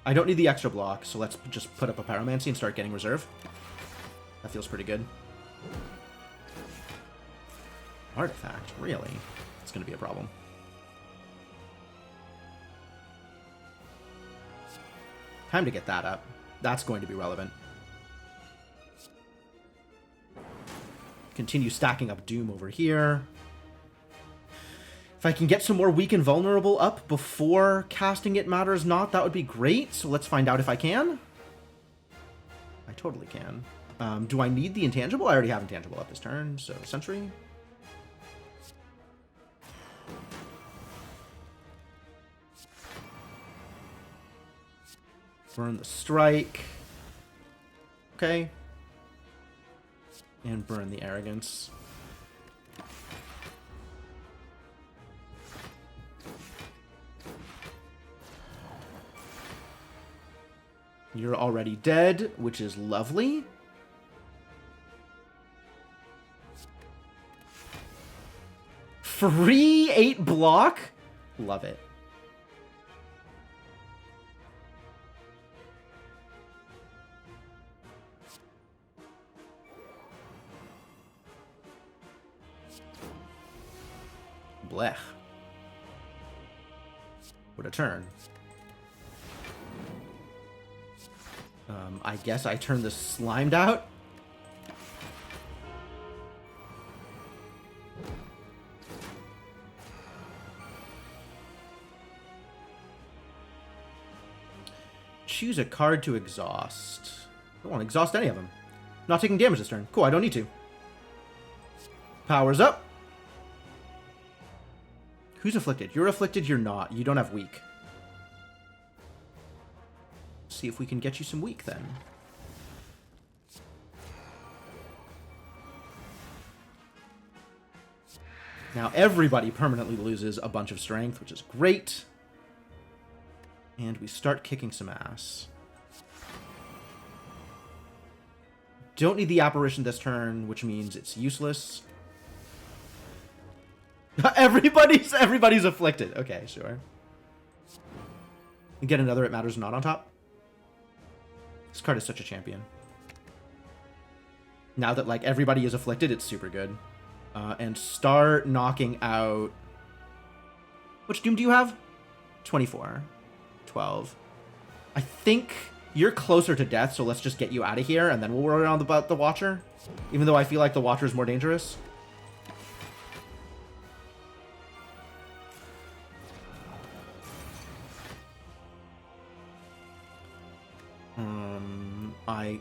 I don't need the extra block, so let's just put up a Pyromancy and start getting reserve. That feels pretty good. Artifact, really? It's going to be a problem. Time to get that up. That's going to be relevant. Continue stacking up Doom over here. If I can get some more Weak and Vulnerable up before casting It Matters Not, that would be great. So let's find out if I can. I totally can. Do I need the Intangible? I already have Intangible up this turn, so Sentry. Burn the Strike. Okay. And burn the Arrogance. You're already dead, which is lovely. Free 8 block? Love it. Blech. What a turn. I guess I turn this slimed out. Choose a card to exhaust. I don't want to exhaust any of them. Not taking damage this turn. Cool, I don't need to. Powers up. Who's afflicted? You're afflicted, you're not. You don't have weak. See if we can get you some weak then. Now everybody permanently loses a bunch of strength, which is great. And we start kicking some ass. Don't need the apparition this turn, which means it's useless. Everybody's afflicted. Okay, sure. And get another It Matters Not on top. This card is such a champion. Now that, like, everybody is afflicted, it's super good. And start knocking out... Which Doom do you have? 24. 12. I think you're closer to death, so let's just get you out of here, and then we'll worry on about the Watcher. Even though I feel like the Watcher is more dangerous.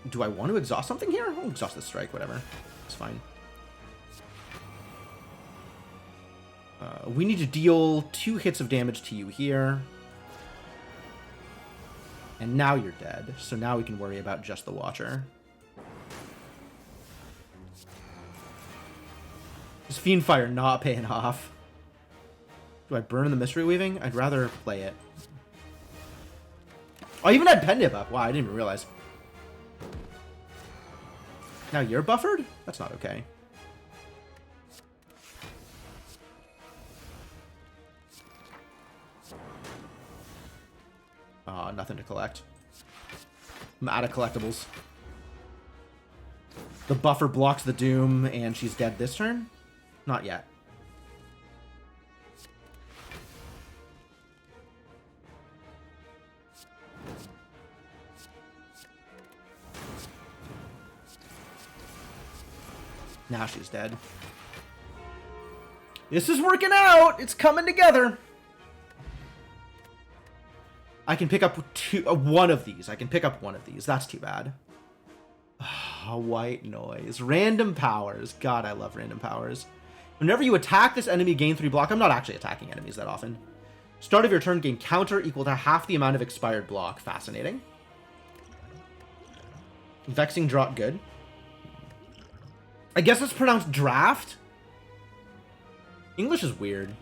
Do I want to exhaust something here? I'll exhaust this strike, whatever. It's fine. We need to deal 2 hits of damage to you here. And now you're dead, so now we can worry about just the Watcher. Is Fiendfire not paying off? Do I burn in the Mystery Weaving? I'd rather play it. Oh, I even had Pendant up. Wow, I didn't even realize. Now you're buffered? That's not okay. Nothing to collect. I'm out of collectibles. The buffer blocks the Doom, and she's dead this turn? Not yet. Now she's dead. This is working out! It's coming together! I can pick up one of these. I can pick up one of these. That's too bad. White noise. Random powers. God, I love random powers. Whenever you attack this enemy, gain 3 block. I'm not actually attacking enemies that often. Start of your turn, gain counter equal to half the amount of expired block. Fascinating. Vexing drop, good. I guess it's pronounced draft. English is weird.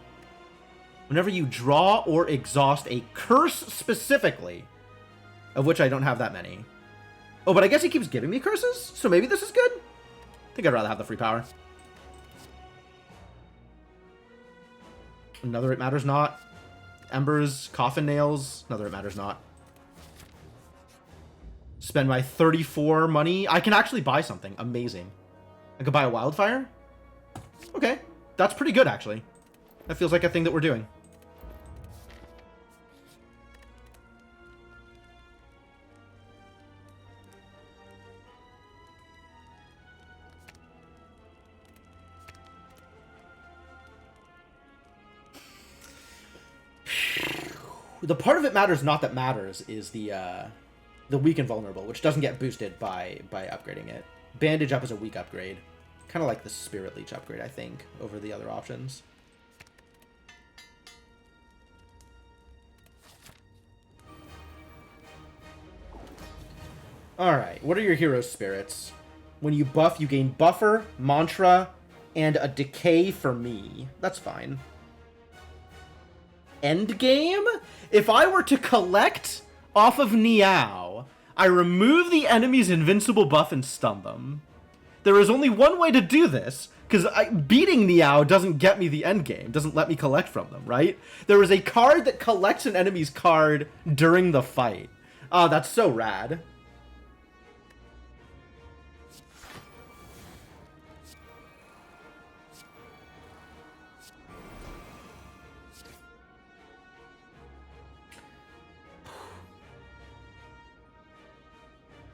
Whenever you draw or exhaust a curse specifically, of which I don't have that many. Oh, but I guess he keeps giving me curses, so maybe this is good? I think I'd rather have the free power. Another It Matters Not. Embers, Coffin Nails, another It Matters Not. Spend my 34 money. I can actually buy something. Amazing. I could buy a Wildfire? Okay. That's pretty good, actually. That feels like a thing that we're doing. The part of It Matters Not that matters is the weak and vulnerable, which doesn't get boosted by upgrading it. Bandage up is a weak upgrade. Kind of like the Spirit Leech upgrade, I think, over the other options. Alright, what are your hero spirits? When you buff, you gain Buffer, Mantra, and a Decay for me. That's fine. Endgame? If I were to collect off of Niao, I remove the enemy's invincible buff and stun them. There is only one way to do this, because beating Niao doesn't get me the endgame, doesn't let me collect from them, right? There is a card that collects an enemy's card during the fight. Oh, that's so rad.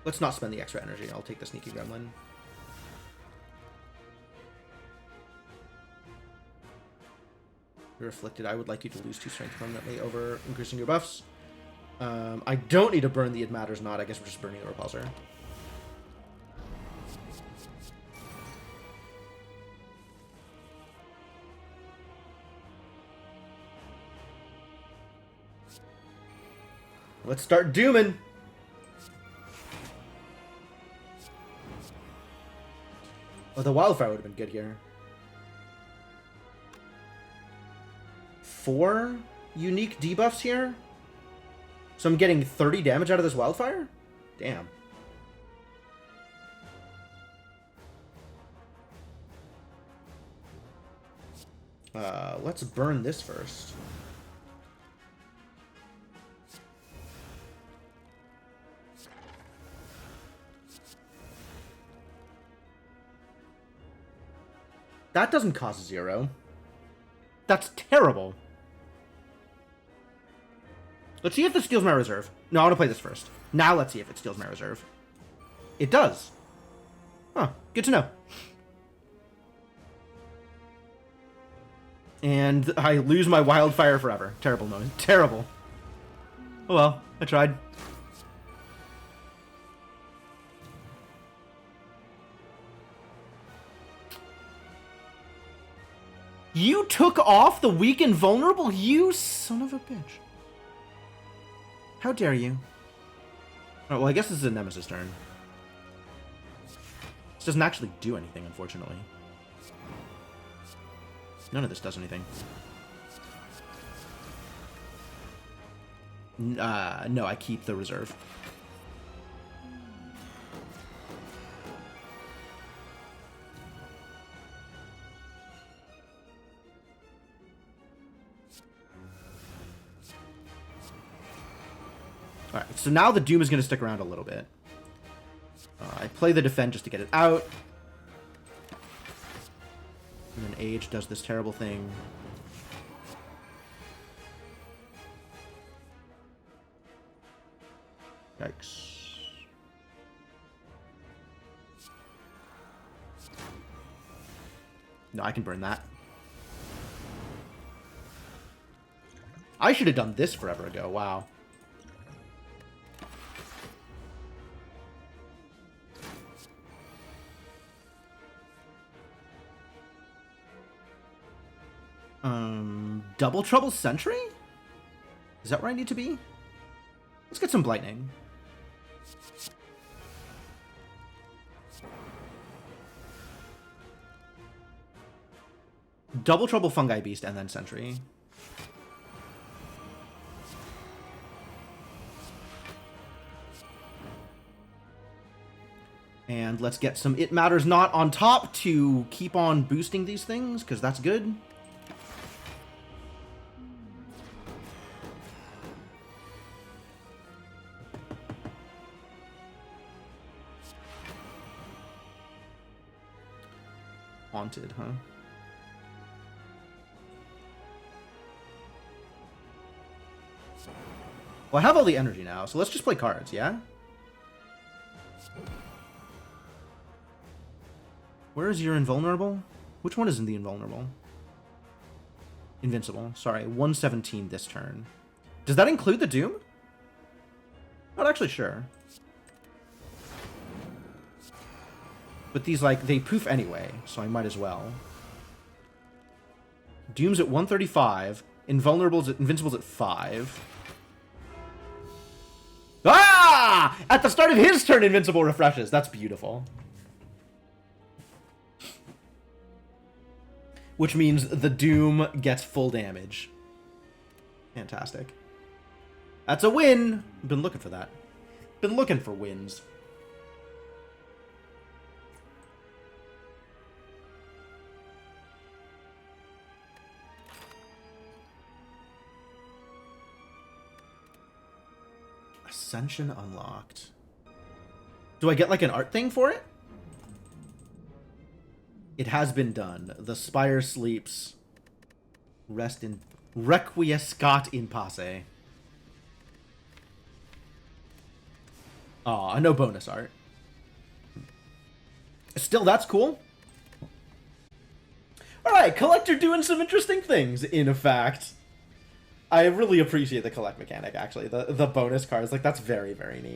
Let's not spend the extra energy. I'll take the sneaky gremlin. You're afflicted. I would like you to lose 2 strength permanently over increasing your buffs. I don't need to burn the It Matters Not. I guess we're just burning the repulsor. Let's start dooming. Oh, the wildfire would have been good here. 4 unique debuffs here? So I'm getting 30 damage out of this wildfire? Damn. Let's burn this first. That doesn't cost 0. That's terrible. Let's see if this steals my reserve. No, I want to play this first. Now let's see if it steals my reserve. It does. Huh, good to know. And I lose my wildfire forever. Terrible moment. Terrible. Oh well, I tried. You took off the weak and vulnerable? You son of a bitch. How dare you? Oh, well, I guess this is a Nemesis turn. This doesn't actually do anything, unfortunately. None of this does anything. No, I keep the reserve. Alright, so now the Doom is going to stick around a little bit. I play the Defend just to get it out. And then Age does this terrible thing. Yikes. No, I can burn that. I should have done this forever ago. Wow. Double Trouble Sentry? Is that where I need to be? Let's get some Blightning. Double Trouble Fungi Beast and then Sentry. And let's get some It Matters Not on top to keep on boosting these things, because that's good. Haunted, huh? Well, I have all the energy now, so let's just play cards, yeah? Where is your invulnerable? Which one is in the invulnerable? Invincible. Sorry, 117 this turn. Does that include the Doom? Not actually sure. But these, like, they poof anyway, so I might as well. Doom's at 135. Invincible's at 5. Ah! At the start of his turn, Invincible refreshes. That's beautiful. Which means the Doom gets full damage. Fantastic. That's a win! Been looking for that. Been looking for wins. Ascension unlocked. Do I get like an art thing for it? It has been done. The Spire sleeps. Rest in... Requiescat in pace. Aw, no bonus art. Still, that's cool. Alright, collector doing some interesting things, in fact. I really appreciate the collect mechanic, actually. The bonus cards, like, that's very, very neat.